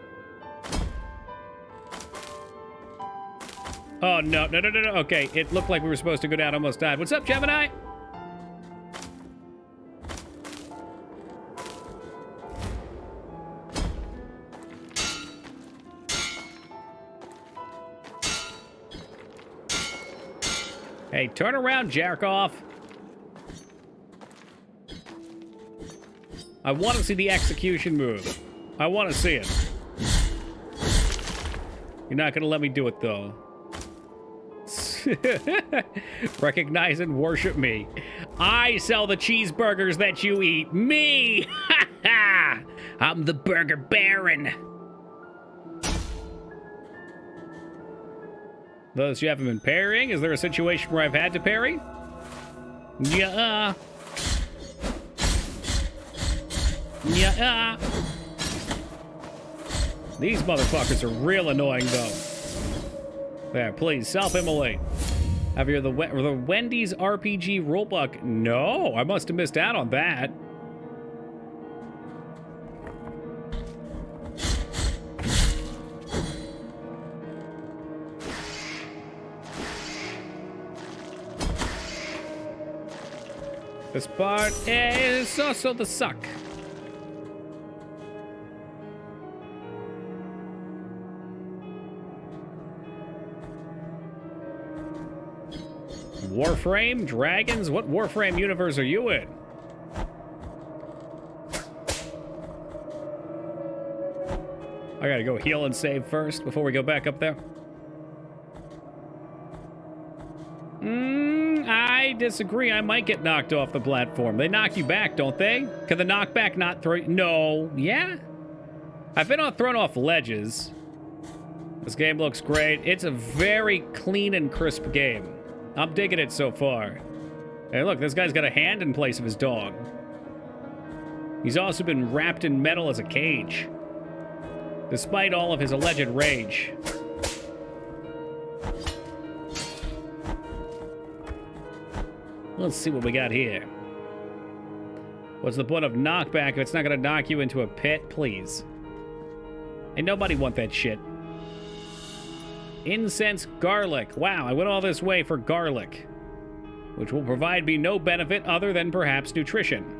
Oh, no. Okay, it looked like we were supposed to go down, almost died. What's up, Gemini? Hey, turn around, jerk off. I want to see the execution move. I want to see it. You're not gonna let me do it, though. Recognize and worship me. I sell the cheeseburgers that you eat. Me! I'm the Burger Baron. Those you haven't been parrying? Is there a situation where I've had to parry? Yeah. Yeah. These motherfuckers are real annoying, though. There, please, self-immolate. Have you the Wendy's RPG rulebook? No, I must have missed out on that. This part is also the suck. Warframe? Dragons? What Warframe universe are you in? I gotta go heal and save first before we go back up there. I disagree. I might get knocked off the platform. They knock you back, don't they? Can the knockback not throw you? No. Yeah? I've been thrown off ledges. This game looks great. It's a very clean and crisp game. I'm digging it so far. Hey, look, this guy's got a hand in place of his dog. He's also been wrapped in metal as a cage, despite all of his alleged rage. Let's see what we got here. What's the point of knockback if it's not going to knock you into a pit? Please. Ain't nobody want that shit. Incense garlic. Wow, I went all this way for garlic, which will provide me no benefit other than perhaps nutrition.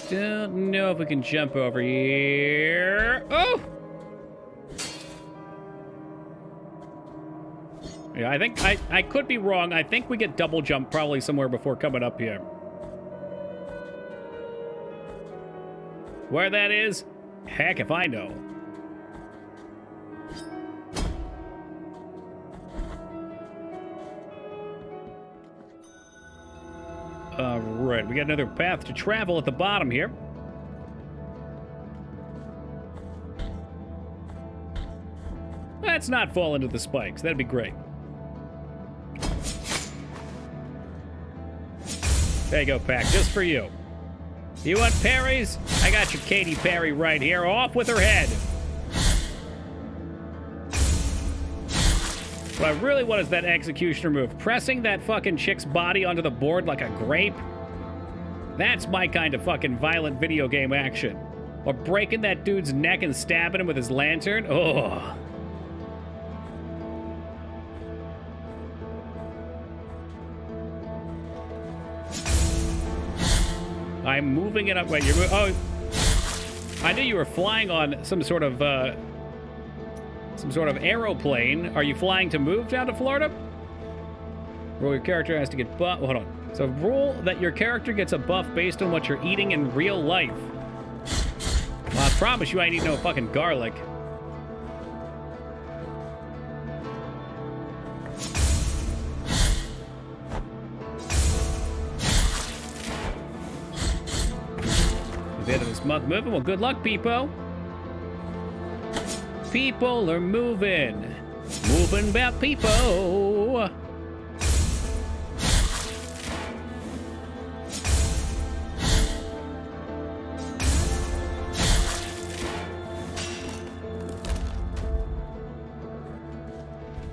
Don't know if we can jump over here. Oh! Yeah, I think I could be wrong. I think we get double jump probably somewhere before coming up here. Where that is? Heck if I know. Right, we got another path to travel at the bottom here. Let's not fall into the spikes. That'd be great. There you go, Pack, just for you. You want parries? I got your Katy Perry right here. Off with her head. What I really want is that executioner move. Pressing that fucking chick's body onto the board like a grape. That's my kind of fucking violent video game action. Or breaking that dude's neck and stabbing him with his lantern. Oh. I'm moving it up. Wait, you're oh. I knew you were flying on some sort of aeroplane. Are you flying to move down to Florida? Rule your character has to get buff. Hold on. So rule that your character gets a buff based on what you're eating in real life. Well, I promise you I ain't eating no fucking garlic. The end of this month moving. Well, good luck, people. People are moving. Moving about people.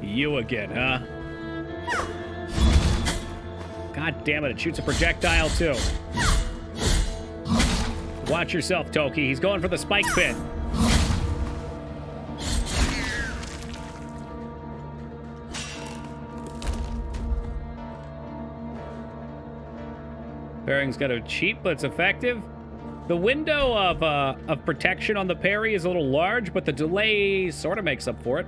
You again, huh? God damn it shoots a projectile too. Watch yourself, Toki. He's going for the spike pit. Parrying's kind of cheap, but it's effective. The window of protection on the parry is a little large, but the delay sort of makes up for it.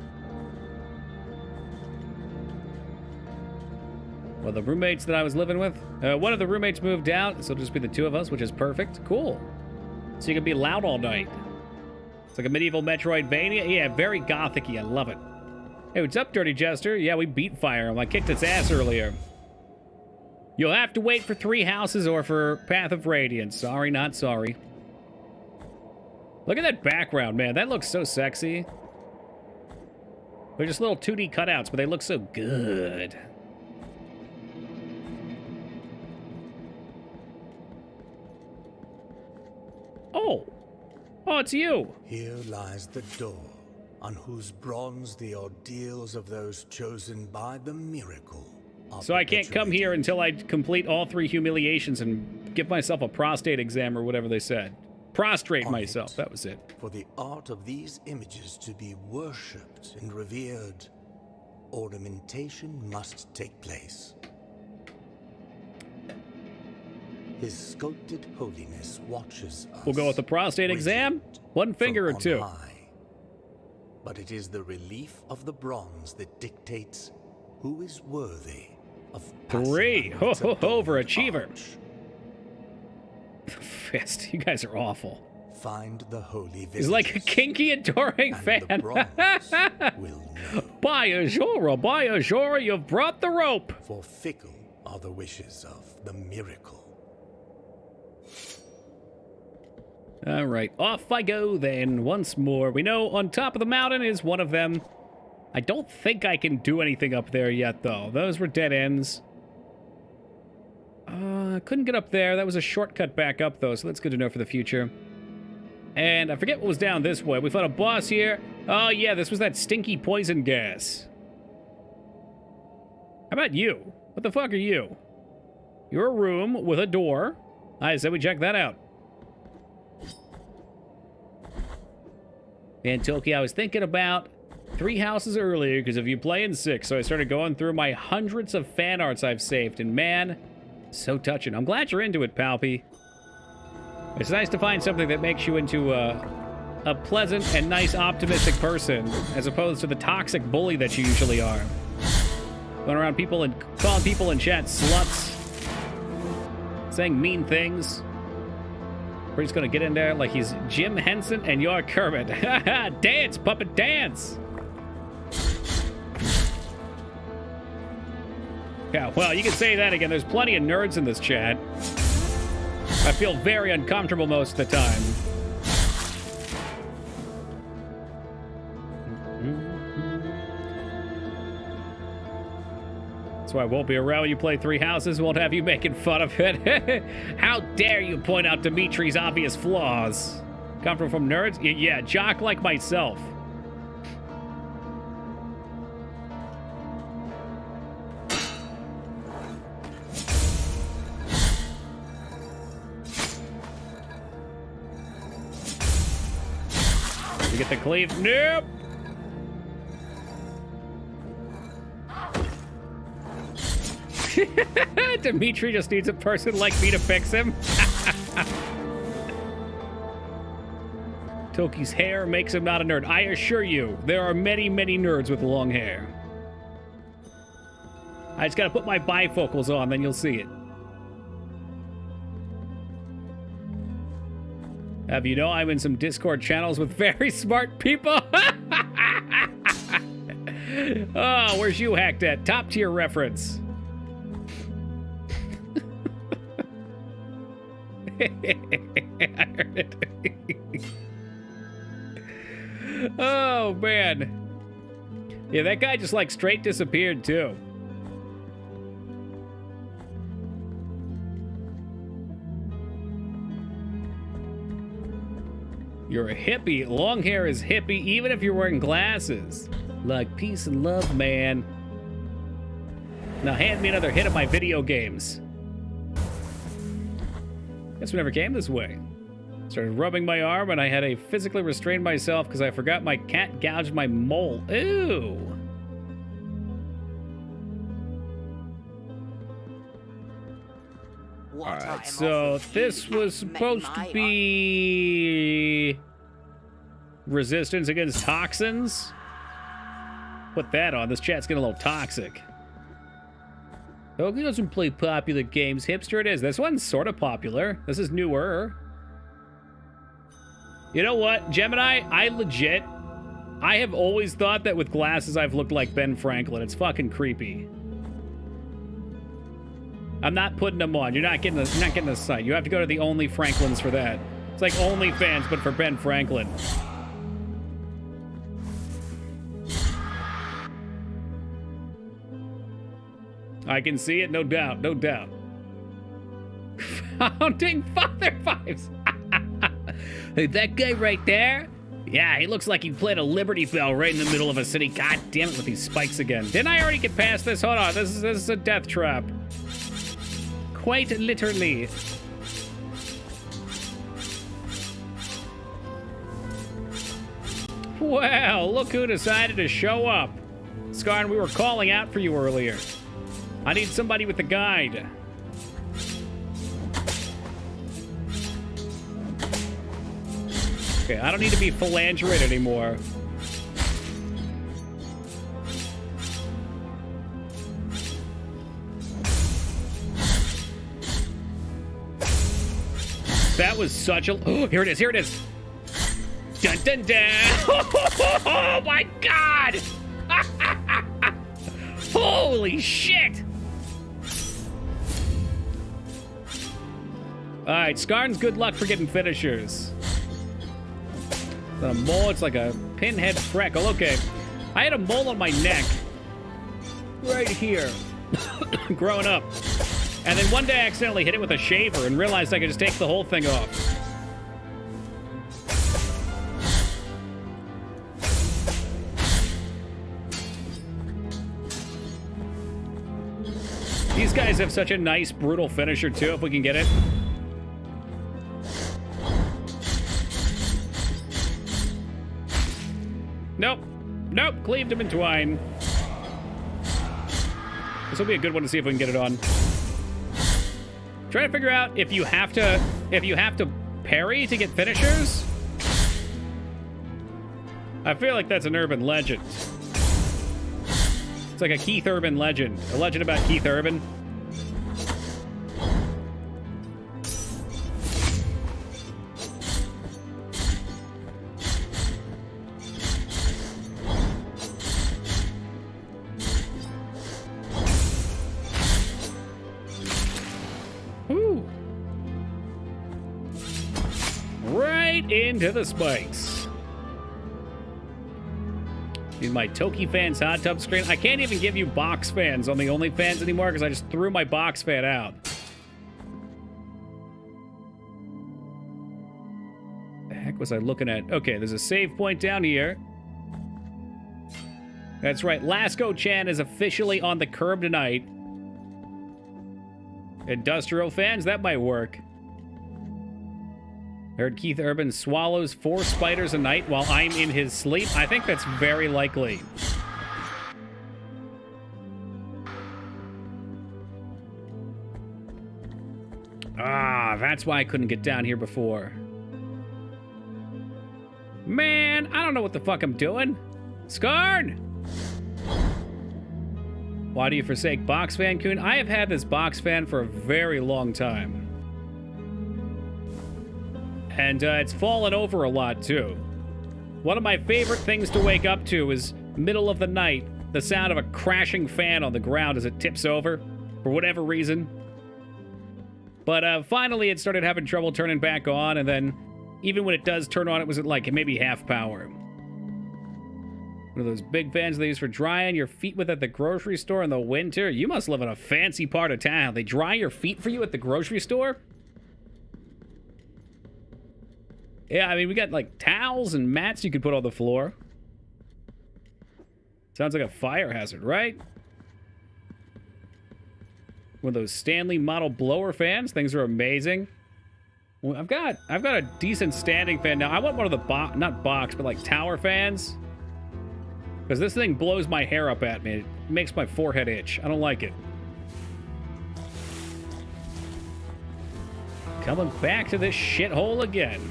Well, the roommates that I was living with, one of the roommates moved out, so it'll just be the two of us, which is perfect. Cool. So you can be loud all night. It's like a medieval Metroidvania. Yeah, very gothic-y. I love it. Hey, what's up, Dirty Jester? Yeah, we beat Fire Emblem. I kicked its ass earlier. You'll have to wait for 3 houses or for Path of Radiance. Sorry, not sorry. Look at that background, man. That looks so sexy. They're just little 2D cutouts, but they look so good. Oh. Oh, it's you. Here lies the door, on whose bronze the ordeals of those chosen by the miracle. So I can't come here until I complete all 3 humiliations and give myself a prostate exam or whatever they said. Prostrate myself, that was it. For the art of these images to be worshipped and revered, ornamentation must take place. His sculpted holiness watches us. We'll go with the prostate exam? 1 finger or 2? High. But it is the relief of the bronze that dictates who is worthy of 3. Ho ho ho, overachiever. Fist, you guys are awful. Find the holy He's like a kinky, adoring fan. By Azura, you've brought the rope. For fickle are the wishes of the miracle. All right, off I go then once more. We know on top of the mountain is one of them. I don't think I can do anything up there yet, though. Those were dead ends. Couldn't get up there. That was a shortcut back up, though, so that's good to know for the future. And I forget what was down this way. We found a boss here. Oh, yeah, this was that stinky poison gas. How about you? What the fuck are you? You're a room with a door. I said we check that out. And Toki, I was thinking about 3 houses earlier, because of you playing 6, so I started going through my hundreds of fan arts I've saved, and man, so touching. I'm glad you're into it, Palpy. It's nice to find something that makes you into a pleasant and nice, optimistic person, as opposed to the toxic bully that you usually are. Going around people and calling people in chat sluts, saying mean things. We're just gonna get in there like he's Jim Henson and you're Kermit. Dance, puppet, dance! Yeah, well, you can say that again. There's plenty of nerds in this chat. I feel very uncomfortable most of the time. So I won't be around when you play 3 houses, won't have you making fun of it. How dare you point out Dimitri's obvious flaws? Coming from nerds? Yeah, jock like myself. You get the cleave? Nope! Dimitri just needs a person like me to fix him. Toki's hair makes him not a nerd. I assure you, there are many, many nerds with long hair. I just gotta put my bifocals on, then you'll see it. Have you know I'm in some Discord channels with very smart people? Oh, where's you hacked at? Top tier reference. I heard it. Oh, man. Yeah, that guy just like straight disappeared too. You're a hippie. Long hair is hippie even if you're wearing glasses. Like peace and love, man. Now hand me another hit of my video games. Guess we never came this way. Started rubbing my arm and I had to physically restrain myself because I forgot my cat gouged my mole. Ooh. Alright, so this was supposed to be resistance against toxins. Put that on. This chat's getting a little toxic. Oakley doesn't play popular games. Hipster it is. This one's sort of popular. This is newer. You know what, Gemini? I have always thought that with glasses I've looked like Ben Franklin. It's fucking creepy. I'm not putting them on. You're not getting the sight. You have to go to the Only Franklins for that. It's like OnlyFans, but for Ben Franklin. I can see it, no doubt, no doubt. Founding Father Vibes. Hey, that guy right there? Yeah, he looks like he played a Liberty Bell right in the middle of a city. God damn it with these spikes again. Didn't I already get past this? Hold on, this is a death trap. Quite literally. Well, look who decided to show up. Scarn, we were calling out for you earlier. I need somebody with a guide. Okay, I don't need to be phalangerate anymore. That was such a... Oh, here it is, here it is. Dun, dun, dun. Oh, my God. Holy shit. All right, Scarn's good luck for getting finishers. The mole, it's like a pinhead freckle. Okay, I had a mole on my neck. Right here. Growing up. And then one day I accidentally hit it with a shaver and realized I could just take the whole thing off. These guys have such a nice, brutal finisher, too, if we can get it. Nope. Nope. Cleaved him in twine. This will be a good one to see if we can get it on. Trying to figure out if you have to parry to get finishers. I feel like that's an urban legend. It's like a Keith Urban legend. A legend about Keith Urban. Woo. Right into the spikes. Use my Toki Fans hot tub screen. I can't even give you box fans on the OnlyFans anymore because I just threw my box fan out. The heck was I looking at? Okay, there's a save point down here. That's right. Lasco-chan is officially on the curb tonight. Industrial fans, that might work. Heard Keith Urban swallows 4 spiders a night while I'm in his sleep. I think that's very likely. Ah, that's why I couldn't get down here before. Man, I don't know what the fuck I'm doing. Scarn! Why do you forsake Box Fan, Kun? I have had this Box Fan for a very long time. And it's fallen over a lot, too. One of my favorite things to wake up to is, middle of the night, the sound of a crashing fan on the ground as it tips over, for whatever reason. But finally it started having trouble turning back on, and then even when it does turn on, it was at like maybe half power. One of those big fans they use for drying your feet with at the grocery store in the winter. You must live in a fancy part of town. They dry your feet for you at the grocery store? Yeah, I mean, we got, like, towels and mats you could put on the floor. Sounds like a fire hazard, right? One of those Stanley model blower fans. Things are amazing. Well, I've got a decent standing fan now. I want one of the, not box, but, like, tower fans. Because this thing blows my hair up at me. It makes my forehead itch. I don't like it. Coming back to this shithole again.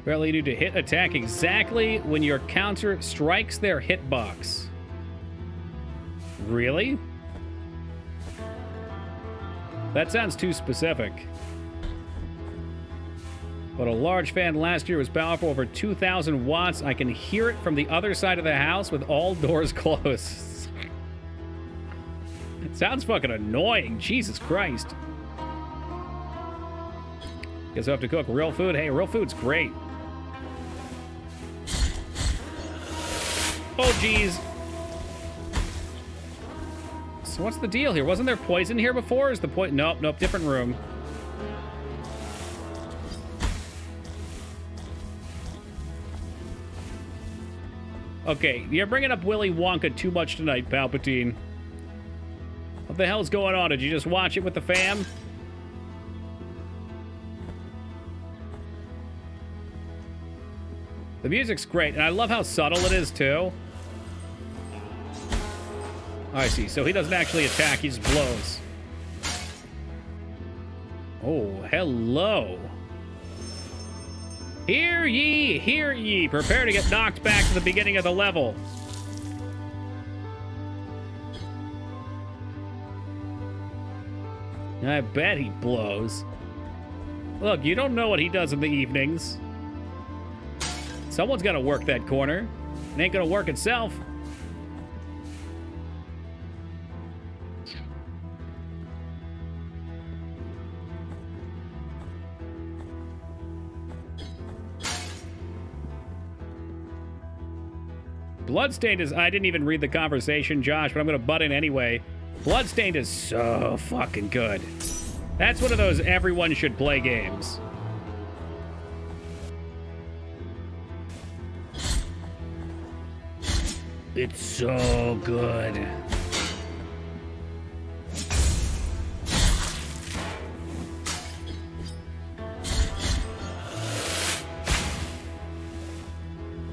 Apparently you need to hit attack exactly when your counter strikes their hitbox. Really? That sounds too specific. But a large fan last year was powerful, over 2,000 watts. I can hear it from the other side of the house with all doors closed. It sounds fucking annoying. Jesus Christ. Guess I have to cook real food. Hey, real food's great. Oh, geez. So what's the deal here? Wasn't there poison here before? Is the poison... Nope, different room. Okay, you're bringing up Willy Wonka too much tonight, Palpatine. What the hell's going on? Did you just watch it with the fam? The music's great, and I love how subtle it is, too. I see, so he doesn't actually attack, he just blows. Oh, hello. Hear ye, prepare to get knocked back to the beginning of the level. I bet he blows. Look, you don't know what he does in the evenings. Someone's got to work that corner. It ain't gonna work itself. Bloodstained is... I didn't even read the conversation, Josh, but I'm gonna butt in anyway. Bloodstained is so fucking good. That's one of those everyone should play games. It's so good.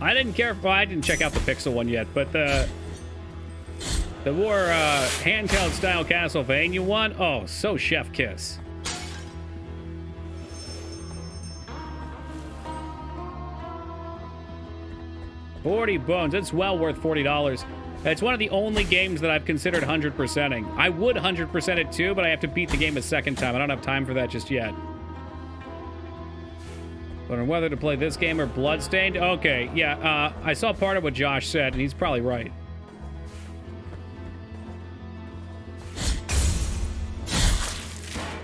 I didn't care if... Well, I didn't check out the Pixel one yet, but the more handheld style Castlevania one, oh, so chef kiss. $40 bones. It's well worth $40. It's one of the only games that I've considered 100%ing. I would 100% it too, but I have to beat the game a second time. I don't have time for that just yet. But on whether to play this game or Bloodstained? Okay, yeah, I saw part of what Josh said, and he's probably right.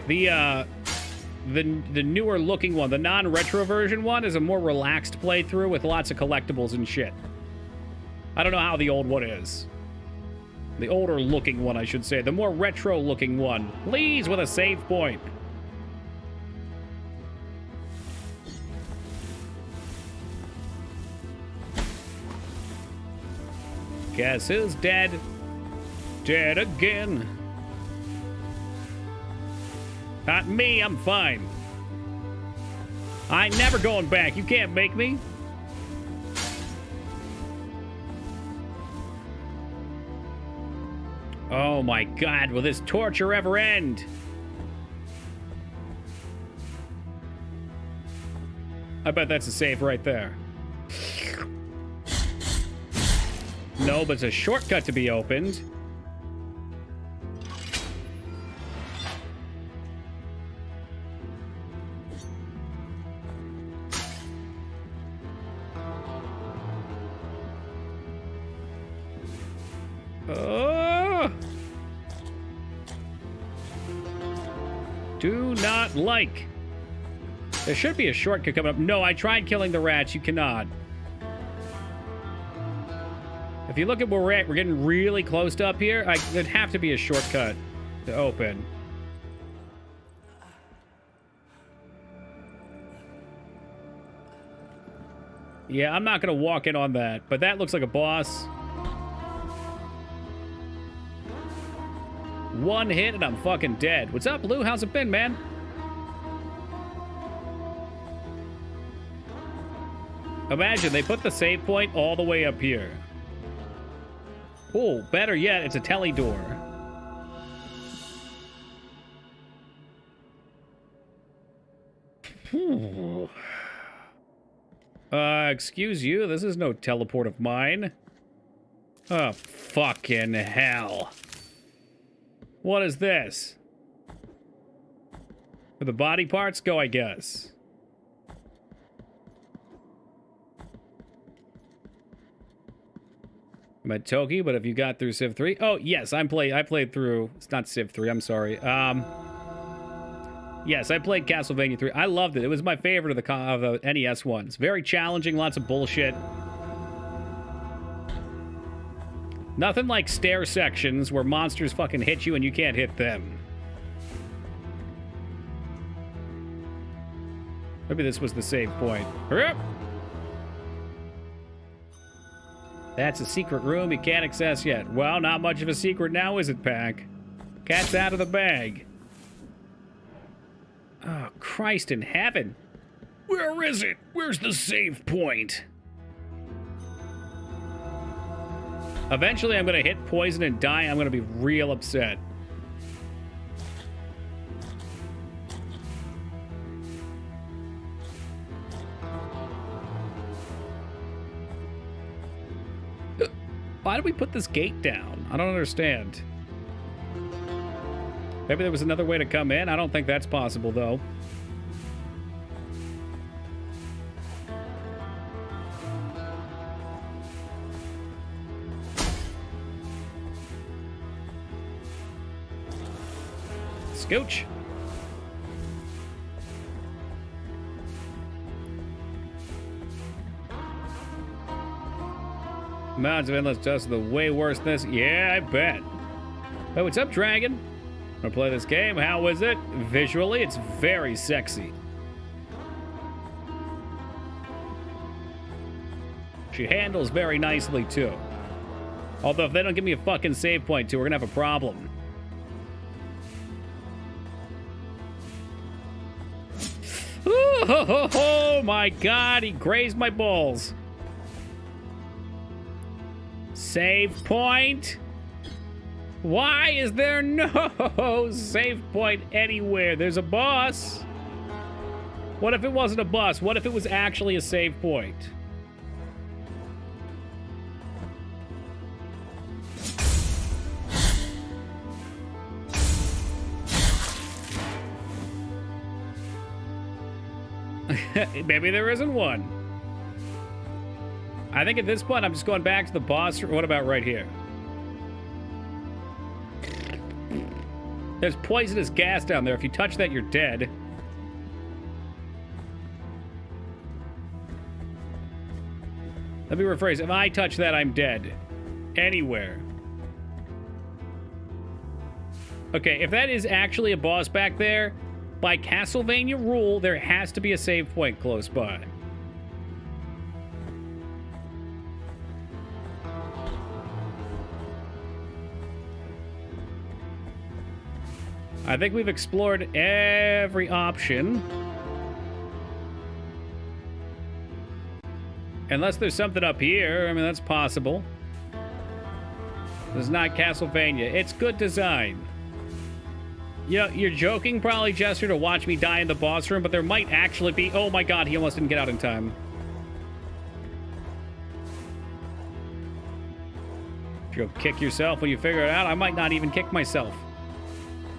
The newer looking one, the non-retro version one, is a more relaxed playthrough with lots of collectibles and shit. I don't know how the old one is. The older looking one, I should say. The more retro looking one. Please, with a save point. Guess who's dead? Dead again. Not me, I'm fine. I ain't never going back. You can't make me. Oh my God, will this torture ever end? I bet that's a save right there. No, but it's a shortcut to be opened. Do not like. There should be a shortcut coming up. No, I tried killing the rats. You cannot. If you look at where we're at, we're getting really close to up here. There'd have to be a shortcut to open. Yeah, I'm not going to walk in on that, but that looks like a boss. One hit and I'm fucking dead. What's up, Lou? How's it been, man? Imagine they put the save point all the way up here. Oh, better yet, it's a telly door. Excuse you, this is no teleport of mine. Oh, fucking hell. What is this? For the body parts? Go, I guess. I'm at Toki, but if you got through Civ 3... Oh, yes, I played through... It's not Civ 3, I'm sorry. Yes, I played Castlevania 3. I loved it. It was my favorite of the NES ones. Very challenging, lots of bullshit. Nothing like stair sections where monsters fucking hit you and you can't hit them. Maybe this was the save point. Hurry up! That's a secret room you can't access yet. Well, not much of a secret now, is it, Pack? Cat's out of the bag. Oh, Christ in heaven. Where is it? Where's the save point? Eventually, I'm going to hit poison and die. I'm going to be real upset. Why did we put this gate down? I don't understand. Maybe there was another way to come in? I don't think that's possible, though. Scooch. Mounds of Endless Dust are the way worse than this. Yeah, I bet. Hey, what's up, Dragon? Wanna play this game? How is it? Visually, it's very sexy. She handles very nicely, too. Although, if they don't give me a fucking save point, too, we're gonna have a problem. Ooh, ho, ho, ho, my God, he grazed my balls. Save point? Why is there no save point anywhere? There's a boss. What if it wasn't a boss? What if it was actually a save point? Maybe there isn't one. I think at this point, I'm just going back to the boss. What about right here? There's poisonous gas down there. If you touch that, you're dead. Let me rephrase. If I touch that, I'm dead. Anywhere. Okay, if that is actually a boss back there, by Castlevania rule, there has to be a save point close by. I think we've explored every option. Unless there's something up here. I mean, that's possible. This is not Castlevania. It's good design. You know, you're joking probably, Jester, to watch me die in the boss room, but there might actually be... Oh my God, he almost didn't get out in time. You'll kick yourself when you figure it out. I might not even kick myself.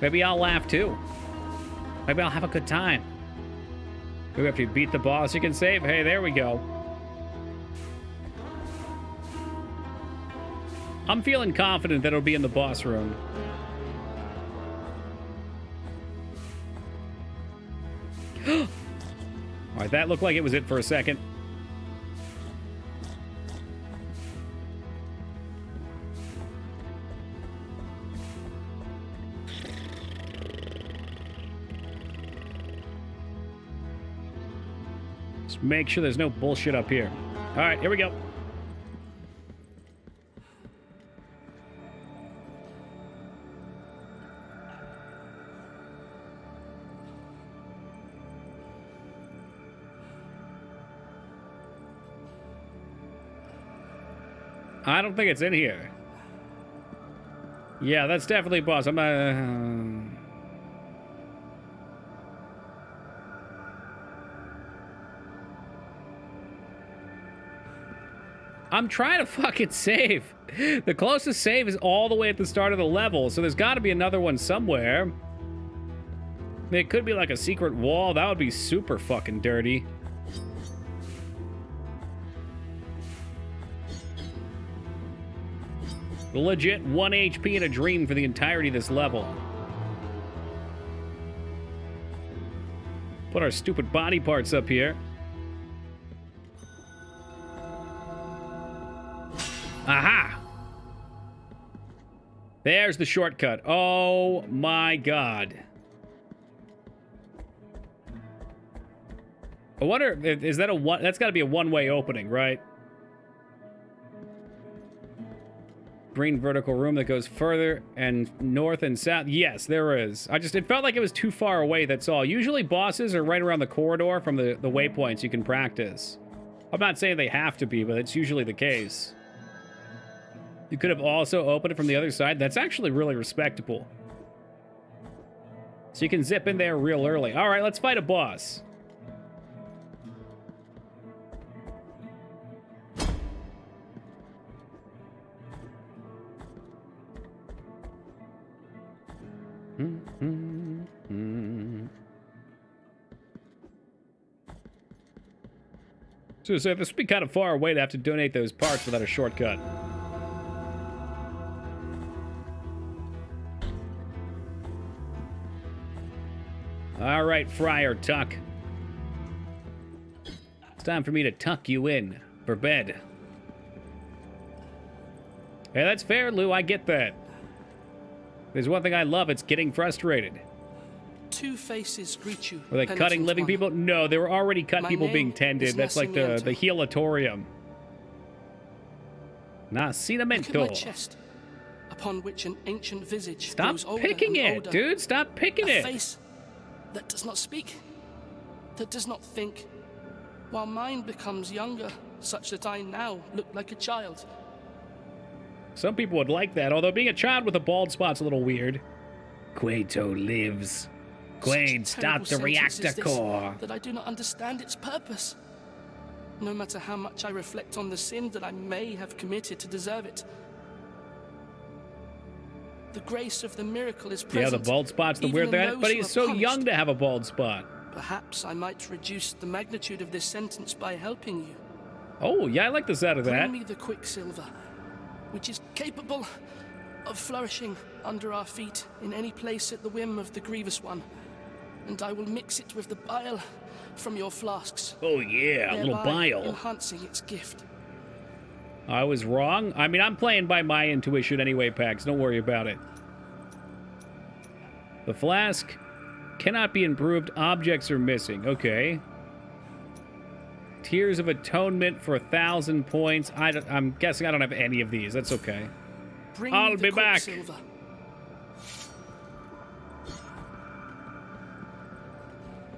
Maybe I'll laugh too. Maybe I'll have a good time. Maybe after you beat the boss, you can save. Hey, there we go. I'm feeling confident that it'll be in the boss room. All right, that looked like it was it for a second. Just make sure there's no bullshit up here. All right, here we go. I don't think it's in here. Yeah, that's definitely a boss. I'm I'm trying to fucking save. The closest save is all the way at the start of the level, so there's got to be another one somewhere. I mean, it could be like a secret wall. That would be super fucking dirty. Legit 1 HP and a dream for the entirety of this level. Put our stupid body parts up here. Aha! There's the shortcut. Oh my god. I wonder, is that a one? That's got to be a one-way opening, right? Green vertical room that goes further and north and south. Yes, there is. It felt like it was too far away, that's all. Usually bosses are right around the corridor from the waypoints you can practice. I'm not saying they have to be, but it's usually the case. You could have also opened it from the other side. That's actually really respectable. So you can zip in there real early. All right, let's fight a boss. So this would be kind of far away to have to donate those parts without a shortcut. All right, Friar Tuck. It's time for me to tuck you in for bed. Hey, that's fair, Lou. I get that. There's one thing I love. It's getting frustrated. Two faces greet you. Were they cutting living people? No, they were already cut people being tended. That's like the healatorium. Nascimento. Look at my chest, upon which an ancient visage Stop grows older picking and it, older. dude. Stop picking it. A face that does not speak, that does not think, while mine becomes younger, such that I now look like a child. Some people would like that, although being a child with a bald spot's a little weird. Quato lives. Quaid, stop the reactor core. That I do not understand its purpose. No matter how much I reflect on the sin that I may have committed to deserve it. The grace of the miracle is present. Yeah, the bald spot's the weird thing, but he's so young to have a bald spot. Perhaps I might reduce the magnitude of this sentence by helping you. Oh, yeah, I like the sound of that. Bring me the quicksilver, which is capable of flourishing under our feet in any place at the whim of the grievous one, and I will mix it with the bile from your flasks. Oh yeah, a little bile. Enhancing its gift. I was wrong. I mean, I'm playing by my intuition anyway, Pax. Don't worry about it. The flask cannot be improved. Objects are missing. Okay. Tears of Atonement for 1,000 points. I'm guessing I don't have any of these. That's okay. I'll be back.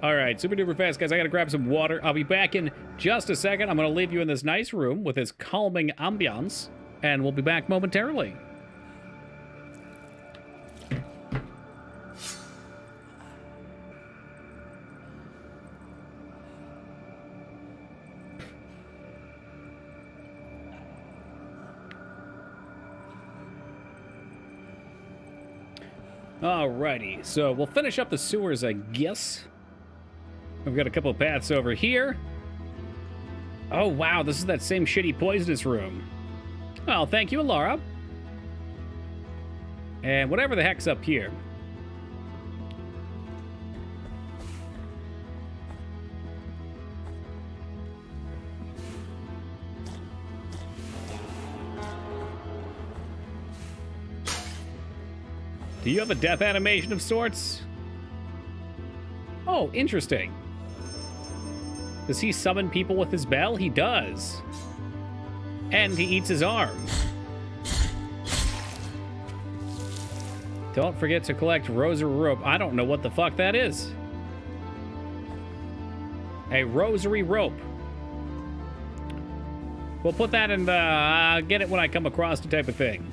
All right, super duper fast, guys. I gotta grab some water. I'll be back in just a second. I'm gonna leave you in this nice room with this calming ambiance, and we'll be back momentarily. Alrighty, so we'll finish up the sewers, I guess. We've got a couple of paths over here. Oh, wow, this is that same shitty poisonous room. Well, thank you, Alara. And whatever the heck's up here. Do you have a death animation of sorts? Oh, interesting. Does he summon people with his bell? He does. And he eats his arm. Don't forget to collect rosary rope. I don't know what the fuck that is. A rosary rope. We'll put that in the get it when I come across the type of thing.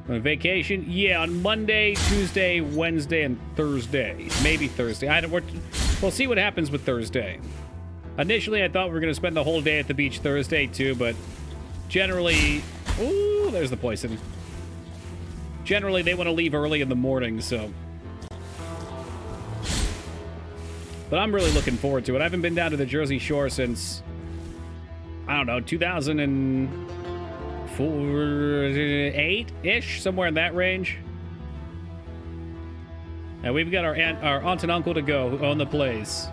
On vacation? Yeah, on Monday, Tuesday, Wednesday, and Thursday. Maybe Thursday. We'll see what happens with Thursday. Initially, I thought we were going to spend the whole day at the beach Thursday, too, but generally... Ooh, there's the poison. Generally, they want to leave early in the morning, so... But I'm really looking forward to it. I haven't been down to the Jersey Shore since... I don't know, 2004-8-ish, somewhere in that range. And we've got our aunt and uncle to go who own the place.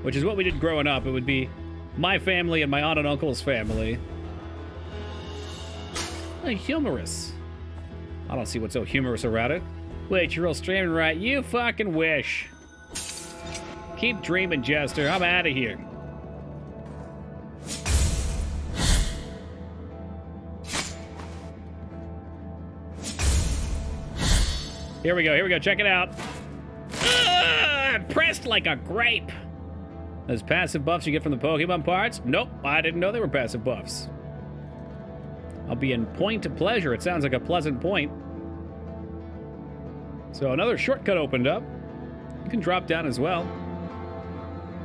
Which is what we did growing up. It would be my family and my aunt and uncle's family. Humorous. I don't see what's so humorous about it. Wait, you're all streaming, right? You fucking wish. Keep dreaming, Jester. I'm out of here. Here we go, check it out. Pressed like a grape. Those passive buffs you get from the Pokemon parts? Nope, I didn't know they were passive buffs. I'll be in point to pleasure. It sounds like a pleasant point. So another shortcut opened up. You can drop down as well.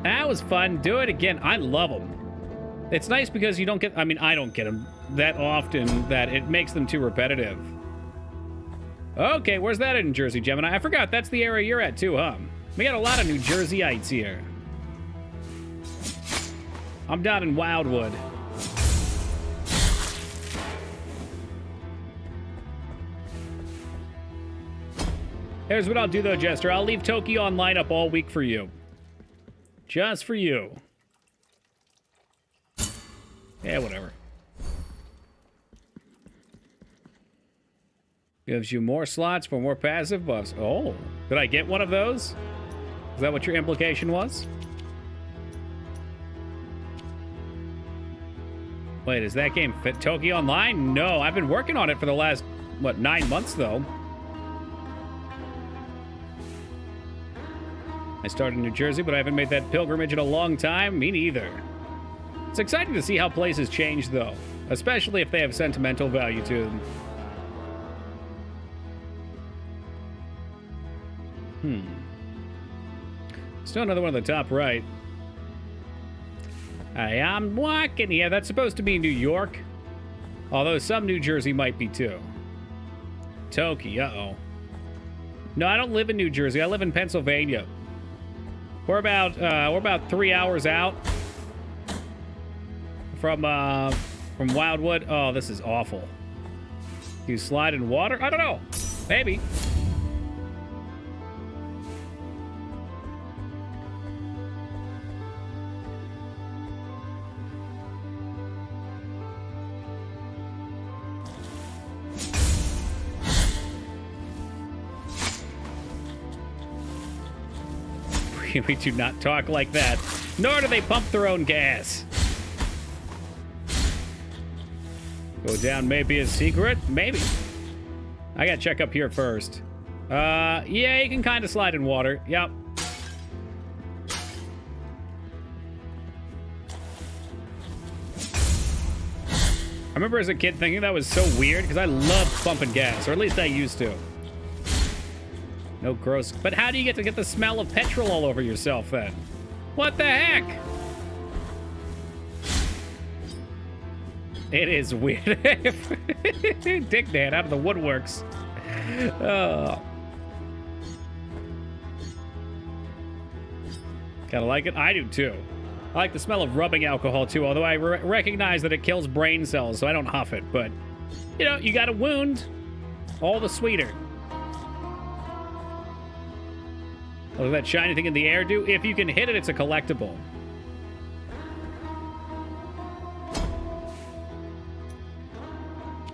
That was fun. Do it again. I love them. It's nice because you don't get... I mean, I don't get them that often that it makes them too repetitive. Okay, where's that in Jersey, Gemini? I forgot that's the area you're at too, huh? We got a lot of New Jerseyites here. I'm down in Wildwood. Here's what I'll do though, Jester. I'll leave Toki online up all week for you. Just for you. Yeah, whatever. Gives you more slots for more passive buffs. Oh, did I get one of those? Is that what your implication was? Wait, is that game fit Toki online? No, I've been working on it for the last, what, 9 months though. I started in New Jersey, but I haven't made that pilgrimage in a long time. Me neither. It's exciting to see how places change though, especially if they have sentimental value to them. Still another one on the top right. I am walking. Yeah, that's supposed to be New York. Although some New Jersey might be too. Toki, uh-oh. No, I don't live in New Jersey. I live in Pennsylvania. We're about 3 hours out from Wildwood. Oh, this is awful. You slide in water? I don't know. Maybe. We do not talk like that. Nor do they pump their own gas. Go down maybe a secret? Maybe. I gotta check up here first. Yeah, you can kind of slide in water. Yep. I remember as a kid thinking that was so weird because I loved pumping gas, or at least I used to. No gross. But how do you get the smell of petrol all over yourself then? What the heck? It is weird. Dick Dad out of the woodworks. Kind of like it? I do too. I like the smell of rubbing alcohol too, although I recognize that it kills brain cells, so I don't huff it. But, you know, you got a wound, all the sweeter. What does that shiny thing in the air do? If you can hit it, it's a collectible.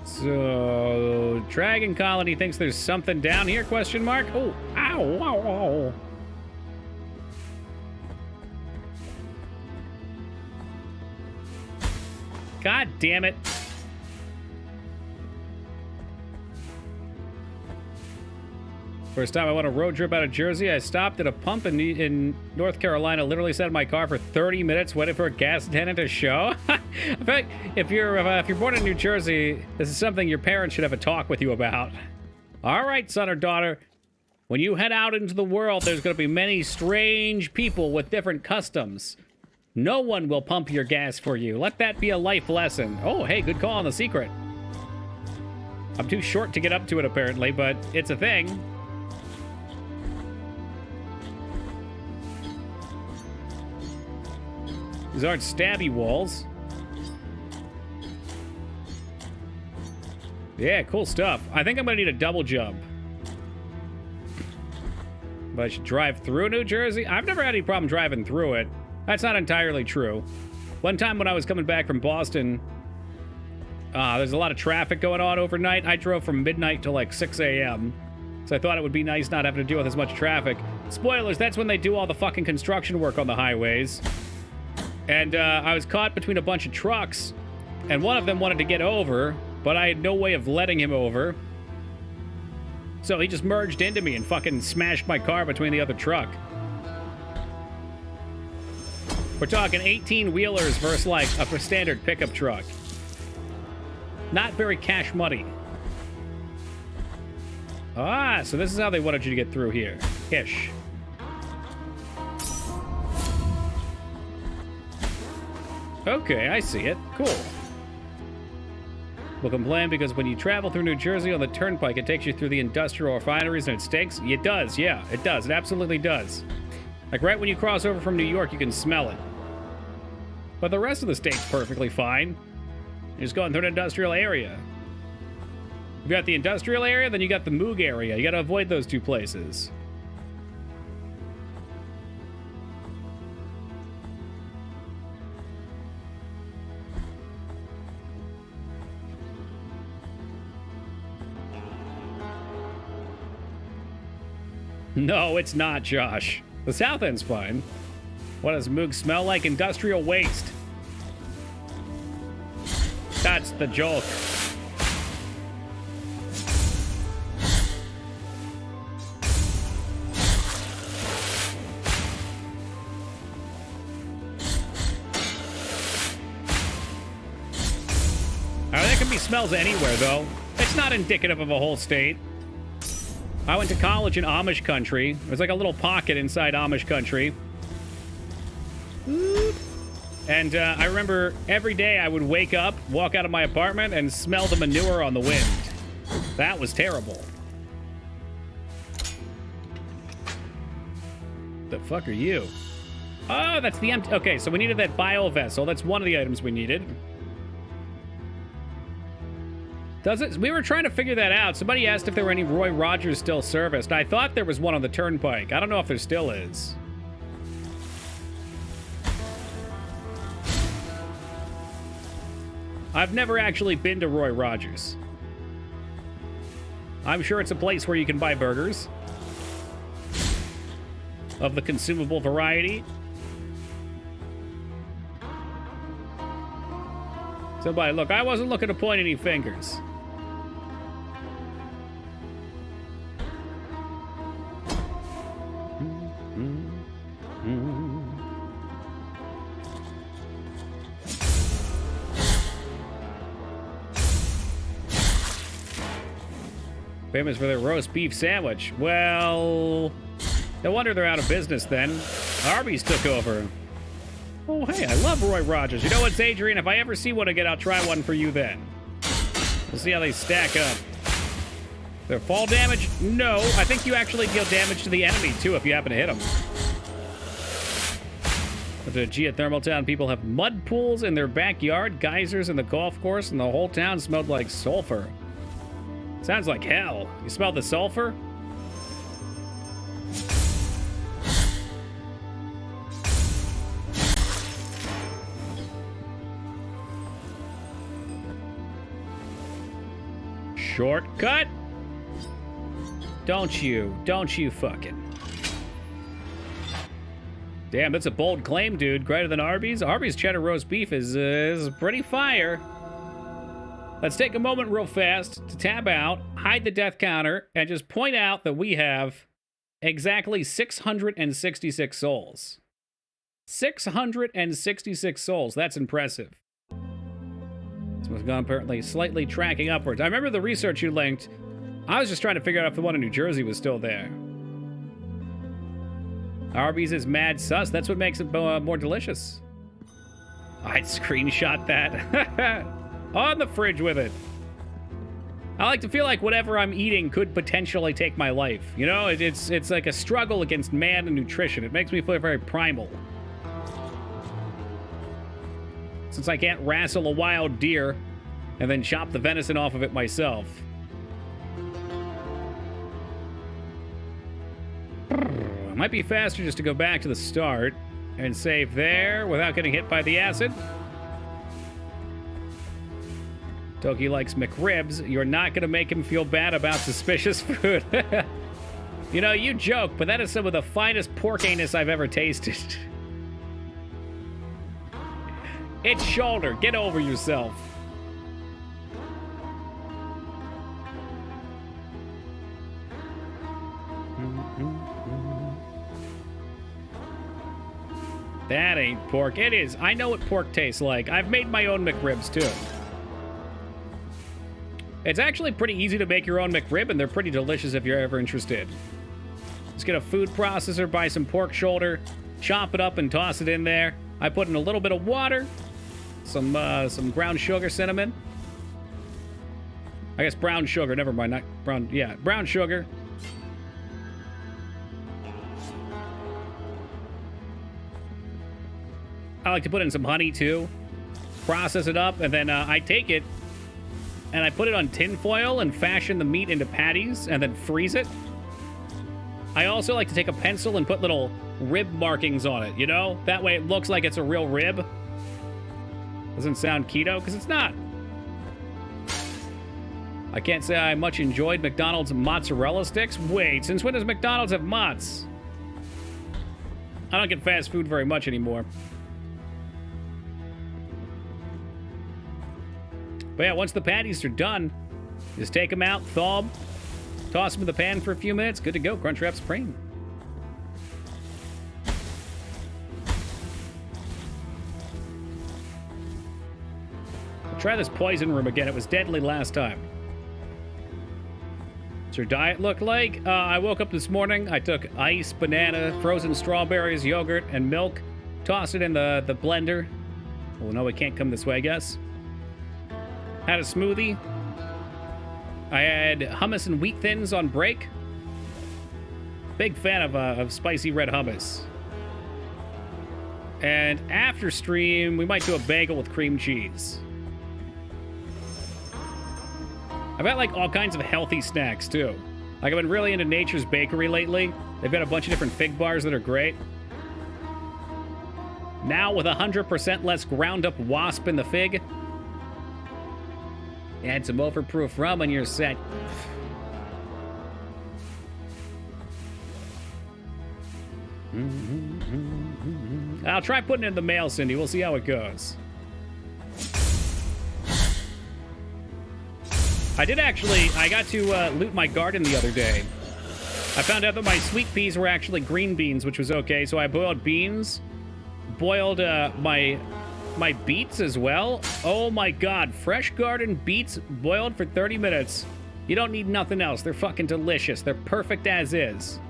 So, Dragon Colony thinks there's something down here, question mark? Oh, ow, ow, ow. God damn it. First time I went a road trip out of Jersey, I stopped at a pump in North Carolina, literally sat in my car for 30 minutes waiting for a gas attendant to show. In fact, if you're born in New Jersey, this is something your parents should have a talk with you about. All right, son or daughter. When you head out into the world, there's going to be many strange people with different customs. No one will pump your gas for you. Let that be a life lesson. Oh, hey, good call on the secret. I'm too short to get up to it, apparently, but it's a thing. These aren't stabby walls. Yeah, cool stuff. I think I'm gonna need a double jump. But I should drive through New Jersey? I've never had any problem driving through it. That's not entirely true. One time when I was coming back from Boston, there's a lot of traffic going on overnight. I drove from midnight to like 6 a.m. So I thought it would be nice not having to deal with as much traffic. Spoilers, that's when they do all the fucking construction work on the highways. And I was caught between a bunch of trucks, and one of them wanted to get over, but I had no way of letting him over. So he just merged into me and fucking smashed my car between the other truck. We're talking 18-wheelers versus like a standard pickup truck. Not very cash money. Ah, so this is how they wanted you to get through here. Ish. Okay, I see it. Cool. We'll complain because when you travel through New Jersey on the turnpike, it takes you through the industrial refineries and it stinks? It does, yeah. It does. It absolutely does. Like right when you cross over from New York, you can smell it. But the rest of the state's perfectly fine. You're just going through an industrial area. You got the industrial area, then you got the Moog area. You gotta avoid those two places. No, it's not, Josh. The South End's fine. What does Moog smell like? Industrial waste. That's the joke. There can be smells anywhere, though. It's not indicative of a whole state. I went to college in Amish country. There's like a little pocket inside Amish country. And I remember every day I would wake up, walk out of my apartment, and smell the manure on the wind. That was terrible. The fuck are you? Oh, that's the empty... Okay, so we needed that bio vessel. That's one of the items we needed. Does it? We were trying to figure that out. Somebody asked if there were any Roy Rogers still serviced. I thought there was one on the turnpike. I don't know if there still is. I've never actually been to Roy Rogers. I'm sure it's a place where you can buy burgers of the consumable variety. Somebody, look, I wasn't looking to point any fingers. Famous for their roast beef sandwich. Well, no wonder they're out of business then. Arby's took over. Oh, hey, I love Roy Rogers. You know what, Adrian? If I ever see one again, I'll try one for you then. We'll see how they stack up. Their fall damage? No. I think you actually deal damage to the enemy, too, if you happen to hit them. At the geothermal town, people have mud pools in their backyard, geysers in the golf course, and the whole town smelled like sulfur. Sounds like hell. You smell the sulfur? Shortcut? Don't you fucking. Damn, that's a bold claim, dude. Greater than Arby's? Arby's cheddar roast beef is pretty fire. Let's take a moment real fast to tab out, hide the death counter, and just point out that we have exactly 666 souls. 666 souls. That's impressive. This one's gone apparently slightly tracking upwards. I remember the research you linked. I was just trying to figure out if the one in New Jersey was still there. Arby's is mad sus. That's what makes it more delicious. I'd screenshot that. On the fridge with it. I like to feel like whatever I'm eating could potentially take my life. You know, it's like a struggle against man and nutrition. It makes me feel very primal. Since I can't wrestle a wild deer and then chop the venison off of it myself. It might be faster just to go back to the start and save there without getting hit by the acid. Toki likes McRibs. You're not going to make him feel bad about suspicious food. You know, you joke, but that is some of the finest pork anus I've ever tasted. It's shoulder. Get over yourself. That ain't pork. It is. I know what pork tastes like. I've made my own McRibs, too. It's actually pretty easy to make your own McRib, and they're pretty delicious if you're ever interested. Just get a food processor, buy some pork shoulder, chop it up and toss it in there. I put in a little bit of water, some ground sugar, cinnamon. I guess brown sugar, never mind, not brown, yeah, brown sugar. I like to put in some honey, too. Process it up, and then I take it, and I put it on tin foil and fashion the meat into patties, and then freeze it. I also like to take a pencil and put little rib markings on it, you know? That way it looks like it's a real rib. Doesn't sound keto, because it's not. I can't say I much enjoyed McDonald's mozzarella sticks. Wait, since when does McDonald's have mozz? I don't get fast food very much anymore. But yeah, once the patties are done, just take them out, thaw them, toss them in the pan for a few minutes. Good to go. Crunchwrap Supreme. I'll try this poison room again. It was deadly last time. What's your diet look like? I woke up this morning. I took ice, banana, frozen strawberries, yogurt, and milk. Tossed it in the blender. Well, no, it can't come this way, I guess. Had a smoothie. I had hummus and wheat thins on break. Big fan of spicy red hummus. And after stream, we might do a bagel with cream cheese. I've got like all kinds of healthy snacks too. Like I've been really into Nature's Bakery lately. They've got a bunch of different fig bars that are great. Now with 100% less ground up wasp in the fig. Add some overproof rum and you're set. I'll try putting it in the mail, Cindy. We'll see how it goes. I got to loot my garden the other day. I found out that my sweet peas were actually green beans, which was okay. So I boiled beans, boiled my beets as well. Oh my god, fresh garden beets boiled for 30 minutes. You don't need nothing else. They're fucking delicious. They're perfect as is.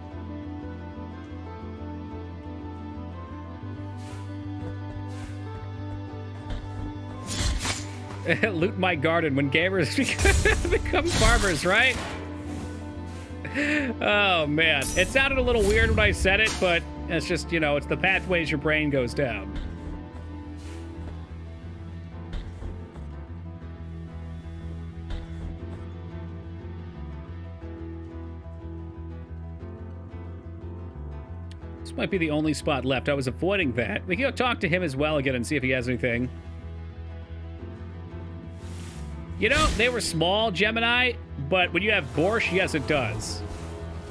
Loot my garden when gamers become farmers, right? Oh man, it sounded a little weird when I said it, but it's just, you know, it's the pathways your brain goes down. This might be the only spot left. I was avoiding that. We can go talk to him as well again and see if he has anything. You know, they were small, Gemini, but when you have borscht, yes, it does.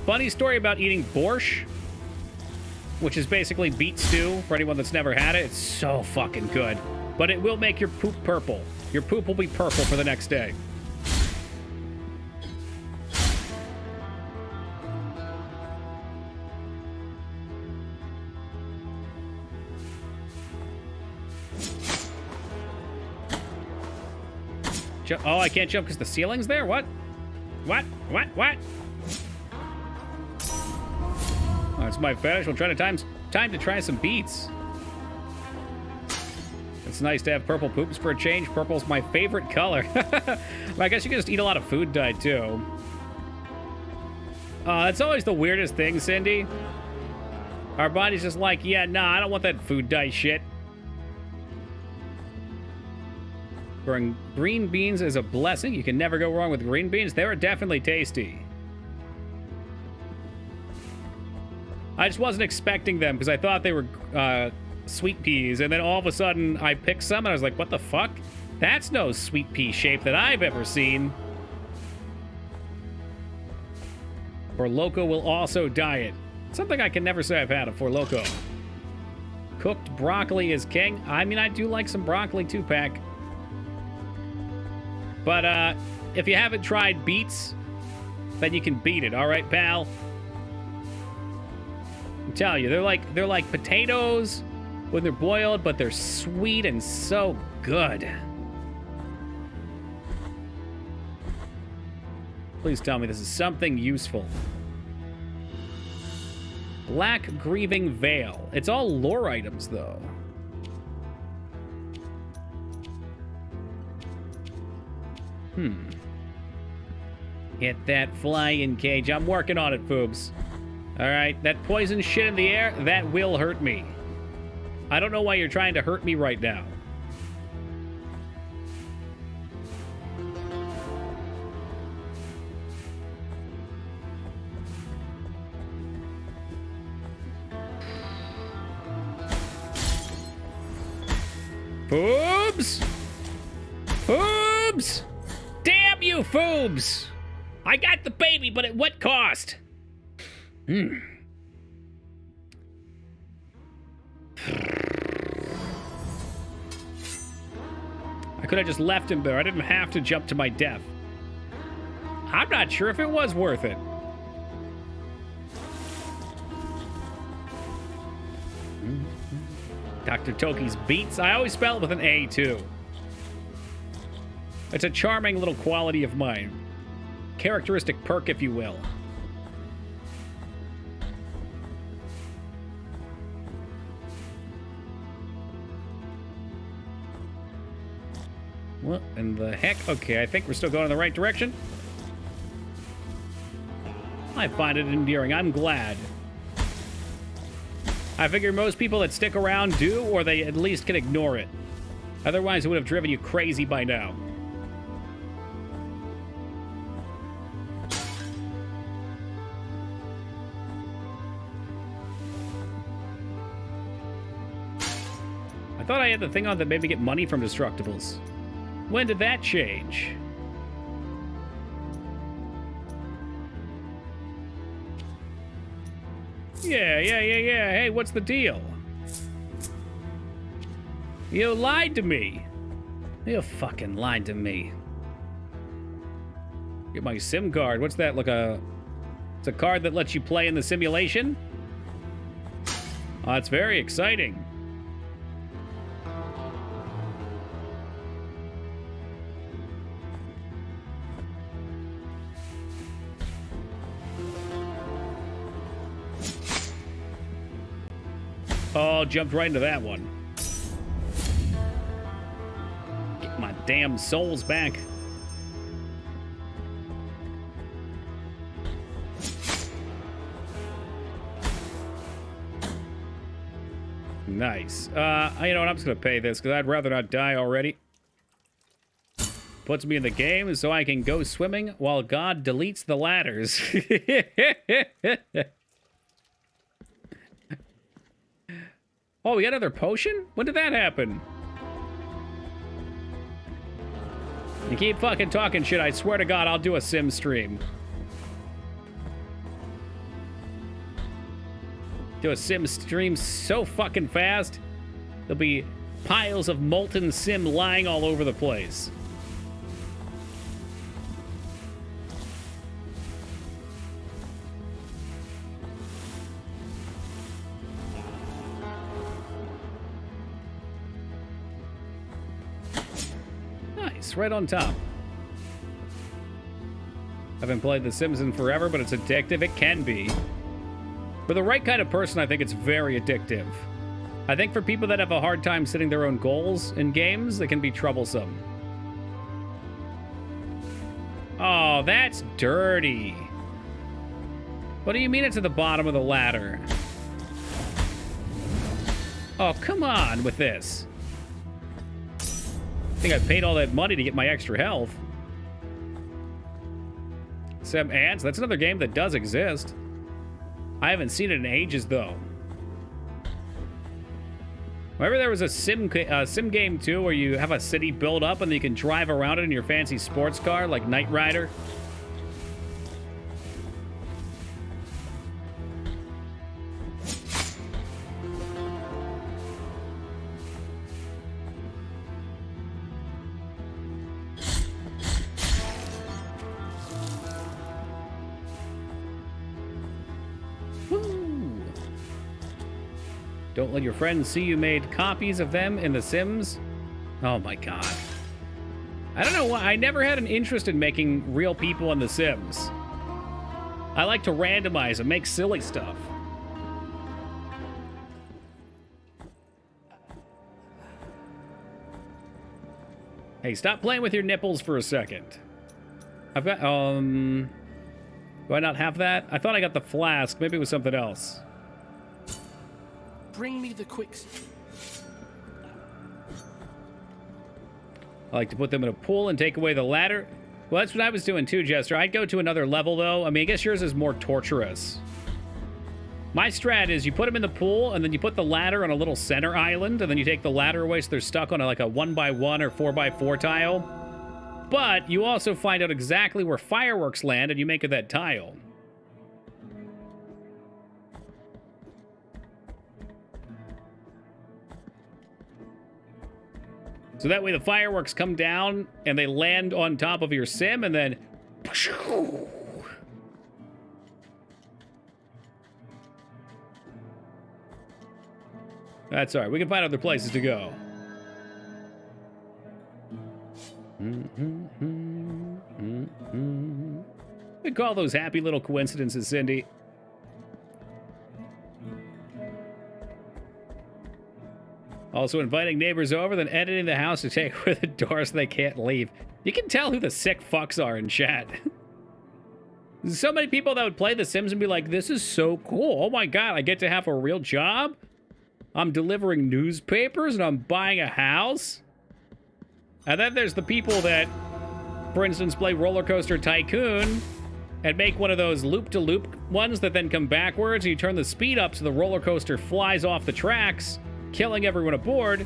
Funny story about eating borscht, which is basically beet stew for anyone that's never had it. It's so fucking good. But it will make your poop purple. Your poop will be purple for the next day. Oh, I can't jump because the ceiling's there? What? What? Oh, it's my fetish. We'll try to time to try some beets. It's nice to have purple poops for a change. Purple's my favorite color. I guess you can just eat a lot of food dye, too. It's always the weirdest thing, Cindy. Our body's just like, yeah, nah, I don't want that food dye shit. Growing green beans is a blessing. You can never go wrong with green beans. They were definitely tasty. I just wasn't expecting them because I thought they were sweet peas. And then all of a sudden I picked some and I was like, what the fuck? That's no sweet pea shape that I've ever seen. Four Loko will also diet. Something I can never say I've had, a Four Loko. Cooked broccoli is king. I mean, I do like some broccoli too, Pack. But if you haven't tried beets, then you can beat it, all right, pal? I'm telling you, they're like potatoes when they're boiled, but they're sweet and so good. Please tell me this is something useful. Black Grieving Veil. It's all lore items, though. Hit that flying cage. I'm working on it, Foobs. All right, that poison shit in the air, that will hurt me. I don't know why you're trying to hurt me right now. Foobs! Foobs! Damn you, Foobs! I got the baby, but at what cost? I could have just left him there. I didn't have to jump to my death. I'm not sure if it was worth it. Dr. Toki's beats. I always spell it with an A, too. It's a charming little quality of mine. Characteristic perk, if you will. What in the heck? Okay, I think we're still going in the right direction. I find it endearing. I'm glad. I figure most people that stick around do, or they at least can ignore it. Otherwise, it would have driven you crazy by now. I thought I had the thing on that made me get money from Destructibles. When did that change? Yeah. Hey, what's the deal? You lied to me. You fucking lied to me. Get my SIM card. What's that? It's a card that lets you play in the simulation? Oh, it's very exciting. Oh, jumped right into that one. Get my damn souls back. Nice. You know what? I'm just gonna pay this because I'd rather not die already. Puts me in the game so I can go swimming while God deletes the ladders. Oh, we got another potion? When did that happen? You keep fucking talking shit, I swear to God, I'll do a sim stream. Do a sim stream so fucking fast, there'll be piles of molten sim lying all over the place. Right on top. Haven't played The Sims in forever, but it's addictive. It can be. For the right kind of person, I think it's very addictive. I think for people that have a hard time setting their own goals in games, it can be troublesome. Oh, that's dirty. What do you mean it's at the bottom of the ladder? Oh, come on with this. I think I paid all that money to get my extra health. Some Ants, that's another game that does exist. I haven't seen it in ages, though. Remember there was a sim game, too, where you have a city build up and you can drive around it in your fancy sports car, like Knight Rider? Don't let your friends see you made copies of them in The Sims. Oh my god. I don't know why. I never had an interest in making real people in The Sims. I like to randomize and make silly stuff. Hey, stop playing with your nipples for a second. I've got, do I not have that? I thought I got the flask. Maybe it was something else. Bring me the quicks. I like to put them in a pool and take away the ladder. Well, that's what I was doing too, Jester. I'd go to another level, though. I mean, I guess yours is more torturous. My strat is you put them in the pool, and then you put the ladder on a little center island, and then you take the ladder away so they're stuck on like a 1x1 or 4x4 tile. But you also find out exactly where fireworks land, and you make it that tile. So that way the fireworks come down and they land on top of your sim and then... That's all right. We can find other places to go. We call those happy little coincidences, Cindy. Also inviting neighbors over, then editing the house to take away the door so they can't leave. You can tell who the sick fucks are in chat. There's so many people that would play The Sims and be like, this is so cool. Oh my god, I get to have a real job? I'm delivering newspapers and I'm buying a house? And then there's the people that, for instance, play Roller Coaster Tycoon and make one of those loop-to-loop ones that then come backwards and you turn the speed up so the roller coaster flies off the tracks, killing everyone aboard.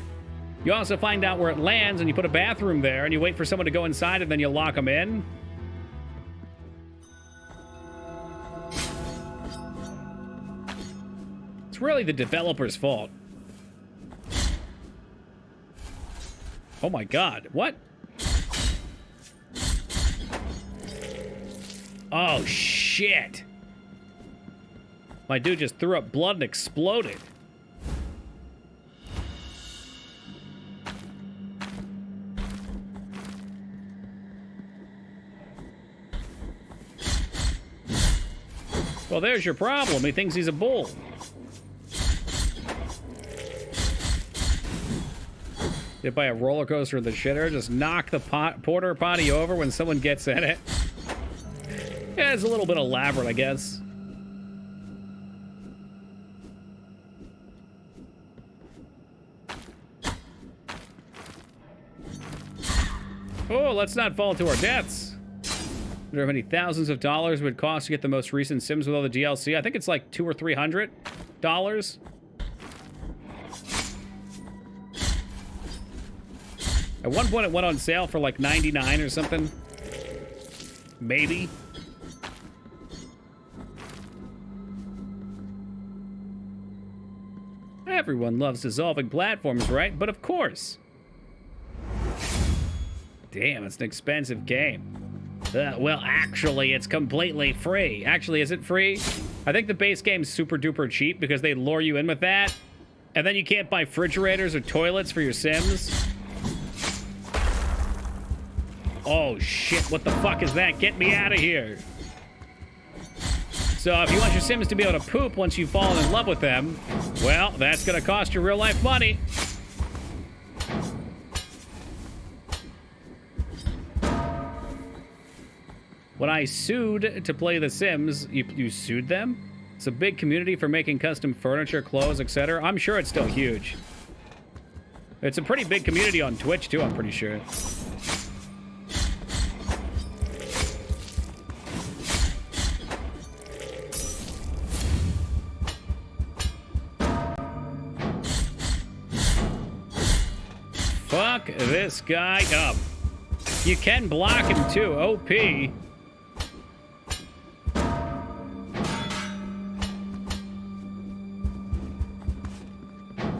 You also find out where it lands and you put a bathroom there and you wait for someone to go inside and then you lock them in. It's really the developer's fault. Oh my god, what? Oh shit. My dude just threw up blood and exploded. Well, there's your problem. He thinks he's a bull. Hit by a roller coaster in the shitter. Just knock the porter potty over when someone gets in it. Yeah, it's a little bit elaborate, I guess. Oh, let's not fall to our deaths. I wonder how many thousands of dollars it would cost to get the most recent Sims with all the DLC. I think it's like $200 or $300. At one point, it went on sale for like $99 or something. Maybe. Everyone loves dissolving platforms, right? But of course. Damn, it's an expensive game. Well, actually, it's completely free. Actually, is it free? I think the base game's super duper cheap because they lure you in with that. And then you can't buy refrigerators or toilets for your Sims. Oh shit, what the fuck is that? Get me out of here. So if you want your Sims to be able to poop once you've fallen in love with them, well, that's going to cost you real life money. When I sued to play The Sims, you sued them? It's a big community for making custom furniture, clothes, etc. I'm sure it's still huge. It's a pretty big community on Twitch, too, I'm pretty sure. Fuck this guy up. You can block him, too. OP.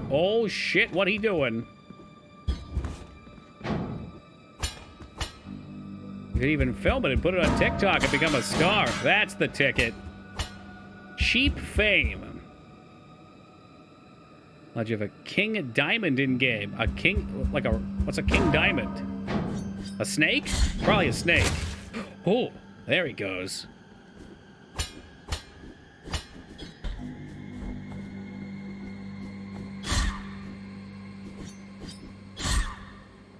Oh, shit. What he doing? You could even film it and put it on TikTok and become a star. That's the ticket. Cheap fame. How'd you have a king diamond in game? A king, like a, what's a king diamond? A snake? Probably a snake. Oh, there he goes.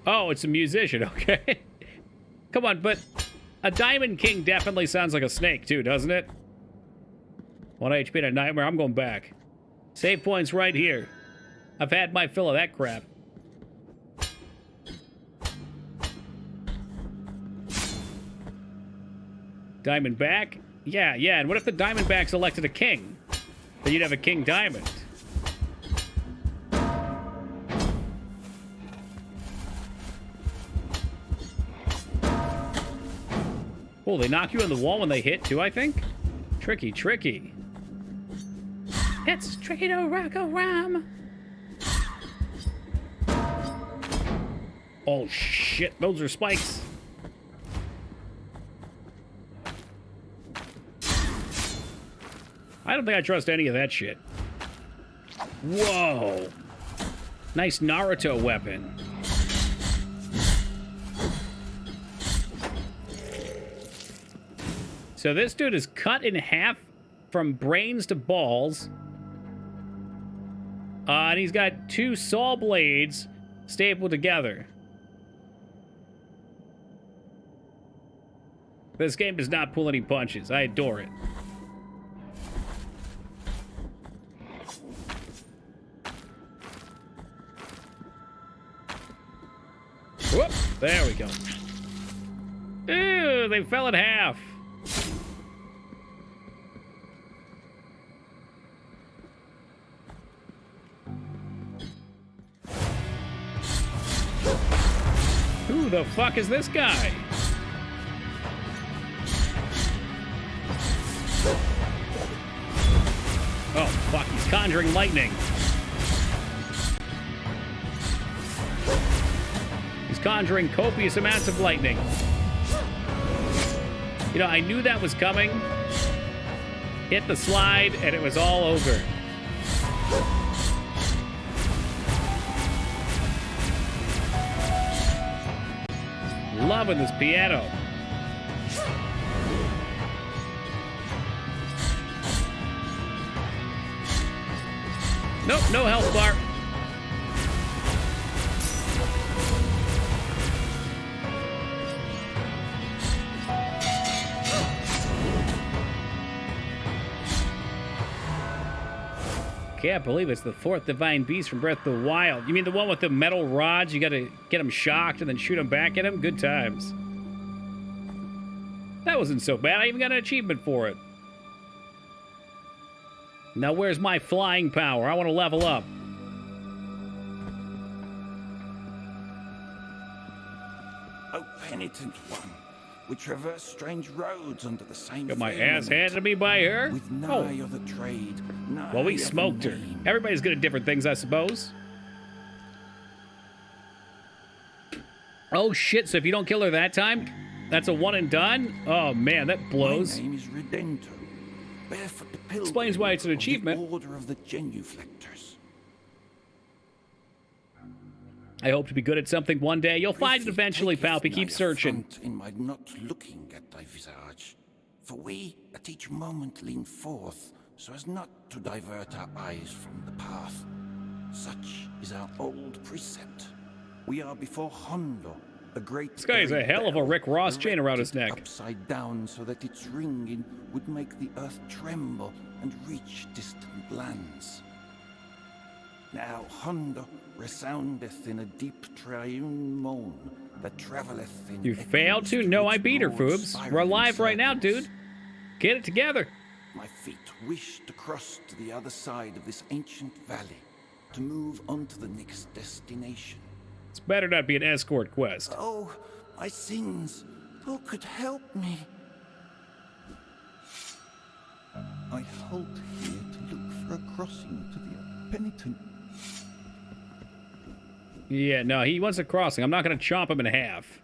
Oh, it's a musician, okay. Come on, but a Diamond King definitely sounds like a snake, too, doesn't it? 1 HP and a nightmare. I'm going back. Save points right here. I've had my fill of that crap. Diamondback? Yeah, and what if the Diamondbacks elected a king? Then you'd have a King Diamond. Oh, they knock you on the wall when they hit, too, I think? Tricky, tricky. It's tricky to rock a rhyme. Oh, shit. Those are spikes. I don't think I trust any of that shit. Whoa. Nice Naruto weapon. So this dude is cut in half from brains to balls. And he's got 2 saw blades stapled together. This game does not pull any punches. I adore it. Whoop! There we go. Ew, they fell in half. Who the fuck is this guy? Oh, fuck, he's conjuring lightning. He's conjuring copious amounts of lightning. You know, I knew that was coming. Hit the slide, and it was all over. Loving this piano. Nope, no health bar. Can't believe it's the 4th divine beast from Breath of the Wild. You mean the one with the metal rods? You gotta get them shocked and then shoot them back at him? Good times. That wasn't so bad. I even got an achievement for it. Now where's my flying power? I want to level up. O penitent one, we traverse strange roads under the same Got my ass handed to me by her? With nigh of the trade, Well, we smoked her. Everybody's good at different things, I suppose. Oh, shit. So if you don't kill her that time, that's a one and done? Oh, man, that blows. My name is Redento. Barefoot the pilgrim. Explains why it's an achievement. Of the Order of the Genuflectors. I hope to be good at something one day. You'll find it eventually, Palpy. Keep searching. In my not looking at thy visage, For we at each moment lean forth, so as not to divert our eyes from the path. Such is our old precept. We are before Hondo, a great... This guy has a hell of a Rick Ross chain around his neck. Upside down so that its ringing would make the earth tremble and reach distant lands. Now Hondo resoundeth in a deep triune moan that travelleth in... You failed to? No, I beat her, Foobs. We're alive right now, dude. Get it together. My feet wish to cross to the other side of this ancient valley, to move on to the next destination. It's better not be an escort quest. Oh, my sins. Who could help me? I halt here to look for a crossing to the penitent. Yeah, no, he wants a crossing. I'm not gonna chop him in half.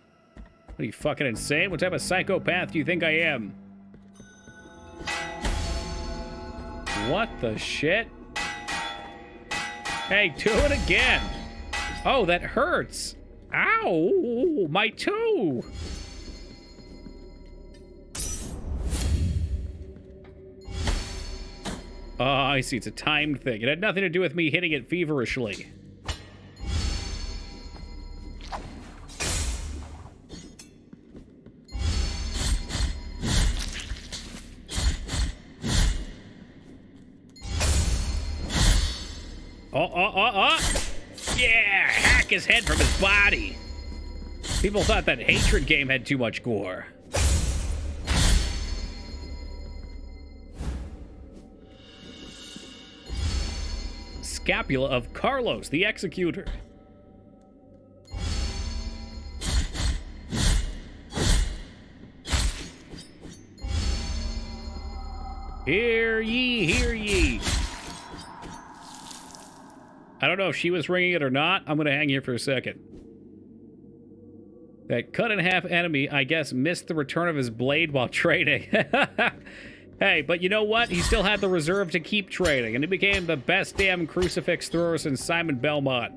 What are you, fucking insane? What type of psychopath do you think I am? What the shit? Hey, do it again. Oh, that hurts. Ow, my toe. Oh, I see. It's a timed thing. It had nothing to do with me hitting it feverishly. Yeah, hack his head from his body. People thought that Hatred game had too much gore. Scapula of Carlos, the Executor. Hear ye, hear ye. I don't know if she was ringing it or not. I'm going to hang here for a second. That cut-in-half enemy, I guess, missed the return of his blade while trading. Hey, but you know what? He still had the reserve to keep trading, and he became the best damn crucifix thrower since Simon Belmont.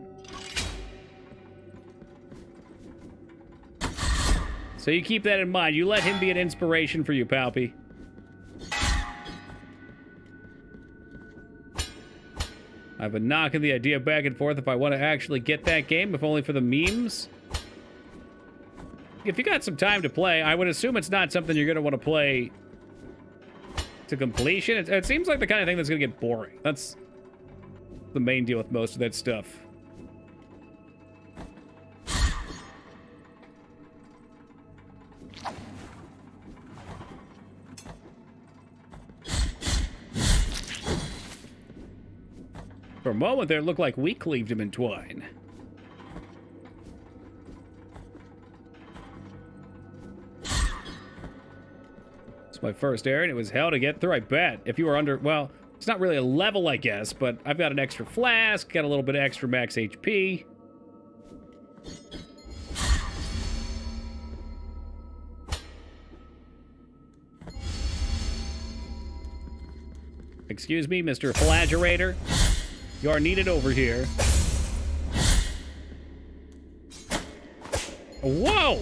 So you keep that in mind. You let him be an inspiration for you, Palpy. I've been knocking the idea back and forth if I want to actually get that game, if only for the memes. If you got some time to play, I would assume it's not something you're going to want to play to completion. It seems like the kind of thing that's going to get boring. That's the main deal with most of that stuff. For a moment there, it looked like we cleaved him in twine. It's my first area, and it was hell to get through, I bet. If you were under, well, it's not really a level, I guess, but I've got an extra flask, got a little bit of extra max HP. Excuse me, Mr. Flagellator. You are needed over here. Whoa!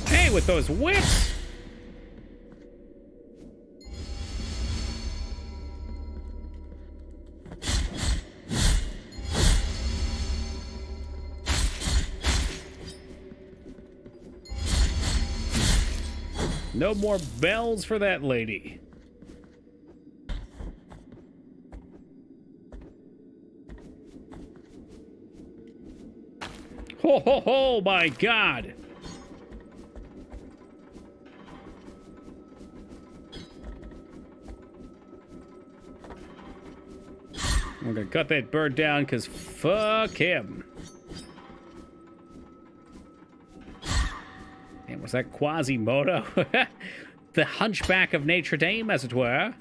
Hey, with those whips! No more bells for that lady. Ho, ho, ho, my God. We're gonna cut that bird down, because fuck him. And was that Quasimodo? The hunchback of Notre Dame, as it were.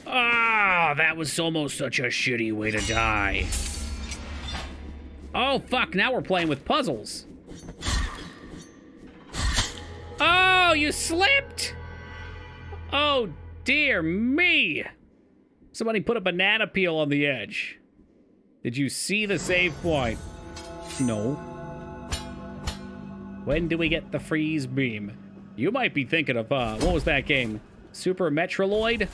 Ah, that was almost such a shitty way to die. Oh, fuck, now we're playing with puzzles. Oh, you slipped! Oh, dear me. Somebody put a banana peel on the edge. Did you see the save point? No. When do we get the freeze beam? You might be thinking of, what was that game? Super Metroid?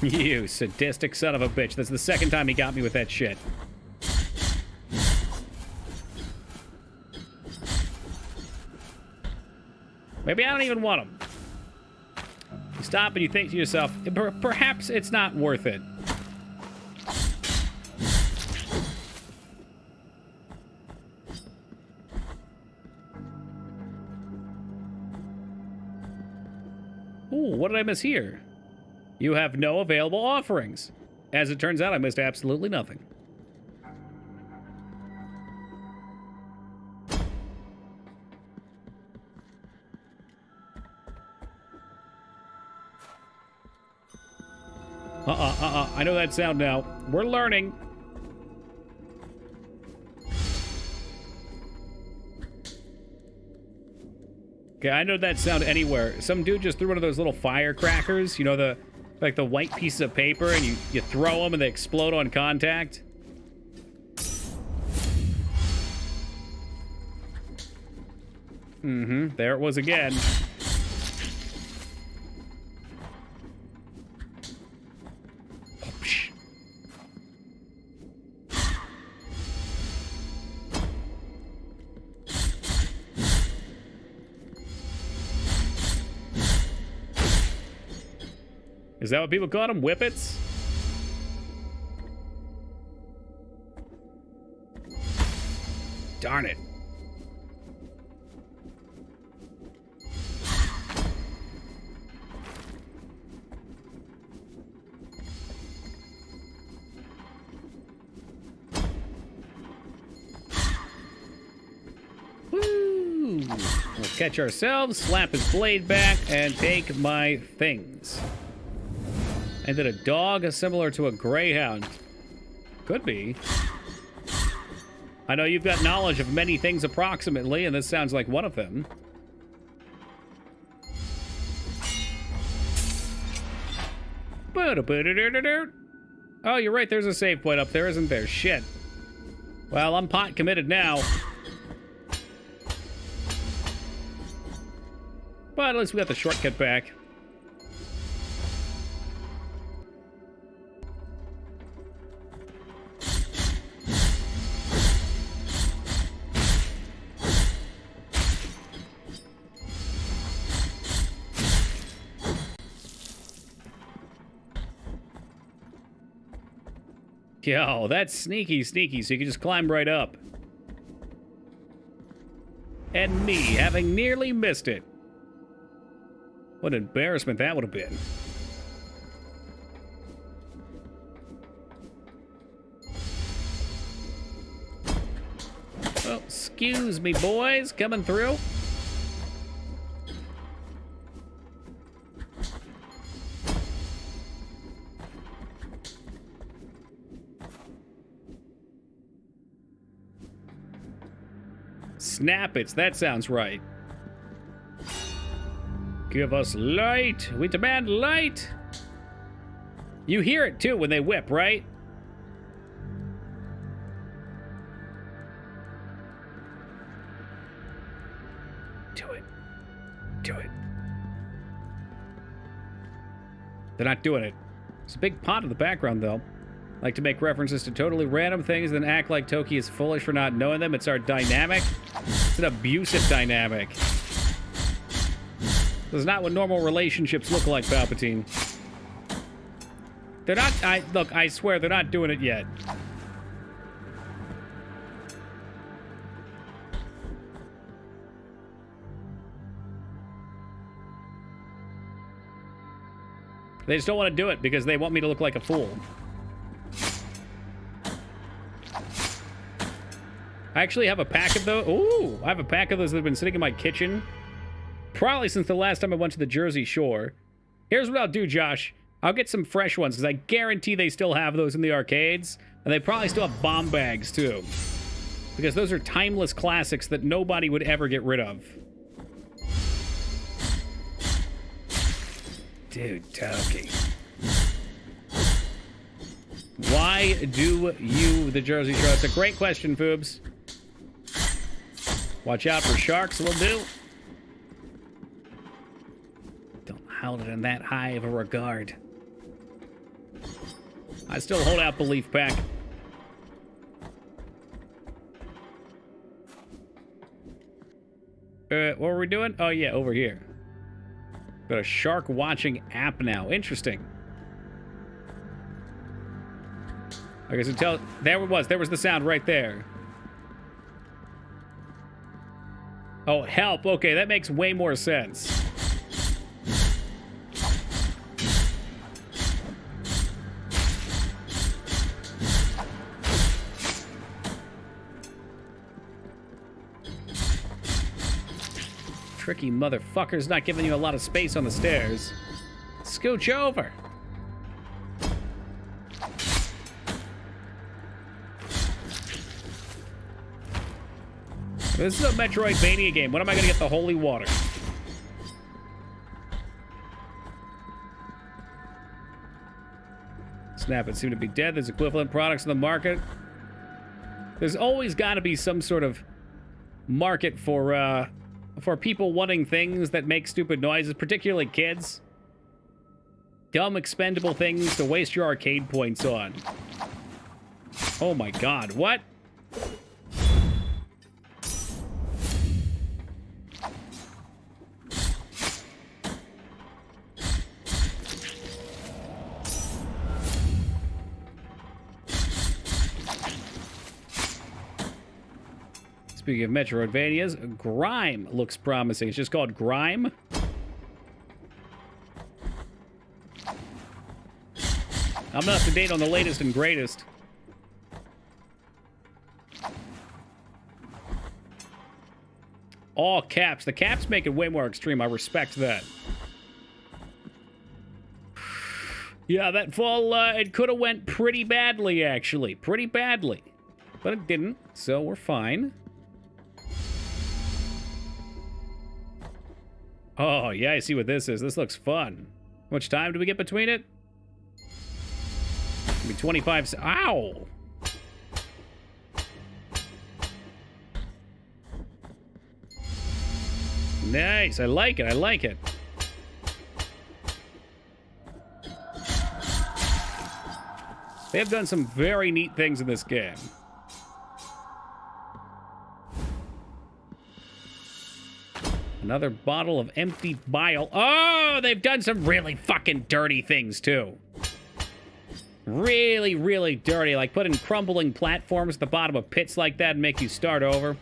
You sadistic son of a bitch. That's the second time he got me with that shit. Maybe I don't even want him. You stop and you think to yourself, perhaps it's not worth it. Ooh, what did I miss here? You have no available offerings. As it turns out, I missed absolutely nothing. I know that sound now. We're learning. Okay, I know that sound anywhere. Some dude just threw one of those little firecrackers, you know, the like the white pieces of paper, and you throw them and they explode on contact. There it was again. Is that what people call them? Whippets? Darn it. Woo! We'll catch ourselves, slap his blade back, and take my things. And then a dog similar to a greyhound. Could be. I know you've got knowledge of many things approximately, and this sounds like one of them. Oh, you're right, there's a save point up there, isn't there? Shit. Well, I'm pot committed now. But at least we got the shortcut back. Yo, that's sneaky, so you can just climb right up. And me, having nearly missed it. What an embarrassment that would have been. Oh, excuse me, boys. Coming through. Snap it. That sounds right. Give us light. We demand light. You hear it, too, when they whip, right? Do it. Do it. They're not doing it. There's a big pot in the background, though. Like to make references to totally random things, then act like Toki is foolish for not knowing them. It's our dynamic. It's an abusive dynamic. This is not what normal relationships look like, Palpatine. They're not... Look, I swear, they're not doing it yet. They just don't want to do it because they want me to look like a fool. I actually have a pack of those. Ooh, I have a pack of those that have been sitting in my kitchen. Probably since the last time I went to the Jersey Shore. Here's what I'll do, Josh. I'll get some fresh ones, because I guarantee they still have those in the arcades. And they probably still have bomb bags, too. Because those are timeless classics that nobody would ever get rid of. Dude, Toki. Why do you the Jersey Shore? It's a great question, Foobs. Watch out for sharks, will do. Don't hold it in that high of a regard. I still hold out belief, Pack. What were we doing? Oh, yeah, over here. Got a shark watching app now. Interesting. I guess it tells. There it was. There was the sound right there. Oh, help. Okay, that makes way more sense. Tricky motherfucker's not giving you a lot of space on the stairs. Scooch over. This is a Metroidvania game. When am I going to get the holy water? Snap, it seemed to be dead. There's equivalent products in the market. There's always got to be some sort of market for people wanting things that make stupid noises, particularly kids. Dumb, expendable things to waste your arcade points on. Oh my god, what? Speaking of Metroidvanias, Grime looks promising. It's just called Grime. I'm up to date on the latest and greatest. All caps. The caps make it way more extreme. I respect that. Yeah, that fall, it could have went pretty badly, actually. Pretty badly. But it didn't, so we're fine. Oh, yeah, I see what this is. This looks fun. How much time do we get between it? Maybe 25... Ow! Nice. I like it. I like it. They have done some very neat things in this game. Another bottle of empty bile. Oh, they've done some really fucking dirty things, too. Really, really dirty. Like putting crumbling platforms at the bottom of pits like that and make you start over.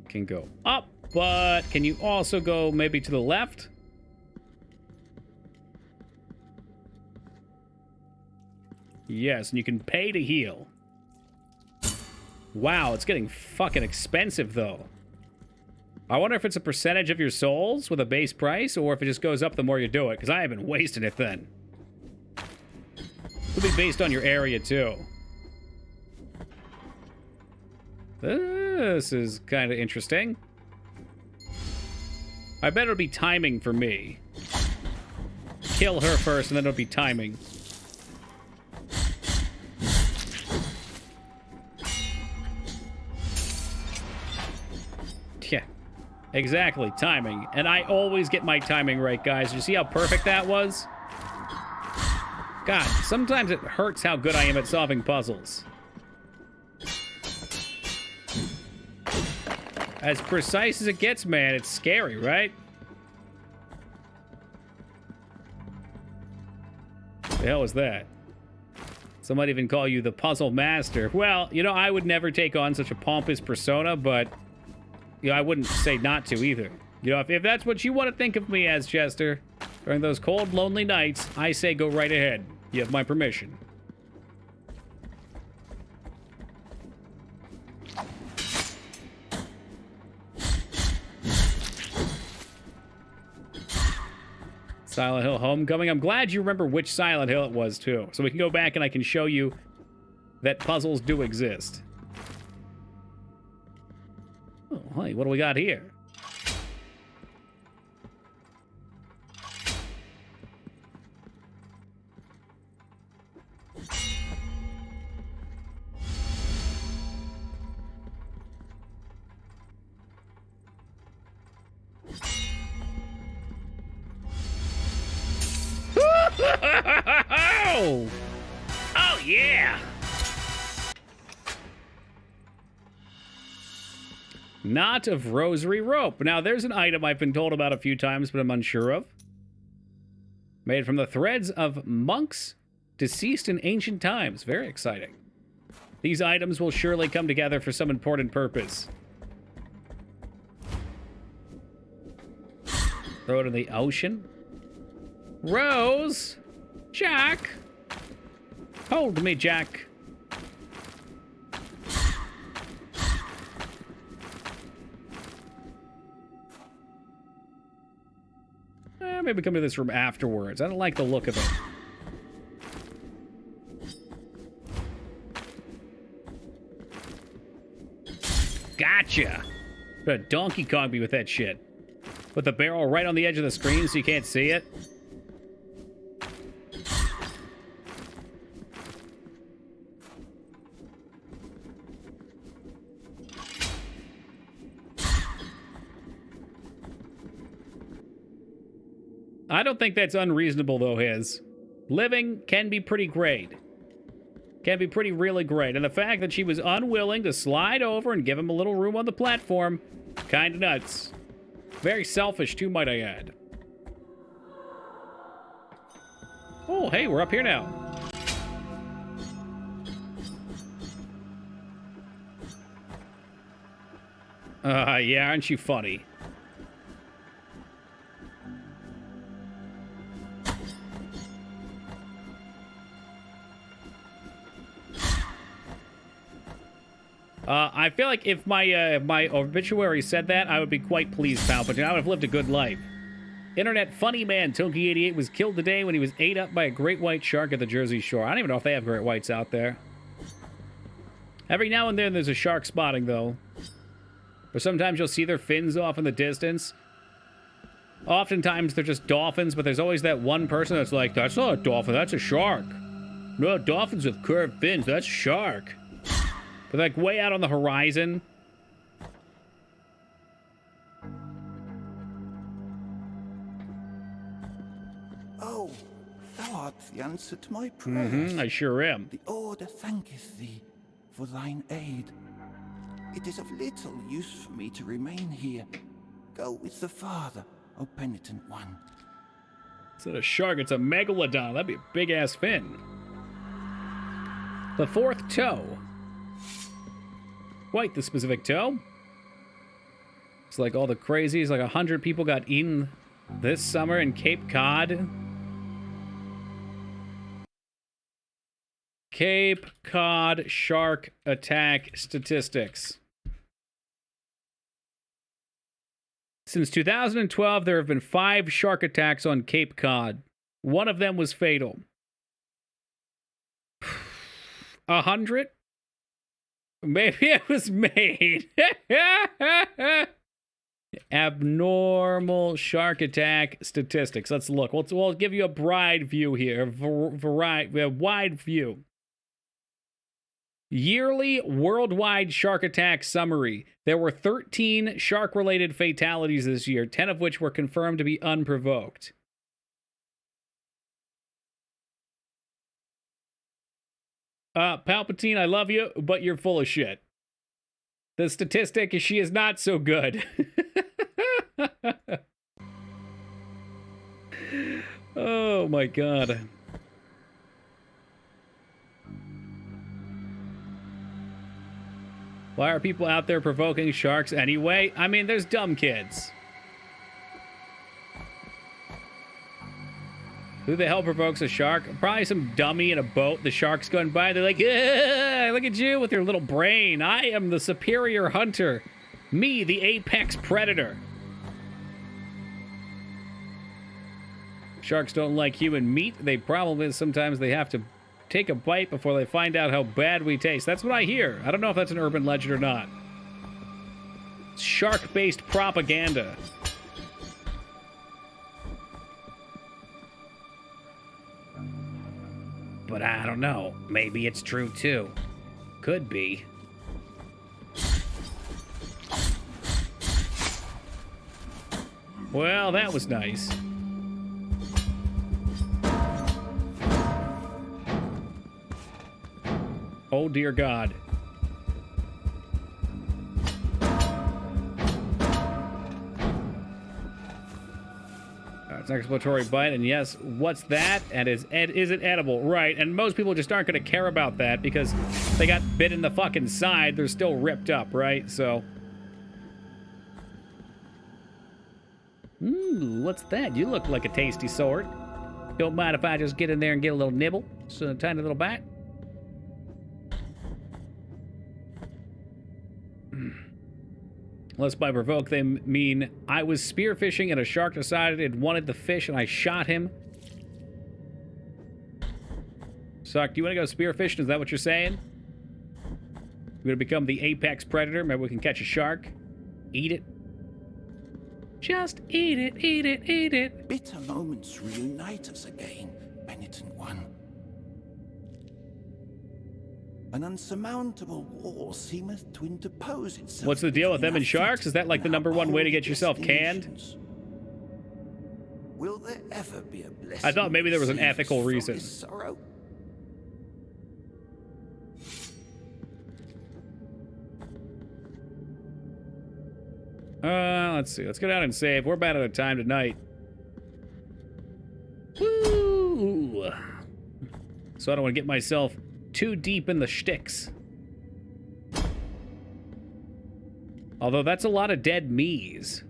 Can go up, but can you also go maybe to the left? Yes, and you can pay to heal. Wow, it's getting fucking expensive, though. I wonder if it's a percentage of your souls with a base price, or if it just goes up the more you do it, because I have been wasting it then. It'll be based on your area, too. This is kind of interesting. I bet it'll be timing for me. Kill her first, and then it'll be timing. Yeah, exactly, timing. And I always get my timing right, guys. You see how perfect that was? God, sometimes it hurts how good I am at solving puzzles. As precise as it gets, man. It's scary, right? The hell is that? Some might even call you the puzzle master. Well, you know, I would never take on such a pompous persona, but you know, I wouldn't say not to either. You know, if that's what you want to think of me as, Chester, during those cold, lonely nights, I say go right ahead. You have my permission. Silent Hill Homecoming. I'm glad you remember which Silent Hill it was, too. So we can go back and I can show you that puzzles do exist. Oh, hey, what do we got here? Oh, yeah! Knot of Rosary Rope. Now, there's an item I've been told about a few times, but I'm unsure of. Made from the threads of monks deceased in ancient times. Very exciting. These items will surely come together for some important purpose. Throw it in the ocean. Rose! Jack! Hold me, Jack. Maybe come to this room afterwards. I don't like the look of it. Gotcha! Gonna Donkey Kong me with that shit. Put the barrel right on the edge of the screen so you can't see it. I don't think that's unreasonable, though, his. Living can be pretty great. Can be pretty really great. And the fact that she was unwilling to slide over and give him a little room on the platform, kind of nuts. Very selfish, too, might I add. Oh, hey, we're up here now. Yeah, aren't you funny? I feel like if my obituary said that, I would be quite pleased, Palpatine. I would have lived a good life. Internet funny man Toki88 was killed today when he was ate up by a great white shark at the Jersey Shore. I don't even know if they have great whites out there. Every now and then there's a shark spotting, though. Or sometimes you'll see their fins off in the distance. Oftentimes they're just dolphins, but there's always that one person that's like, that's not a dolphin, that's a shark. No, dolphins with curved fins, that's a shark. But like way out on the horizon. Oh, thou art the answer to my prayers. Mm-hmm, I sure am. The Order thanketh thee for thine aid. It is of little use for me to remain here. Go with the Father, O penitent one. It's not a shark, it's a megalodon. That'd be a big-ass fin. The fourth toe. Quite the specific toe. It's like all the crazies, like 100 people got eaten this summer in Cape Cod. Cape Cod shark attack statistics. Since 2012, there have been 5 shark attacks on Cape Cod. One of them was fatal. 100? Maybe it was made. Abnormal shark attack statistics. Let's look. We'll give you a wide view here. A wide view. Yearly worldwide shark attack summary. There were 13 shark-related fatalities this year, 10 of which were confirmed to be unprovoked. Palpatine, I love you, but you're full of shit. The statistic is she is not so good. Oh my god. Why are people out there provoking sharks anyway? I mean, there's dumb kids. Who the hell provokes a shark? Probably some dummy in a boat. The shark's going by. They're like, look at you with your little brain. I am the superior hunter. Me, the apex predator. Sharks don't like human meat. The problem is sometimes they have to take a bite before they find out how bad we taste. That's what I hear. I don't know if that's an urban legend or not. Shark-based propaganda. But I don't know. Maybe it's true, too. Could be. Well, that was nice. Oh, dear God. It's an exploratory bite, and yes, what's that? And is it edible? Right, and most people just aren't going to care about that because they got bit in the fucking side. They're still ripped up, right? So... what's that? You look like a tasty sort. Don't mind if I just get in there and get a little nibble? Just a tiny little bite? Unless by provoke they mean I was spearfishing and a shark decided it wanted the fish and I shot him. Suck, do you want to go spearfishing? Is that what you're saying? We're going to become the apex predator. Maybe we can catch a shark. Eat it. Just eat it, eat it, eat it. Bitter moments reunite us again, penitent one. An unsurmountable wall seemeth to interpose itself. What's the deal with them and sharks? Is that like the #1 way to get yourself canned? Will there ever be a blessing? I thought maybe there was an ethical reason. Sorrow? Let's see. Let's go down and save. We're about out of time tonight. Woo! So I don't want to get myself too deep in the shticks. Although that's a lot of dead me's.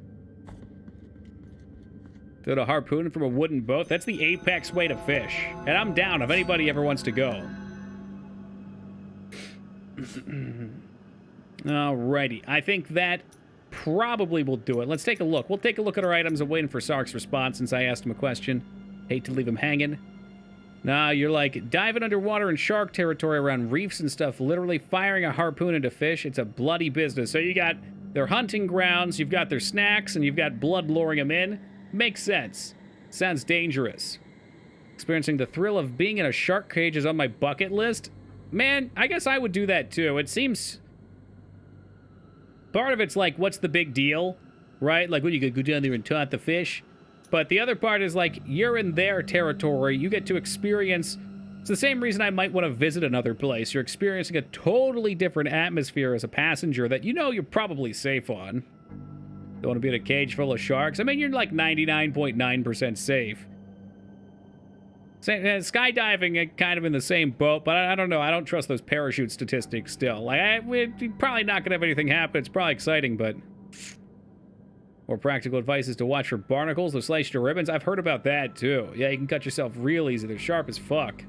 Throw a harpoon from a wooden boat. That's the apex way to fish. And I'm down if anybody ever wants to go. Alrighty. I think that probably will do it. Let's take a look. We'll take a look at our items. I'm waiting for Sark's response since I asked him a question. Hate to leave him hanging. Nah, you're like diving underwater in shark territory around reefs and stuff, literally firing a harpoon into fish. It's a bloody business. So you got their hunting grounds, you've got their snacks, and you've got blood luring them in. Makes sense. Sounds dangerous. Experiencing the thrill of being in a shark cage is on my bucket list. Man, I guess I would do that too. It seems... Part of it's like, what's the big deal? Right? Like, when you could go down there and taunt the fish. But the other part is like, you're in their territory. You get to experience... It's the same reason I might want to visit another place. You're experiencing a totally different atmosphere as a passenger that you know you're probably safe on. Don't want to be in a cage full of sharks. I mean, you're like 99.9% safe. Skydiving, kind of in the same boat, but I don't know. I don't trust those parachute statistics still. Like, we're probably not going to have anything happen. It's probably exciting, but... More practical advice is to watch for barnacles that slice your ribbons. I've heard about that, too. Yeah, you can cut yourself real easy. They're sharp as fuck.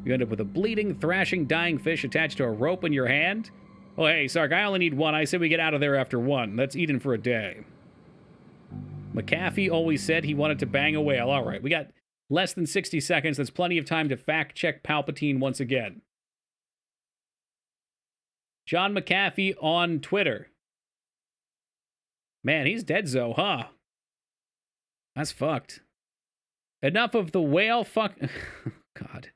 You end up with a bleeding, thrashing, dying fish attached to a rope in your hand. Oh, hey, Sark, I only need one. I say we get out of there after one. That's eating for a day. McAfee always said he wanted to bang a whale. All right, we got less than 60 seconds. That's plenty of time to fact-check Palpatine once again. John McAfee on Twitter. Man, he's dead-zo, huh? That's fucked. Enough of the whale fuck... God.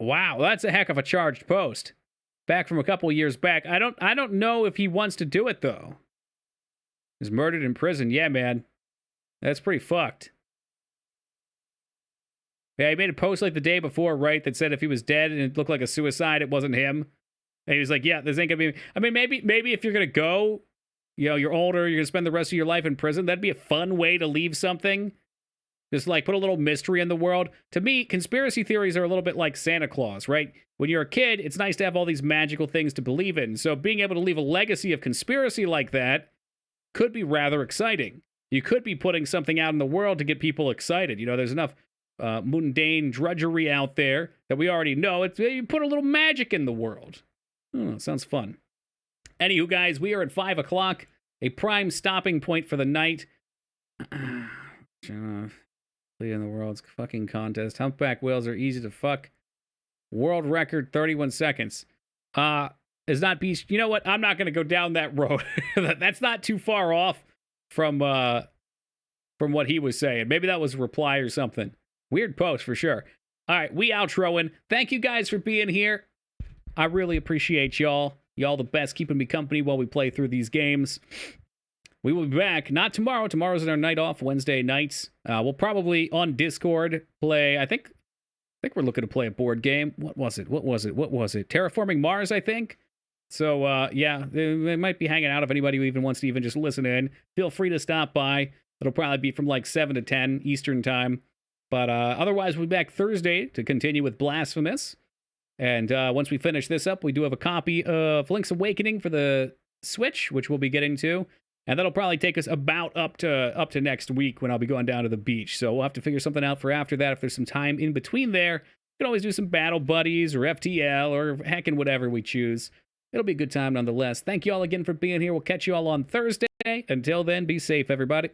Wow, that's a heck of a charged post. Back from a couple years back. I don't know if he wants to do it, though. He's murdered in prison. Yeah, man. That's pretty fucked. Yeah, he made a post like the day before, right, that said if he was dead and it looked like a suicide, it wasn't him. And he was like, yeah, this ain't gonna be... I mean, maybe if you're gonna go, you know, you're older, you're gonna spend the rest of your life in prison, that'd be a fun way to leave something. Just like put a little mystery in the world. To me, conspiracy theories are a little bit like Santa Claus, right? When you're a kid, it's nice to have all these magical things to believe in. So being able to leave a legacy of conspiracy like that could be rather exciting. You could be putting something out in the world to get people excited. You know, there's enough mundane drudgery out there that we already know. You put a little magic in the world. Sounds fun. Anywho, guys, we are at 5 o'clock, a prime stopping point for the night. In the world's fucking contest. Humpback whales are easy to fuck. World record 31 seconds. Is not beast. You know what? I'm not going to go down that road. That's not too far off from what he was saying. Maybe that was a reply or something. Weird post for sure. All right, we outroing. Thank you guys for being here. I really appreciate y'all. Y'all the best, keeping me company while we play through these games. We will be back, not tomorrow. Tomorrow's our night off, Wednesday nights. We'll probably, on Discord, play, I think we're looking to play a board game. What was it? Terraforming Mars, I think. So, yeah, they might be hanging out if anybody who even wants to even just listen in. Feel free to stop by. It'll probably be from like 7 to 10 Eastern time. But otherwise, we'll be back Thursday to continue with Blasphemous. And once we finish this up, we do have a copy of Link's Awakening for the Switch, which we'll be getting to. And that'll probably take us about up to next week when I'll be going down to the beach. So we'll have to figure something out for after that. If there's some time in between there, we can always do some Battle Buddies or FTL or heckin' whatever we choose. It'll be a good time nonetheless. Thank you all again for being here. We'll catch you all on Thursday. Until then, be safe, everybody.